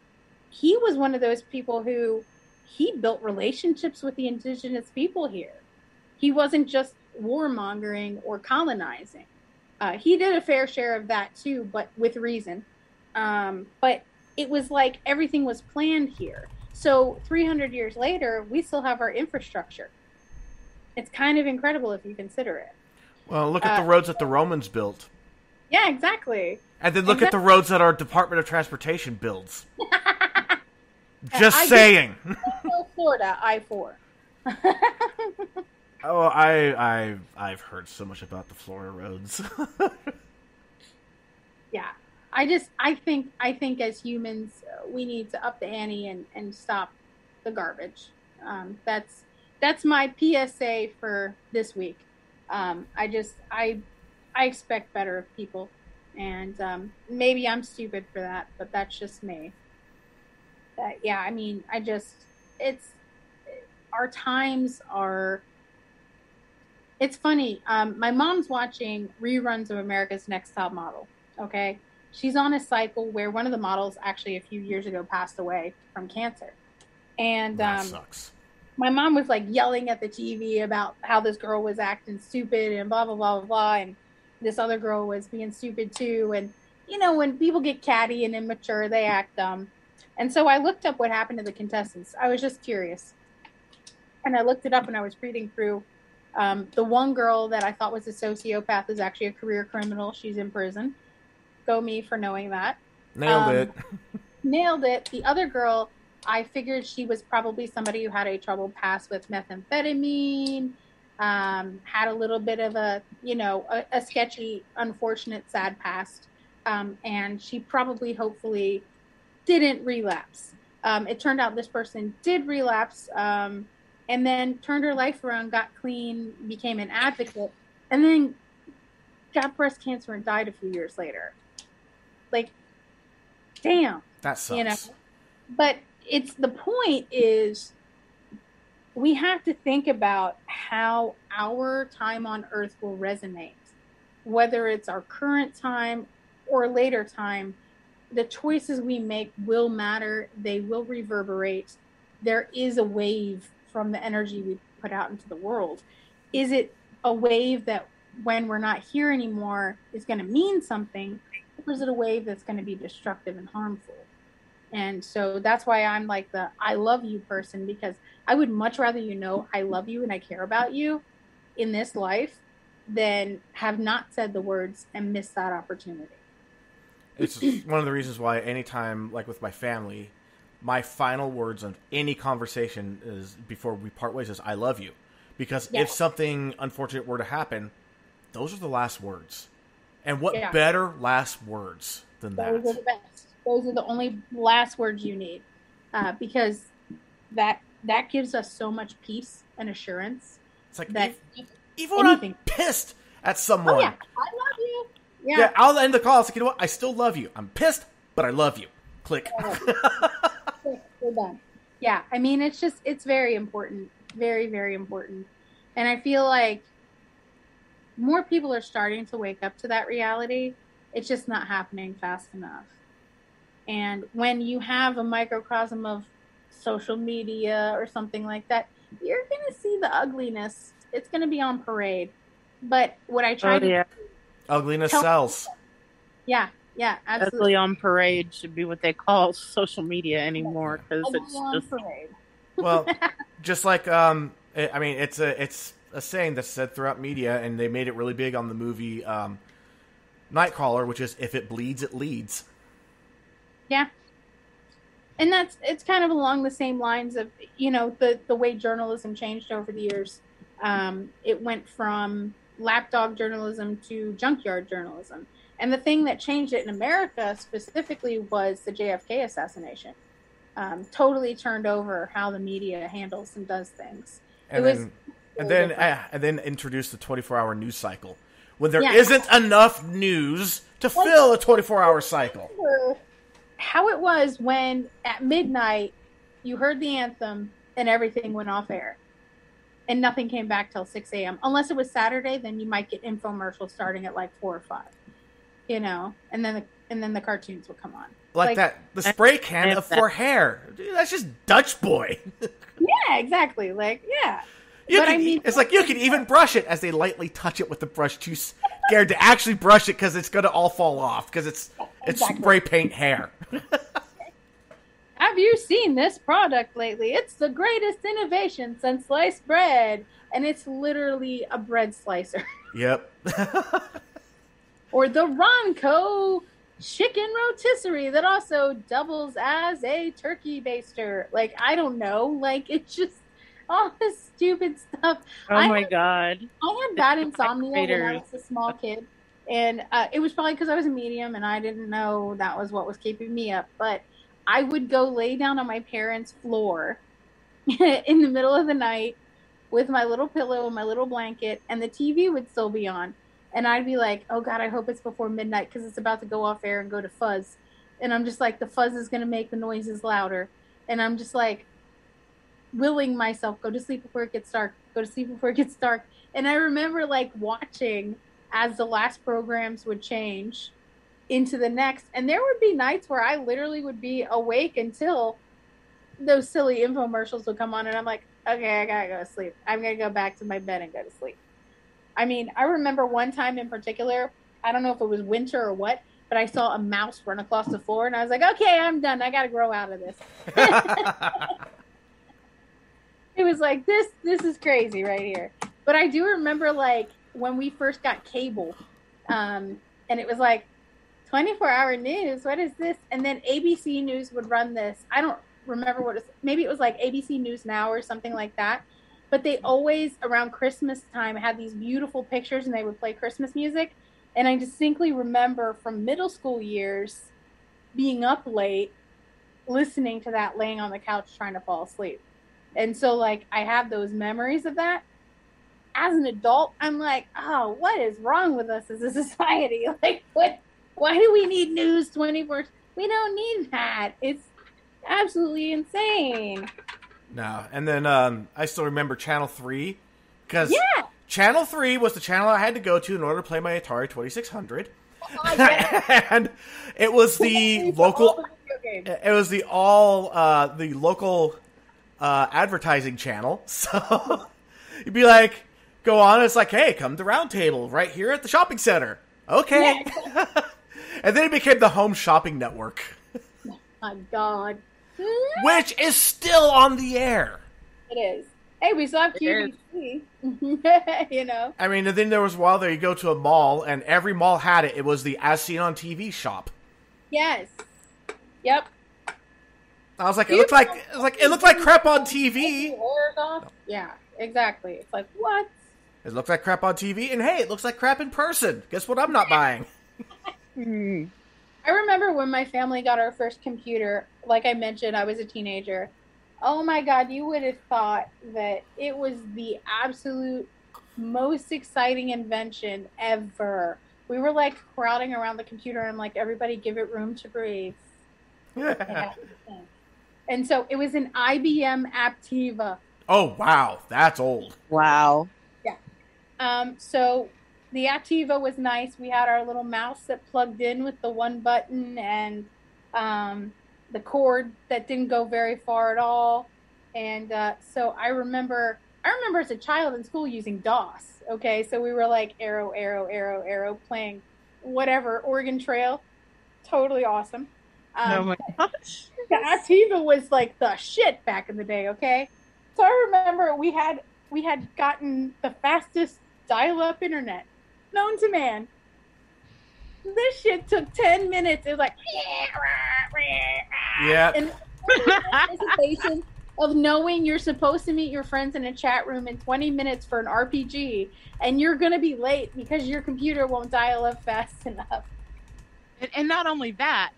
was one of those people who he built relationships with the indigenous people here. He wasn't just warmongering or colonizing. He did a fair share of that too, but with reason. But it was like everything was planned here. So 300 years later, we still have our infrastructure. It's kind of incredible if you consider it. Well, look at the roads that the Romans built. Yeah, exactly. And then look at the roads that our Department of Transportation builds. Just saying. Florida, I-4. Oh, I've heard so much about the Florida roads. Yeah. I think as humans, we need to up the ante and stop the garbage. That's my PSA for this week. I expect better of people, and maybe I'm stupid for that, but that's just me. Yeah, I mean, our times are. It's funny. My mom's watching reruns of America's Next Top Model. Okay. She's on a cycle where one of the models actually a few years ago passed away from cancer. And that sucks. My mom was like yelling at the TV about how this girl was acting stupid and blah, blah, blah, blah, blah. And this other girl was being stupid too. And, you know, when people get catty and immature, they act dumb. And so I looked up what happened to the contestants. I was just curious. And I looked it up and I was reading through. The one girl that I thought was a sociopath is actually a career criminal. She's in prison. Go me for knowing that. Nailed it. Nailed it. The other girl, I figured she was probably somebody who had a troubled past with methamphetamine, had a little bit of a sketchy, unfortunate, sad past. And she probably, hopefully, didn't relapse. It turned out this person did relapse, and then turned her life around, got clean, became an advocate, and then got breast cancer and died a few years later. Like, damn. That sucks. You know? But the point is we have to think about how our time on Earth will resonate. Whether it's our current time or later time, the choices we make will matter. They will reverberate. There is a wave from the energy we put out into the world. Is it a wave that when we're not here anymore is going to mean something, or is it a wave that's going to be destructive and harmful? And so that's why I'm like the I love you person, because I would much rather I love you and I care about you in this life than have not said the words and miss that opportunity. It's one of the reasons why anytime, like with my family, my final words of any conversation is before we part ways is I love you. Because if something unfortunate were to happen, those are the last words. And what better last words than that? Those are the best. Those are the only last words you need. Because that gives us so much peace and assurance. It's like, that even when I'm pissed at someone. Oh, yeah. I love you. Yeah, I'll end the call. It's like, you know what? I still love you. I'm pissed, but I love you. Click. We're done. Yeah, I mean, it's very important. Very, very important. And I feel like more people are starting to wake up to that reality. It's just not happening fast enough. And when you have a microcosm of social media or something like that, you're going to see the ugliness. It's going to be on parade. But what I try to do, ugliness sells. Yeah, absolutely. Ugly on parade should be what they call social media anymore, because it's just parade. Well, just like it's a saying that's said throughout media, and they made it really big on the movie Nightcrawler, which is if it bleeds, it leads. Yeah. And it's kind of along the same lines of, the way journalism changed over the years. It went from lapdog journalism to junkyard journalism. And the thing that changed it in America specifically was the JFK assassination. Totally turned over how the media handles and does things. And then introduced the 24-hour news cycle, when there Yeah. not enough news to fill a 24-hour cycle. How it was when at midnight you heard the anthem and everything went off air and nothing came back till 6 a.m. Unless it was Saturday, then you might get infomercials starting at like 4 or 5, you know, and then the cartoons would come on. Like that, the spray can for hair. Dude, that's just Dutch boy. Yeah, exactly. Like, yeah. It's like you can even brush it as they lightly touch it with the brush, too scared to actually brush it because it's going to all fall off because it's spray paint hair. Have you seen this product lately? It's the greatest innovation since sliced bread. And it's literally a bread slicer. Yep. Or the Ronco chicken rotisserie that also doubles as a turkey baster. Like, I don't know. Like, it's just all this stupid stuff. Oh my God. I had bad insomnia when I was a small kid. And it was probably because I was a medium and I didn't know that was what was keeping me up. But I would go lay down on my parents' floor in the middle of the night with my little pillow and my little blanket, and the TV would still be on. And I'd be like, oh God, I hope it's before midnight because it's about to go off air and go to fuzz. And I'm just like, the fuzz is going to make the noises louder. And I'm just like, willing myself, go to sleep before it gets dark, go to sleep before it gets dark. And I remember like watching as the last programs would change into the next. And there would be nights where I literally would be awake until those silly infomercials would come on. And I'm like, okay, I gotta go to sleep. I'm going to go back to my bed and go to sleep. I mean, I remember one time in particular, I don't know if it was winter or what, but I saw a mouse run across the floor and I was like, okay, I'm done. I got to grow out of this. It was like, this is crazy right here. But I do remember like when we first got cable, and it was like 24-hour news. What is this? And then ABC News would run this. I don't remember what it was. Maybe it was like ABC News Now or something like that. But they always, around Christmas time, had these beautiful pictures and they would play Christmas music. And I distinctly remember from middle school years being up late, listening to that, laying on the couch trying to fall asleep. And so, like, I have those memories of that. As an adult, I'm like, oh, what is wrong with us as a society? Like, why do we need news 24? We don't need that. It's absolutely insane. No, and then I still remember Channel 3, because Channel 3 was the channel I had to go to in order to play my Atari 2600. And it was the local, the local advertising channel. So you'd be like, go on, it's like, hey, come to Round Table right here at the shopping center. Okay. Yeah. And then it became the Home Shopping Network. Oh my God. Which is still on the air. It is. Hey, we still have QVC. You know? I mean, and then there was a while there you go to a mall, and every mall had it. It was the As Seen on TV shop. Yes. Yep. I was like, it looked like crap on TV. Yeah, exactly. It's like, what? It looked like crap on TV, and hey, it looks like crap in person. Guess what I'm not buying? I remember when my family got our first computer, like I mentioned, I was a teenager. Oh my God, you would have thought that it was the absolute most exciting invention ever. We were like crowding around the computer and like, everybody give it room to breathe. And so it was an IBM Aptiva. Oh, wow. That's old. Wow. Yeah. So the Aptiva was nice. We had our little mouse that plugged in with the one button and the cord that didn't go very far at all. And so I remember as a child in school using DOS. Okay, so we were like arrow, playing whatever, Oregon Trail. Totally awesome. Oh my gosh. The Aptiva was like the shit back in the day, okay? So I remember we had gotten the fastest dial-up internet known to man. This shit took 10 minutes. It was like, yeah. And anticipation of knowing you're supposed to meet your friends in a chat room in 20 minutes for an RPG, and you're going to be late because your computer won't dial up fast enough. And not only that,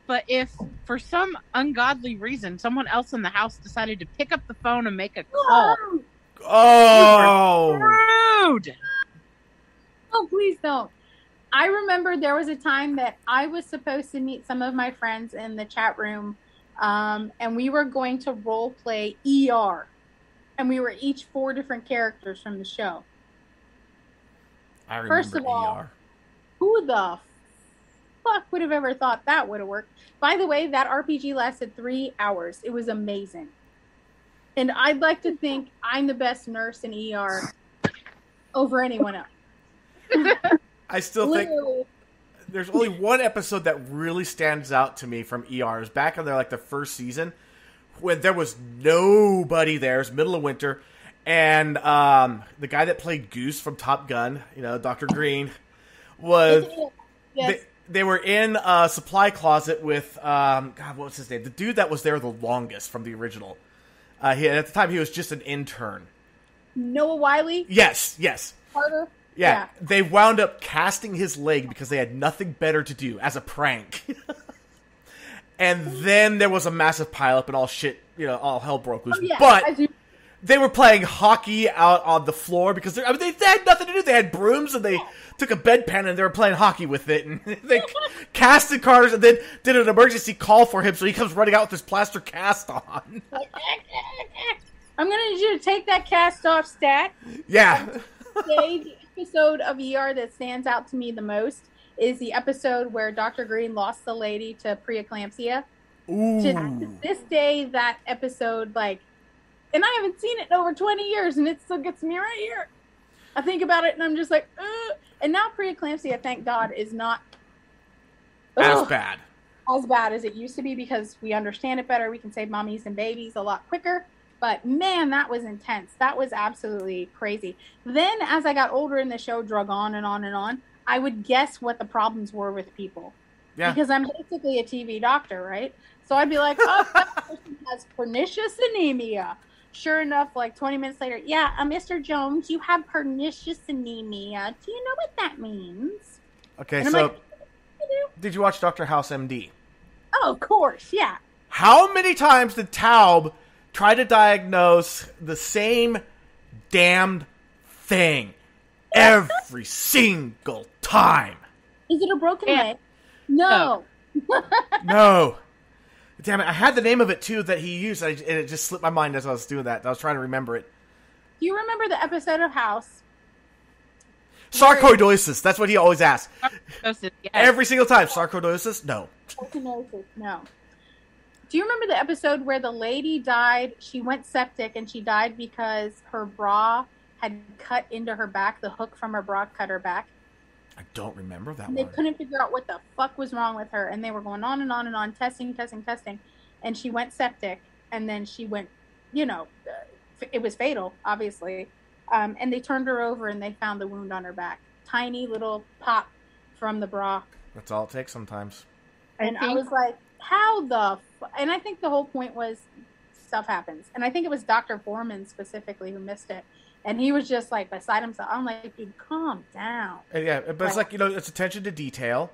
but if for some ungodly reason someone else in the house decided to pick up the phone and make a call. Oh! Rude! Oh, please don't. I remember there was a time that I was supposed to meet some of my friends in the chat room, and we were going to role play ER, and we were each 4 different characters from the show. I remember First of all, ER. Who the fuck would have ever thought that would have worked? By the way, that RPG lasted 3 hours. It was amazing. And I'd like to think I'm the best nurse in ER over anyone else. I still think there's only one episode that really stands out to me from ER. It was back in their the first season when there was nobody there. It was middle of winter, and the guy that played Goose from Top Gun, Dr. Green, was yes. they were in a supply closet with God, what was his name? The dude that was there the longest from the original. At the time, he was just an intern. Noah Wiley? Yes. Carter? Yeah, they wound up casting his leg because they had nothing better to do as a prank. And then there was a massive pileup and all shit, all hell broke loose. Oh, yeah, but they were playing hockey out on the floor because they had nothing to do. They had brooms and they took a bedpan and they were playing hockey with it. And they casted Carter's and then did an emergency call for him, so he comes running out with his plaster cast on. I'm going to need you to take that cast off stat. Yeah. The episode of ER that stands out to me the most is the episode where Dr. Green lost the lady to preeclampsia. Ooh. To this day, that episode, and I haven't seen it in over 20 years, and it still gets me right here. I think about it, and I'm just like, ugh. And now preeclampsia, thank God, is not as bad as it used to be because we understand it better. We can save mommies and babies a lot quicker. But man, that was intense. That was absolutely crazy. Then as I got older and the show drug on and on and on, I would guess what the problems were with people. Yeah. Because I'm basically a TV doctor, right? So I'd be like, oh, that person has pernicious anemia. Sure enough, 20 minutes later, yeah, Mr. Jones, you have pernicious anemia. Do you know what that means? Okay, so did you watch Dr. House MD? Oh, of course, yeah. How many times did Taub try to diagnose the same damned thing every single time? Is it a broken leg? No. No. Damn it, I had the name of it too that he used, and it just slipped my mind as I was doing that. I was trying to remember it. Do you remember the episode of House? Sarcoidosis, that's what he always asks. Sarcoidosis, yes. Every single time. Sarcoidosis? No. Sarcoidosis, no. Do you remember the episode where the lady died? She went septic and she died because her bra had cut into her back. The hook from her bra cut her back. I don't remember that one. They couldn't figure out what the fuck was wrong with her. And they were going on and on and on, testing. And she went septic. And then she went, it was fatal, obviously. And they turned her over and they found the wound on her back. Tiny little pop from the bra. That's all it takes sometimes. And I was like, how the and I think the whole point was stuff happens. And I think it was Dr. Foreman specifically who missed it. And he was just beside himself. I'm like, dude, calm down. Yeah, but it's it's attention to detail.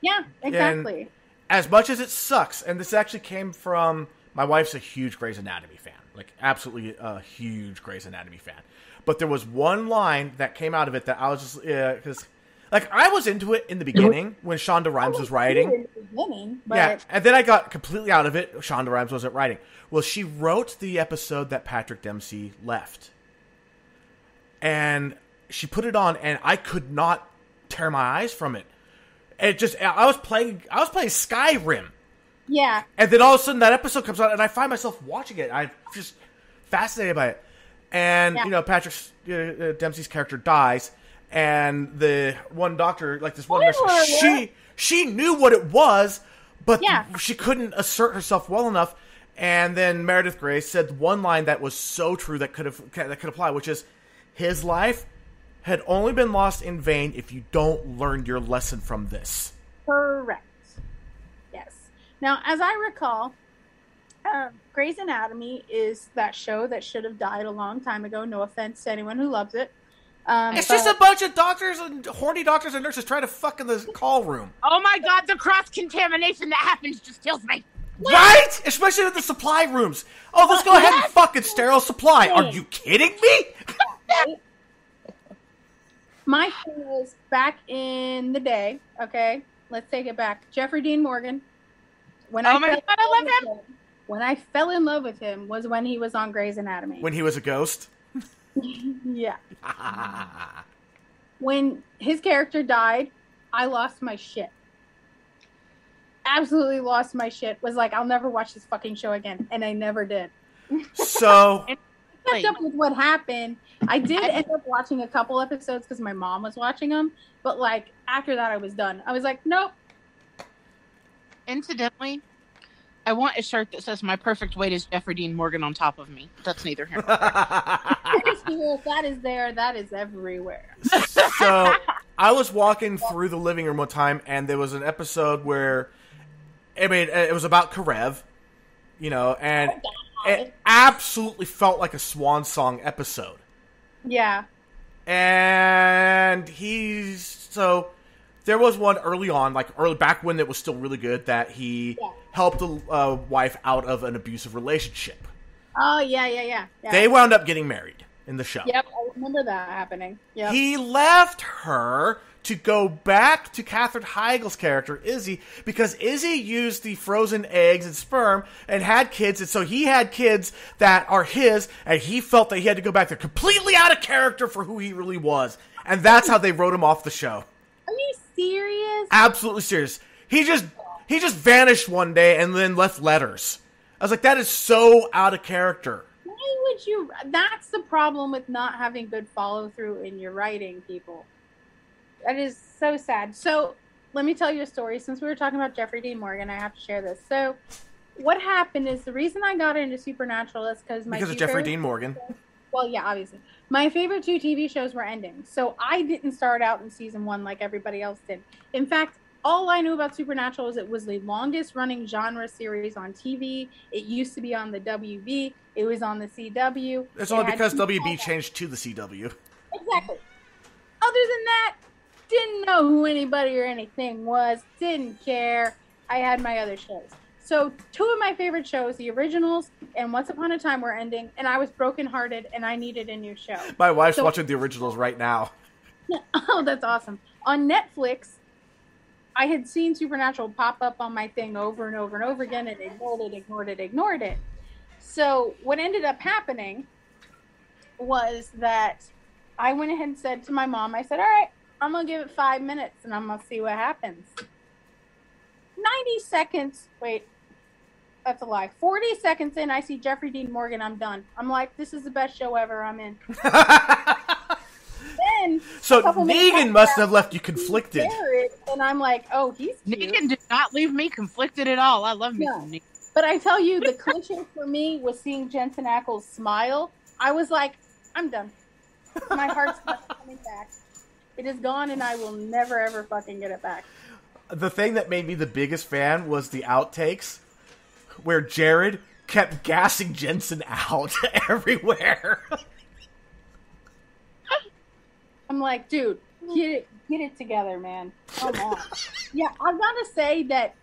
Yeah, exactly. And as much as it sucks, and this actually came from, my wife's a huge Grey's Anatomy fan. Absolutely a huge Grey's Anatomy fan. But there was one line that came out of it that I was just, because I was into it in the beginning when Shonda Rhimes was writing. In the beginning, but... Yeah, and then I got completely out of it. Shonda Rhimes wasn't writing. Well, she wrote the episode that Patrick Dempsey left. And she put it on, and I could not tear my eyes from it. I was playing Skyrim. Yeah. And then all of a sudden that episode comes on, and I find myself watching it. I'm just fascinated by it. And, Patrick Dempsey's character dies, and the one doctor, this one nurse, she knew what it was, but she couldn't assert herself well enough. And then Meredith Grey said one line that was so true that could apply, which is, his life had only been lost in vain if you don't learn your lesson from this. Correct. Yes. Now, as I recall, Grey's Anatomy is that show that should have died a long time ago. No offense to anyone who loves it. It's just a bunch of doctors and horny doctors and nurses trying to fuck in the call room. Oh my God, the cross-contamination that happens just kills me. Right? Especially with the supply rooms. Oh, let's go ahead and fucking sterile supply. Are you kidding me? My thing is back in the day. Okay, let's take it back. Jeffrey Dean Morgan. When Oh my God, I love him. When I fell in love with him was when he was on Grey's Anatomy. When he was a ghost? Yeah. When his character died, I lost my shit. Absolutely lost my shit. Was like, I'll never watch this fucking show again. And I never did. So... I kept up with what happened. I did end up watching a couple episodes because my mom was watching them. But, like, after that, I was done. I was like, nope. Incidentally, I want a shirt that says my perfect weight is Jeffrey Dean Morgan on top of me. That's neither here nor there. If that is there, that is everywhere. So, I was walking through the living room one time, and there was an episode where, I mean, it was about Karev, you know, and it absolutely felt like a swan song episode. Yeah. And so there was one early on, back when it was still really good, that he helped a wife out of an abusive relationship. Oh, yeah. They wound up getting married in the show. Yep, I remember that happening. Yep. He left her to go back to Katherine Heigl's character, Izzy, because Izzy used the frozen eggs and sperm and had kids, and so he had kids that are his, and he felt that he had to go back there completely out of character for who he really was. And that's how they wrote him off the show. Are you serious? Absolutely serious. He just vanished one day and then left letters. I was like, that is so out of character. Why would you? That's the problem with not having good follow through in your writing, people. That is so sad. So let me tell you a story. Since we were talking about Jeffrey Dean Morgan, I have to share this. So what happened is the reason I got into Supernatural is because of Jeffrey Dean Morgan. Well, yeah, obviously. My favorite 2 TV shows were ending. So I didn't start out in season 1 like everybody else did. In fact, all I knew about Supernatural is it was the longest running genre series on TV. It used to be on the WB. It was on the CW. It's only because WB changed to the CW. Exactly. Other than that, didn't know who anybody or anything was. Didn't care. I had my other shows. So 2 of my favorite shows, the originals and Once Upon a Time, were ending, and I was brokenhearted, and I needed a new show. My wife's watching the originals right now. Oh, that's awesome. On Netflix, I had seen Supernatural pop up on my thing over and over and over again, and ignored it. So what ended up happening was that I went ahead and said to my mom, I said, all right, I'm going to give it 5 minutes, and I'm going to see what happens. 90 seconds, wait, that's a lie. 40 seconds in, I see Jeffrey Dean Morgan, I'm done. I'm like, this is the best show ever, I'm in. Then, so Negan must have left you conflicted. And I'm like, oh, he's cute. Negan did not leave me conflicted at all. I love me some Negan. But I tell you, the clincher for me was seeing Jensen Ackles smile. I was like, I'm done. My heart's not coming back. It is gone, and I will never, ever fucking get it back. The thing that made me the biggest fan was the outtakes, where Jared kept gassing Jensen out everywhere. I'm like, dude, get it together, man. Come on. Yeah, I've got to say that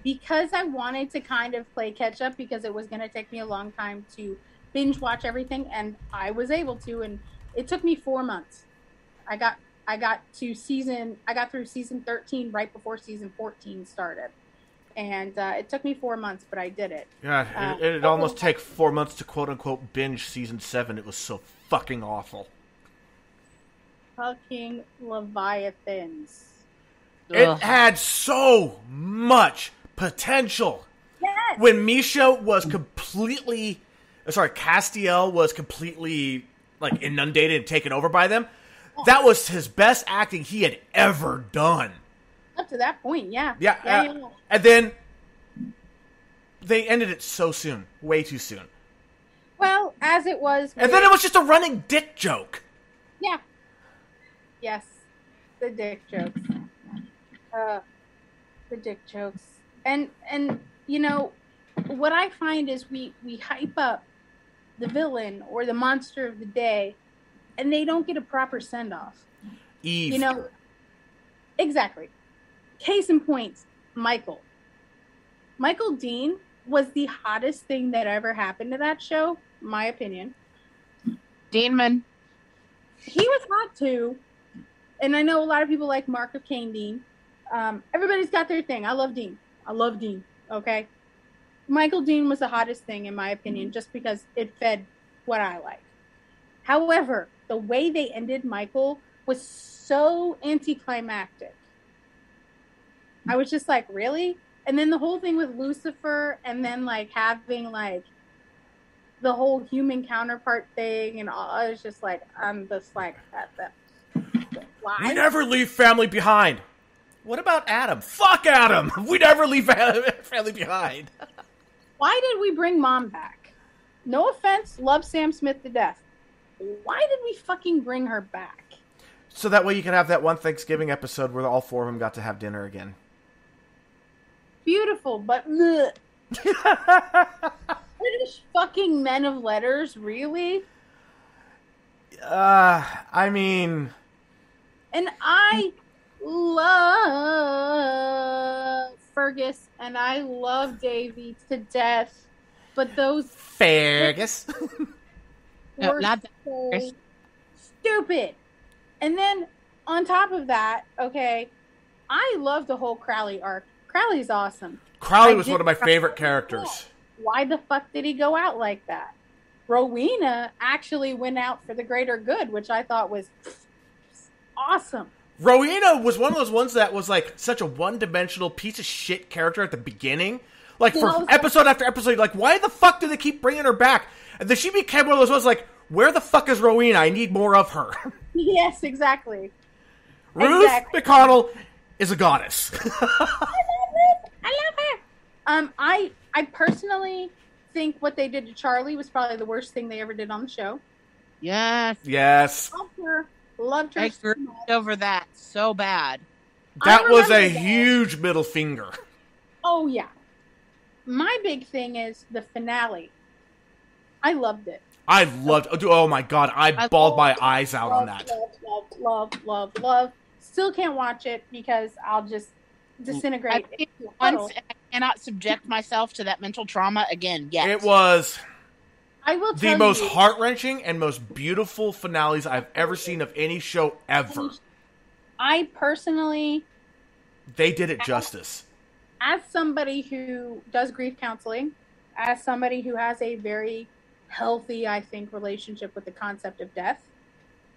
because I wanted to kind of play catch up, because it was going to take me a long time to binge watch everything, and I was able to, and it took me 4 months. I got through season 13 right before season 14 started. And it took me 4 months, but I did it. Yeah, it'd almost take 4 months to quote-unquote binge season 7. It was so fucking awful. Fucking Leviathans. It had so much potential. Yes. When Castiel was completely like inundated and taken over by them, that was his best acting he had ever done. Up to that point, yeah. Yeah. And then they ended it so soon. Way too soon. Well, as it was. And then it was just a running dick joke. Yeah. Yes. The dick jokes. The dick jokes. And you know, what I find is we hype up the villain or the monster of the day, and they don't get a proper send-off. Eve. You know, exactly. Case in point, Michael Dean was the hottest thing that ever happened to that show, my opinion. Deanman. He was hot too, and I know a lot of people like Mark of Cain Dean. Everybody's got their thing. I love Dean. I love Dean. Okay. Michael Dean was the hottest thing in my opinion, just because it fed what I like. However, the way they ended Michael was so anticlimactic. I was just like, really? And then the whole thing with Lucifer, and then like having like the whole human counterpart thing, and all, I was just like, I'm just like, why? We never leave family behind. What about Adam? Fuck Adam. We never leave family behind. Why did we bring Mom back? No offense, love Sam Smith to death. Why did we fucking bring her back? So that way you could have that one Thanksgiving episode where all four of them got to have dinner again. Beautiful, but bleh. British fucking men of letters, really? I mean... And I love Fergus, and I love Davy to death, but those... Fergus. No, not so stupid. And then, on top of that, okay, I love the whole Crowley arc. Crowley's awesome. Crowley was one of my favorite characters. Why the fuck did he go out like that? Rowena actually went out for the greater good, which I thought was awesome. Rowena was one of those ones that was like such a one-dimensional piece of shit character at the beginning. Like for episode after episode, like why the fuck do they keep bringing her back? And then she became one of those ones like, where the fuck is Rowena? I need more of her. Yes, exactly. Ruth McConnell is a goddess. I love her. I personally think what they did to Charlie was probably the worst thing they ever did on the show. Yes. Yes. Loved her I so grew much. over that so bad. That was a that. huge middle finger. Oh, yeah. My big thing is the finale. I loved it. I loved... Oh, my God. I bawled my eyes out on that. Love. Still can't watch it because I'll just disintegrate. I cannot subject myself to that mental trauma again yet. It was I will tell the most you, heart-wrenching and most beautiful finales I've ever seen of any show ever. I personally... They did it justice. As somebody who does grief counseling, as somebody who has a very healthy, I think, relationship with the concept of death,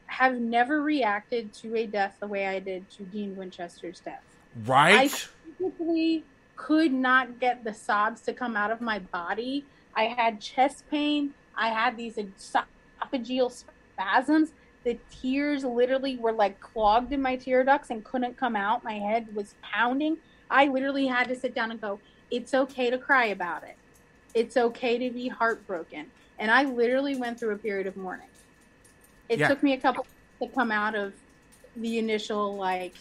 have never reacted to a death the way I did to Dean Winchester's death. Right? I physically could not get the sobs to come out of my body. I had chest pain. I had these esophageal spasms. The tears literally were like clogged in my tear ducts and couldn't come out. My head was pounding. I literally had to sit down and go, it's okay to cry about it. It's okay to be heartbroken. And I literally went through a period of mourning. It took me a couple to come out of the initial, like,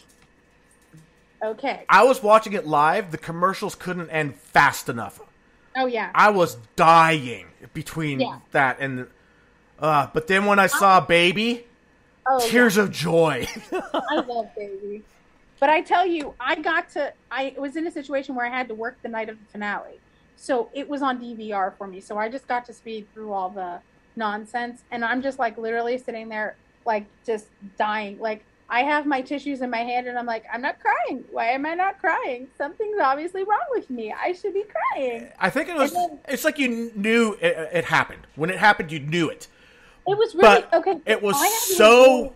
okay. I was watching it live. The commercials couldn't end fast enough. Oh, yeah. I was dying between that and... but then when I saw Baby, tears of joy. I love Baby. But I tell you, I was in a situation where I had to work the night of the finale. So it was on DVR for me. So I just got to speed through all the nonsense. And I'm just like literally sitting there, like just dying. Like I have my tissues in my hand and I'm like, I'm not crying. Why am I not crying? Something's obviously wrong with me. I should be crying. I think it was, it's like you knew it happened. When it happened, you knew it. It was really, but okay. It was so,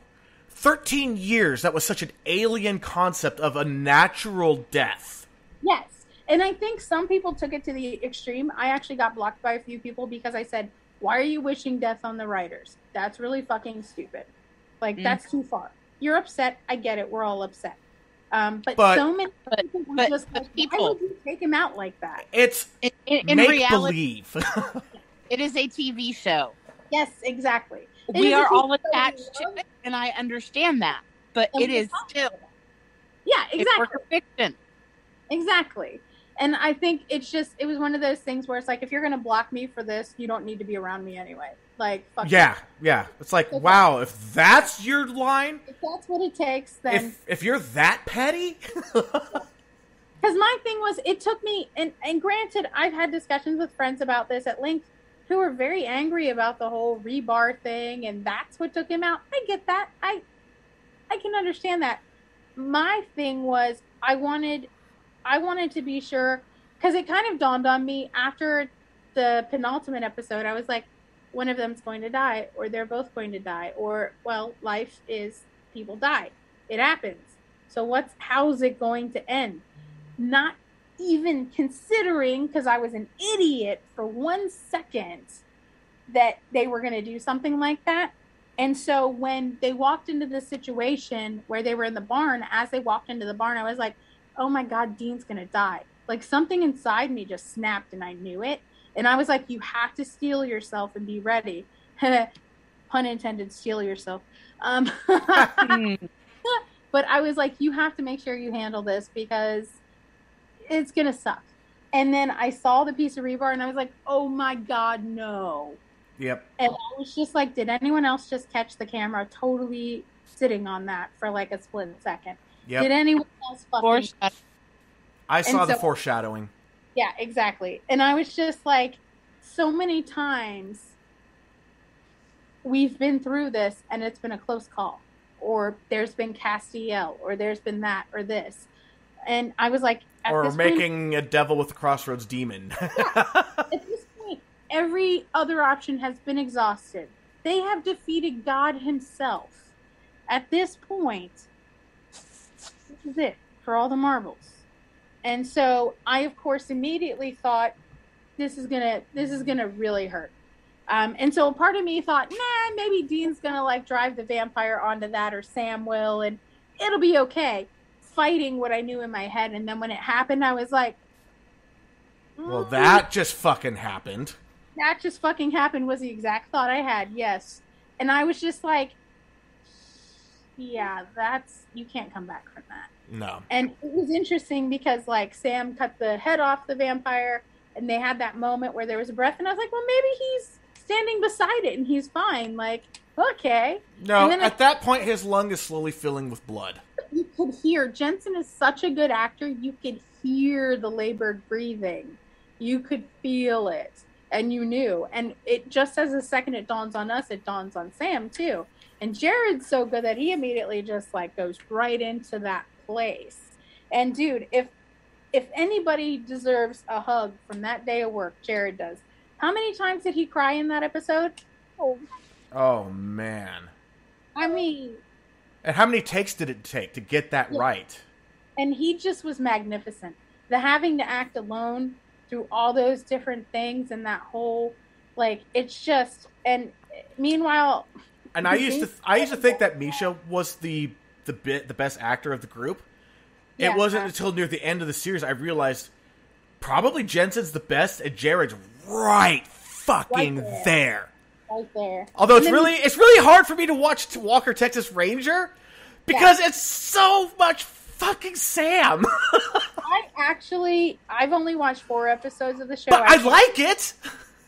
13 years, that was such an alien concept of a natural death. Yes. And I think some people took it to the extreme. I actually got blocked by a few people because I said, why are you wishing death on the writers? That's really fucking stupid. Like, that's too far. You're upset. I get it. We're all upset. But so many people were just like, why would you take him out like that? It's in reality, make-believe. It is a TV show. Yes, exactly. We are all attached to it, and I understand that. But it is still... Yeah, exactly. It's fiction. Exactly. And I think it was one of those things where it's like, if you're going to block me for this, you don't need to be around me anyway. Like, fuck yeah. It's like, wow, if that's your line... If that's what it takes, then... If you're that petty... Because my thing was, it took me... And granted, I've had discussions with friends about this at length who were very angry about the whole rebar thing, and that's what took him out. I get that. I can understand that. My thing was I wanted to be sure, because it kind of dawned on me after the penultimate episode. I was like, one of them's going to die, or they're both going to die, or, well, life is people die. It happens. So how's it going to end? Not even considering, because I was an idiot for 1 second, that they were going to do something like that. And so when they walked into the situation where they were in the barn, as they walked into the barn, I was like, oh my God, Dean's going to die. Like, something inside me just snapped, and I knew it. And I was like, you have to steel yourself and be ready. Pun intended, steel yourself. But I was like, you have to make sure you handle this, because it's going to suck. And then I saw the piece of rebar, and I was like, oh my God, no. Yep. And I was just like, did anyone else just catch the camera totally sitting on that for like a split second? Yep. Did anyone else fucking... I saw the foreshadowing. Yeah, exactly. And I was just like, so many times we've been through this and it's been a close call, or there's been Castiel, or there's been that or this. And I was like, or making a devil with the crossroads demon. Yeah, at this point, every other option has been exhausted. They have defeated God himself. At this point, this is it for all the marbles. And so I, of course, immediately thought, this is gonna really hurt. And so part of me thought, nah, maybe Dean's gonna like drive the vampire onto that, or Sam will, and it'll be okay. Fighting what I knew in my head. And then when it happened, I was like, well, that just fucking happened. That just fucking happened was the exact thought I had, yes. And I was just like, yeah, you can't come back from that. No. And it was interesting because, like, Sam cut the head off the vampire, and they had that moment where there was a breath, and I was like, well, maybe he's standing beside it and he's fine. Like, okay. No, at that point, his lung is slowly filling with blood. You could hear, Jensen is such a good actor, you could hear the labored breathing. You could feel it, and you knew. And it just as the second it dawns on us, it dawns on Sam, too. And Jared's so good that he immediately just, like, goes right into that place. And dude, if anybody deserves a hug from that day of work, Jared does. How many times did he cry in that episode? Oh man. I mean, and how many takes did it take to get that right? And he just was magnificent. The having to act alone through all those different things, and that whole, like, it's just, and meanwhile, and I used to think that Misha was the best actor of the group. Yeah, it wasn't until near the end of the series I realized probably Jensen's the best, and Jared's right fucking there. Right there. Although it's really hard for me to watch Walker Texas Ranger because it's so much fucking Sam. I've only watched 4 episodes of the show. But I like it.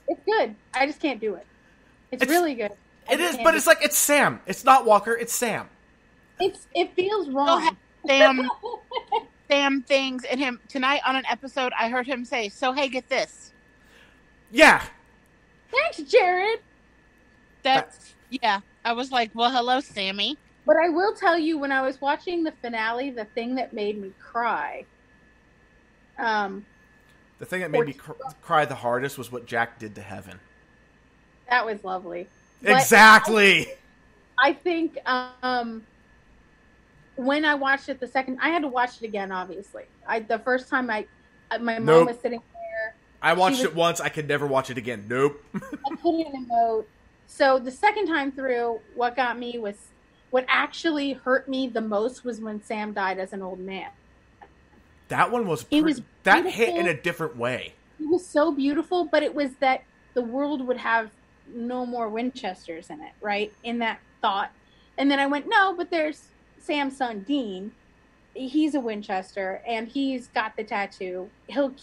It's good. I just can't do it. It's really good. It is, but it's like, it's Sam. It's not Walker, it's Sam. It feels wrong. Sam things in him. Tonight on an episode, I heard him say, so hey, get this. Yeah. Thanks, Jared. Yeah. I was like, well, hello, Sammy. But I will tell you, when I was watching the finale, the thing that made me cry. The thing that made me cry the hardest was what Jack did to Heaven. That was lovely. Exactly. I think when I watched it the second, I had to watch it again, obviously. The first time my mom was sitting there. I watched it once. I could never watch it again. Nope. I couldn't emote. So the second time through, what actually hurt me the most was when Sam died as an old man. That one was that hit in a different way. It was so beautiful, but it was that the world would have no more Winchesters in it, right? In that thought. And then I went, no, but there's Sam's son, Dean. He's a Winchester, and he's got the tattoo. He'll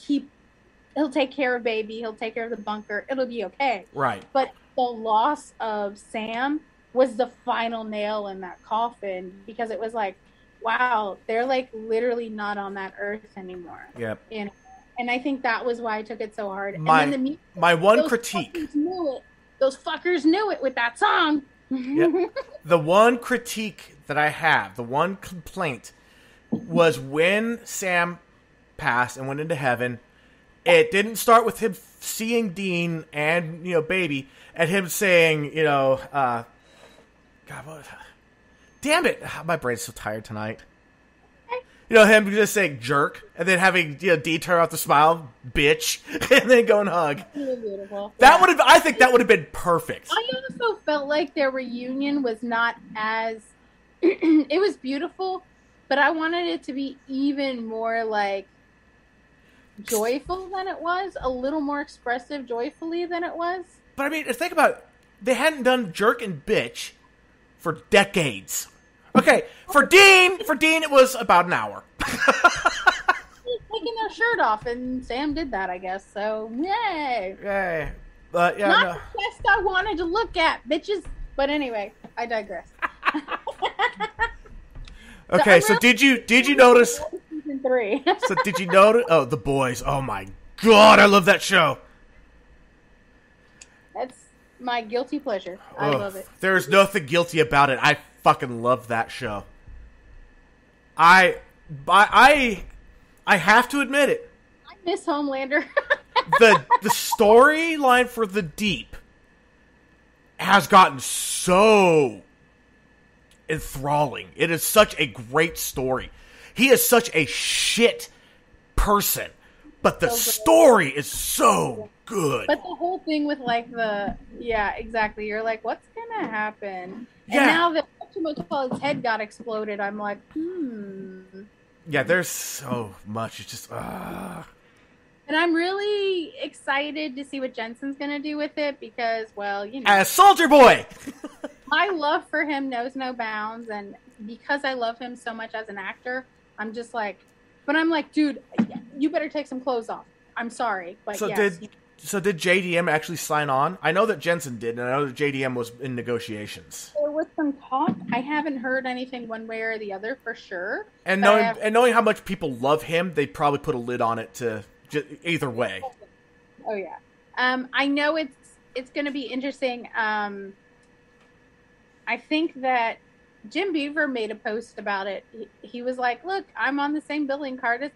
take care of baby. He'll take care of the bunker. It'll be okay. Right. But the loss of Sam was the final nail in that coffin, because it was like, wow, they're like literally not on that earth anymore. Yep. And I think that was why I took it so hard. My one those critique. Those fuckers knew it with that song. Yep. The one critique that I have, the one complaint, was when Sam passed and went into heaven. It didn't start with him seeing Dean and, baby, and him saying, God, what? Damn it. My brain's so tired tonight. Him just saying jerk, and then having, Dean turn off the smile, bitch, and then go and hug. Beautiful. I think that would have been perfect. I also felt like their reunion was not as, it was beautiful, but I wanted it to be even more, like, joyful than it was, a little more expressive joyfully than it was. But I mean, think about it. They hadn't done jerk and bitch for decades. Okay, for Dean, it was about an hour. Taking their shirt off, and Sam did that, I guess. So, yay! Yay! But yeah, not the best I wanted to look at, bitches. But anyway, I digress. Okay, so did you notice? Season 3. So did you notice? Oh, The Boys. Oh my God, I love that show. That's my guilty pleasure. I love it. There's nothing guilty about it. I fucking love that show. I have to admit it. I miss Homelander. the storyline for The Deep has gotten so enthralling. It is such a great story. He is such a shit person, but the story is so good. But the whole thing with exactly. You're like, what's gonna happen? Yeah. And now that whatchamacallit's head got exploded, I'm like, Yeah, there's so much. It's just, And I'm really excited to see what Jensen's gonna do with it because, as Soldier Boy. my love for him knows no bounds, and because I love him so much as an actor, I'm just like, dude, you better take some clothes off. I'm sorry, but yes. So did JDM actually sign on? I know that Jensen did, and I know that JDM was in negotiations. There was some talk. I haven't heard anything one way or the other for sure. And knowing how much people love him, they probably put a lid on it to either way. Oh yeah. I know it's going to be interesting. I think that Jim Beaver made a post about it. He was like, "Look, I'm on the same billing card as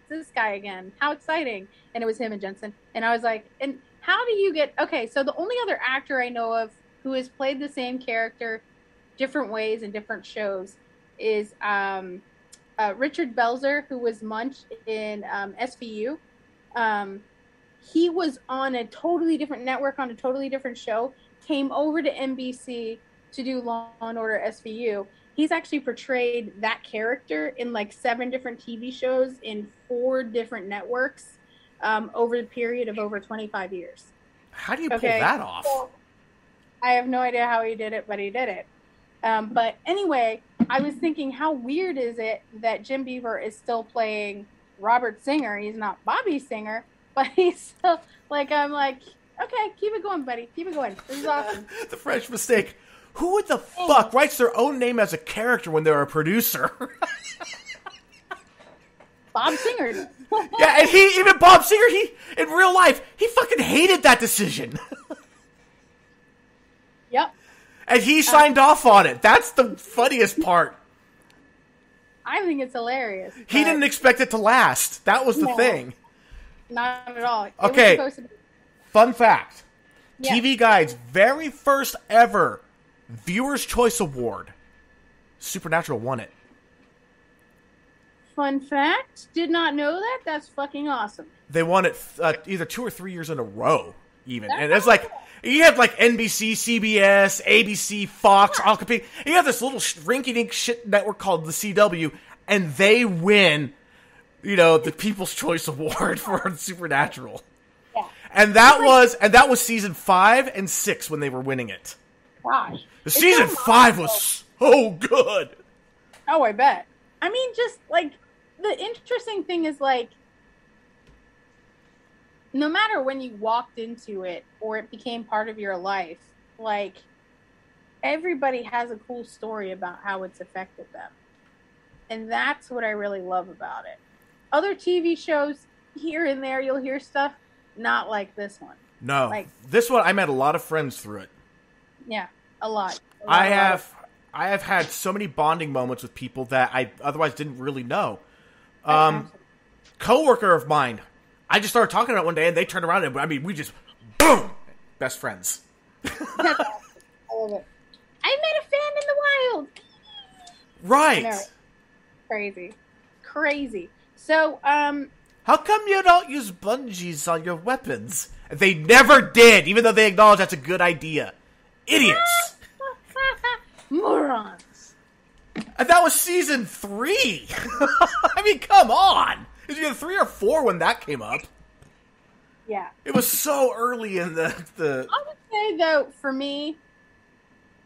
this guy again. How exciting!" And it was him and Jensen. And I was like, "And how do you get?" Okay, so the only other actor I know of who has played the same character different ways in different shows is Richard Belzer, who was Munch in SVU. He was on a totally different network on a totally different show. Came over to NBC to do Law and Order SVU. He's actually portrayed that character in like 7 different TV shows in 4 different networks over the period of over 25 years. How do you pull that off? So, I have no idea how he did it, but he did it. But anyway, I was thinking, how weird is it that Jim Beaver is still playing Robert Singer? He's not Bobby Singer, but he's still like, I'm like, okay, keep it going, buddy. Keep it going. This is awesome. The French mistake. Who the fuck writes their own name as a character when they're a producer? Bob Singer. Yeah, and even Bob Singer, in real life, he fucking hated that decision. Yep. And he signed off on it. That's the funniest part. I think it's hilarious. He didn't expect it to last. That was the thing. Not at all. Okay. It was supposed to be. Fun fact. Yeah. TV Guide's very first ever Viewer's Choice Award. Supernatural won it. Fun fact. Did not know that. That's fucking awesome. They won it either 2 or 3 years in a row, even. And it's like, you have like NBC, CBS, ABC, Fox, all compete. You have this little rinky-dink shit network called the CW, and they win, the People's Choice Award for Supernatural. Yeah. And that was season 5 and 6 when they were winning it. Gosh. The season 5 was so good. Oh, I bet. I mean, just like the interesting thing is like, no matter when you walked into it or it became part of your life, like everybody has a cool story about how it's affected them. And that's what I really love about it. Other TV shows here and there, you'll hear stuff not like this one. No, this one, I met a lot of friends through it. Yeah, a lot. I I have had so many bonding moments with people that I otherwise didn't really know. Coworker of mine, I just started talking about it one day, and they turned around, and I mean, we just, boom, best friends. I love it. I met a fan in the wild. Right. No, crazy. So, how come you don't use bungees on your weapons? They never did, even though they acknowledge that's a good idea. Idiots. Morons. And that was season 3. I mean, come on. It was either 3 or 4 when that came up. Yeah. It was so early in the... I would say, though, for me,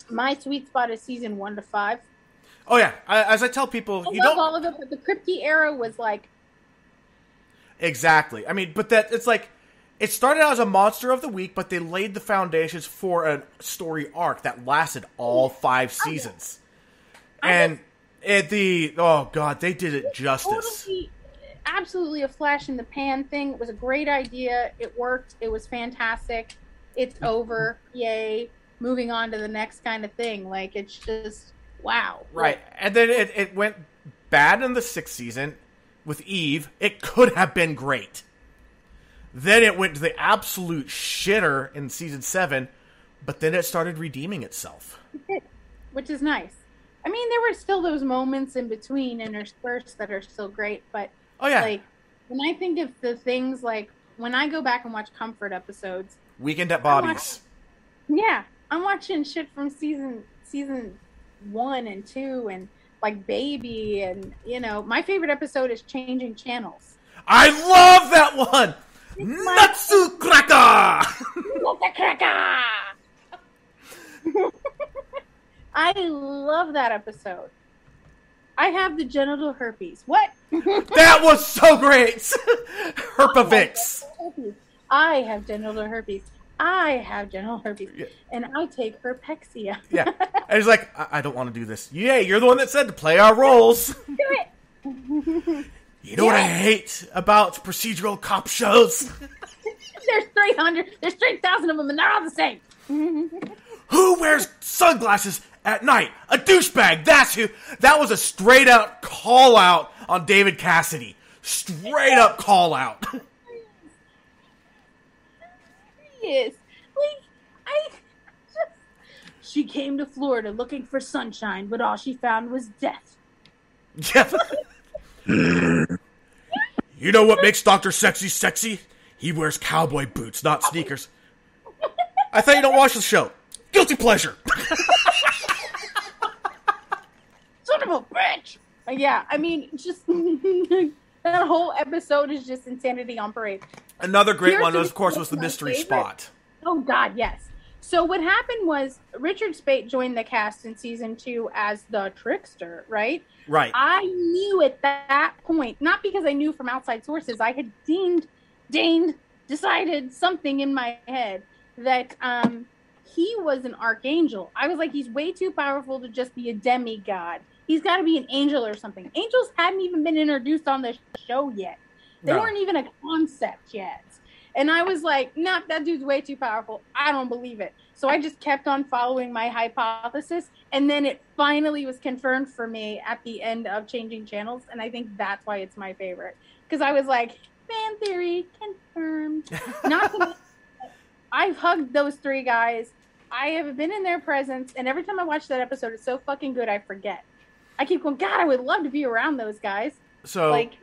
my sweet spot is season 1 to 5. Oh, yeah. As I tell people... I love all of it, but the Crypty era was like... Exactly. I mean, but it's like... It started out as a monster of the week, but they laid the foundations for a story arc that lasted all 5 seasons. Oh God, they did it justice. Totally, absolutely a flash in the pan thing. It was a great idea. It worked. It was fantastic. It's over. Yay. Moving on to the next kind of thing. Like, it's just, wow. Right. And then it went bad in the 6th season with Eve. It could have been great. Then it went to the absolute shitter in season 7, but then it started redeeming itself. Which is nice. I mean, there were still those moments in between interspersed that are still great, but like, when I think of the things, like, when I go back and watch Comfort episodes... Weekend at Bobby's. I'm watching shit from season 1 and 2, and, like, Baby, and, you know, my favorite episode is Changing Channels. I love that one! Nutsucracker! Nutsucracker! I love that episode. I have the genital herpes. What? That was so great! Herpavix. I have genital herpes. I have genital herpes. Yeah. And I take Herpexia. Yeah. And he's like, I don't want to do this. Yeah, you're the one that said to play our roles. Do it! You know what I hate about procedural cop shows? There's 3,000 of them, and they're all the same. Who wears sunglasses at night? A douchebag. That's who. That was a straight up call out on David Cassidy. Straight up call out. Yes. She came to Florida looking for sunshine, but all she found was death. Yeah. You know what makes Dr. Sexy sexy? He wears cowboy boots, not sneakers. I thought you don't watch the show. Guilty pleasure. Son of a bitch! Yeah, I mean, just that whole episode is just insanity on parade. Another great one, of course, was the mystery spot. Oh, God, yes. So what happened was Richard Speight joined the cast in season 2 as the trickster, right? Right. I knew at that point, not because I knew from outside sources, I had decided something in my head that he was an archangel. I was like, he's way too powerful to just be a demigod. He's got to be an angel or something. Angels hadn't even been introduced on the show yet. They weren't even a concept yet. And I was like, nah, that dude's way too powerful. I don't believe it. So I just kept on following my hypothesis. And then it finally was confirmed for me at the end of Changing Channels. And I think that's why it's my favorite. Because I was like, fan theory confirmed. I've hugged those 3 guys. I have been in their presence. And every time I watch that episode, it's so fucking good, I forget. I keep going, God, I would love to be around those guys. So... like,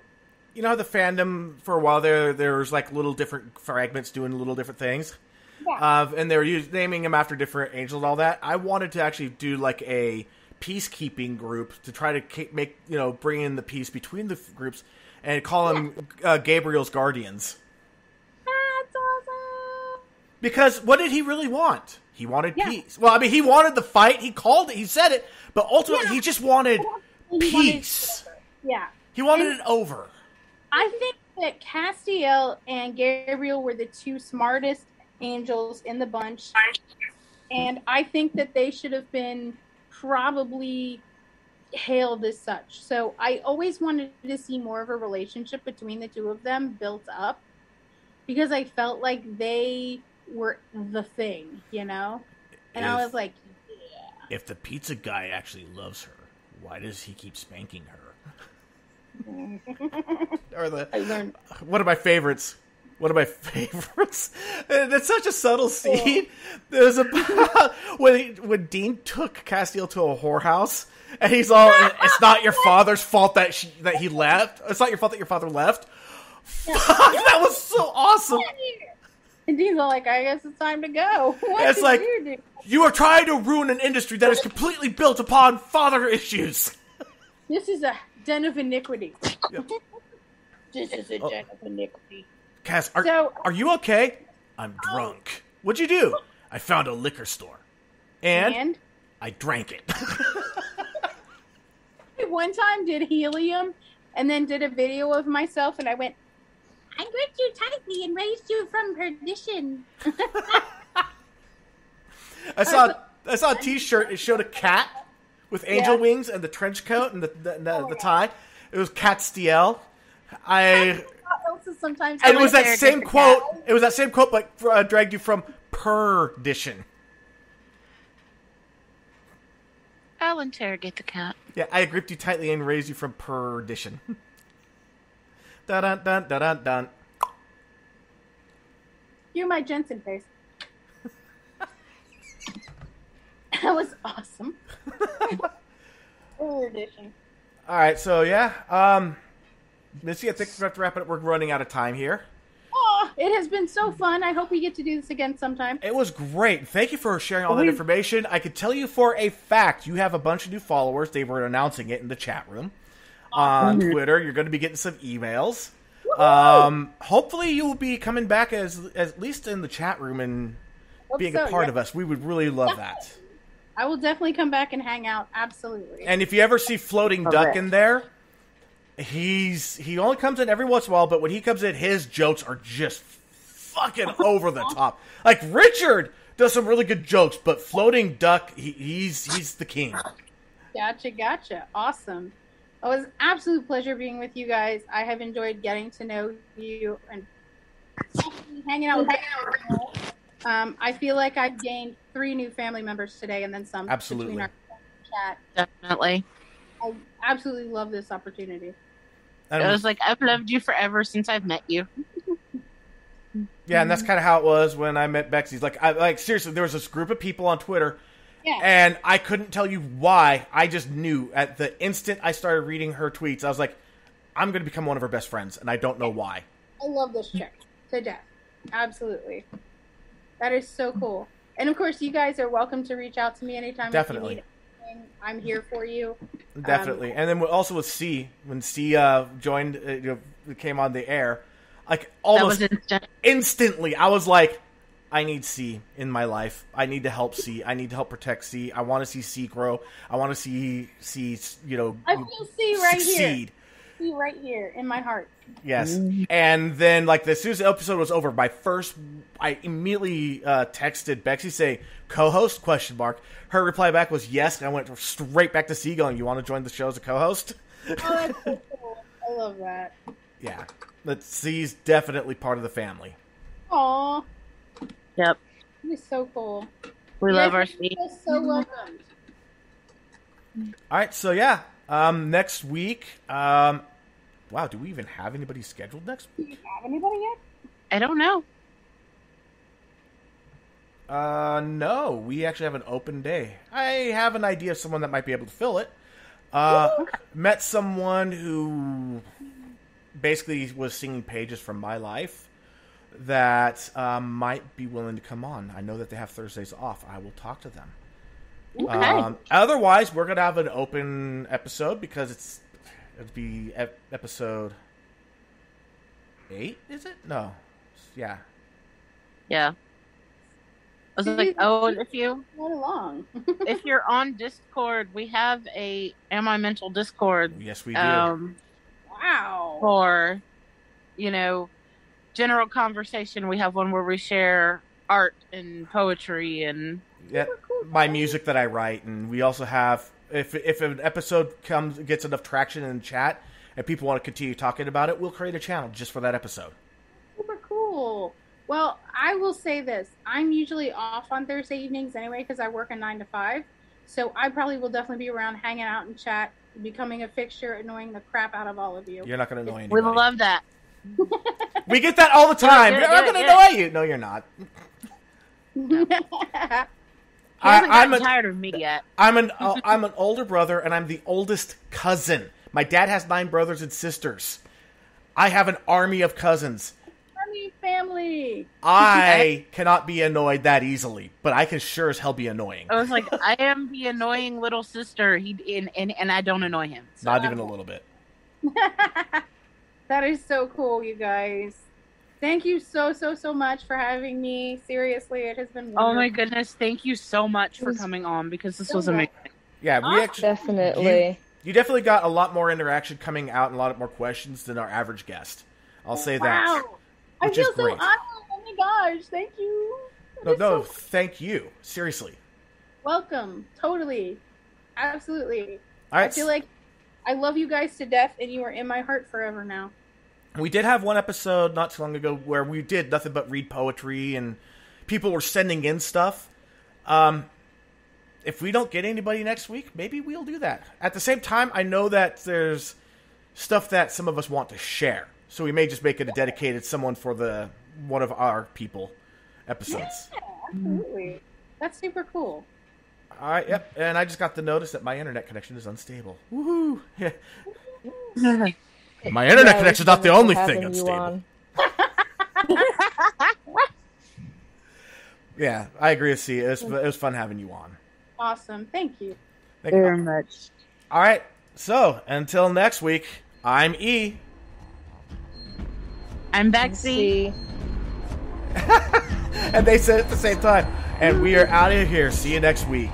you know how the fandom, for a while there was like little different fragments doing little different things? Yeah. And they were naming them after different angels and all that. I wanted to actually do like a peacekeeping group to try to bring in the peace between the groups and call them Gabriel's Guardians. That's awesome! Because what did he really want? He wanted peace. Well, I mean, he wanted the fight. He called it. He said it. But ultimately, he just wanted peace. He wanted it over. I think that Castiel and Gabriel were the 2 smartest angels in the bunch. And I think that they should have been probably hailed as such. So I always wanted to see more of a relationship between the 2 of them built up. Because I felt like they were the thing, you know? And I was like, yeah. if the pizza guy actually loves her, why does he keep spanking her? Or I learned. one of my favorites. One of my favorites. And it's such a subtle scene. There's about when Dean took Castiel to a whorehouse, and he's all, "It's not your father's fault that he left. It's not your fault that your father left." Fuck, that was so awesome. And Dean's all like, "I guess it's time to go." What It's did like, you do? you are trying to ruin an industry that is completely built upon father issues. This is a den of iniquity. This is a den of iniquity. Cass, are you okay? I'm drunk. What'd you do? I found a liquor store. And? I drank it. I one time did helium and then did a video of myself and I went, "I gripped you tightly and raised you from perdition." I saw a t-shirt. It showed a cat with angel wings and the trench coat and the tie. It was Cat Stiel. Sometimes And it was that same quote. It was that same quote, but dragged you from perdition. I'll interrogate the cat. Yeah, I gripped you tightly and raised you from perdition. Dun dun dun dun dun dun. You're my Jensen face. That was awesome. Perdition. All right, so yeah, Missy, I think we have to wrap it up. We're running out of time here. Oh, it has been so fun. I hope we get to do this again sometime. It was great. Thank you for sharing all that information. I can tell you for a fact, you have a bunch of new followers. They were announcing it in the chat room. On Twitter, you're going to be getting some emails. Hopefully you will be coming back as at least in the chat room and being a part of us. We would really love that. I will definitely come back and hang out. Absolutely. And if you ever see Floating Duck in there, he only comes in every once in a while, but when he comes in, his jokes are just fucking over the top. Like, Richard does some really good jokes, but Floating Duck, he's the king. Gotcha. Awesome. It was an absolute pleasure being with you guys. I have enjoyed getting to know you and hanging out with you. I feel like I've gained 3 new family members today and then some. Absolutely. Between our chat. Definitely. I absolutely love this opportunity. It was like, I've loved you forever since I've met you. Yeah, and that's kind of how it was when I met Bexy. Like seriously, there was this group of people on Twitter, and I couldn't tell you why. I just knew at the instant I started reading her tweets, I was like, I'm going to become one of her best friends, and I don't know why. I love this chick to death. Absolutely. That is so cool. And, of course, you guys are welcome to reach out to me anytime. Definitely. If you need anything. I'm here for you. Definitely. And then also with C, when C joined, came on the air, like almost instantly, I was like, I need C in my life. I need to help C. I need to help protect C. I want to see C grow. I want to see C, I feel C right succeed. See right here in my heart. Yes. And then, like, as soon as the episode was over, I immediately texted Bexy, say, co-host, ? Her reply back was yes, and I went straight back to C going, you want to join the show as a co-host? Oh, that's so cool. I love that. Yeah. But C's definitely part of the family. Aw. Yep. It's so cool. We love our C. So welcomed. All right, so yeah. Next week, wow, do we even have anybody scheduled next week? Do you have anybody yet? I don't know. No, we actually have an open day. I have an idea of someone that might be able to fill it. Met someone who basically was singing pages from my life that might be willing to come on. I know that they have Thursdays off. I will talk to them. Okay. Otherwise, we're gonna have an open episode because it'd be episode 8. Is it? No. Yeah. Yeah. I was like, oh, if you're on Discord, we have a Am I Mental Discord. Yes, we do. Wow. For, general conversation. We have one where we share art and poetry and my music that I write, and we also have if an episode gets enough traction in the chat and people want to continue talking about it, we'll create a channel just for that episode. Super cool. Well, I will say this. I'm usually off on Thursday evenings anyway because I work a 9 to 5. So I probably will definitely be around hanging out and chat, becoming a fixture, annoying the crap out of all of you. You're not going to annoy We anybody. love that. We get that all the time. Do it, I'm do going it, to do annoy you. No, you're not. He hasn't I'm gotten tired of me yet. I'm an older brother, and I'm the oldest cousin. My dad has 9 brothers and sisters. I have an army of cousins. Family. I cannot be annoyed that easily, but I can sure as hell be annoying. I was like, I am the annoying little sister. And I don't annoy him. So. Not even a little bit. That is so cool, you guys. Thank you so much for having me. Seriously, it has been wonderful. Oh my goodness, thank you so much for coming on, because this was amazing. Yeah, we actually Definitely. You definitely got a lot more interaction coming out and a lot more questions than our average guest. I'll say that. Wow. I Which feel is so great. honored. Oh my gosh, thank you. No, thank you. Seriously. Welcome. Totally. Absolutely. All right. I feel like I love you guys to death, and you are in my heart forever now. We did have one episode not too long ago where we did nothing but read poetry and people were sending in stuff. If we don't get anybody next week, maybe we'll do that. At the same time, I know that there's stuff that some of us want to share. So we may just make it a dedicated someone for one of our people episodes. Yeah, absolutely. That's super cool. All right, yep. And I just got the notice that my internet connection is unstable. Woohoo! My internet connection's not the only thing unstable. Yeah, I agree with C. It was fun having you on. Awesome. Thank you. Thank you Very much. All right. So until next week, I'm E. I'm Bexy. And they said it at the same time. And we are out of here. See you next week.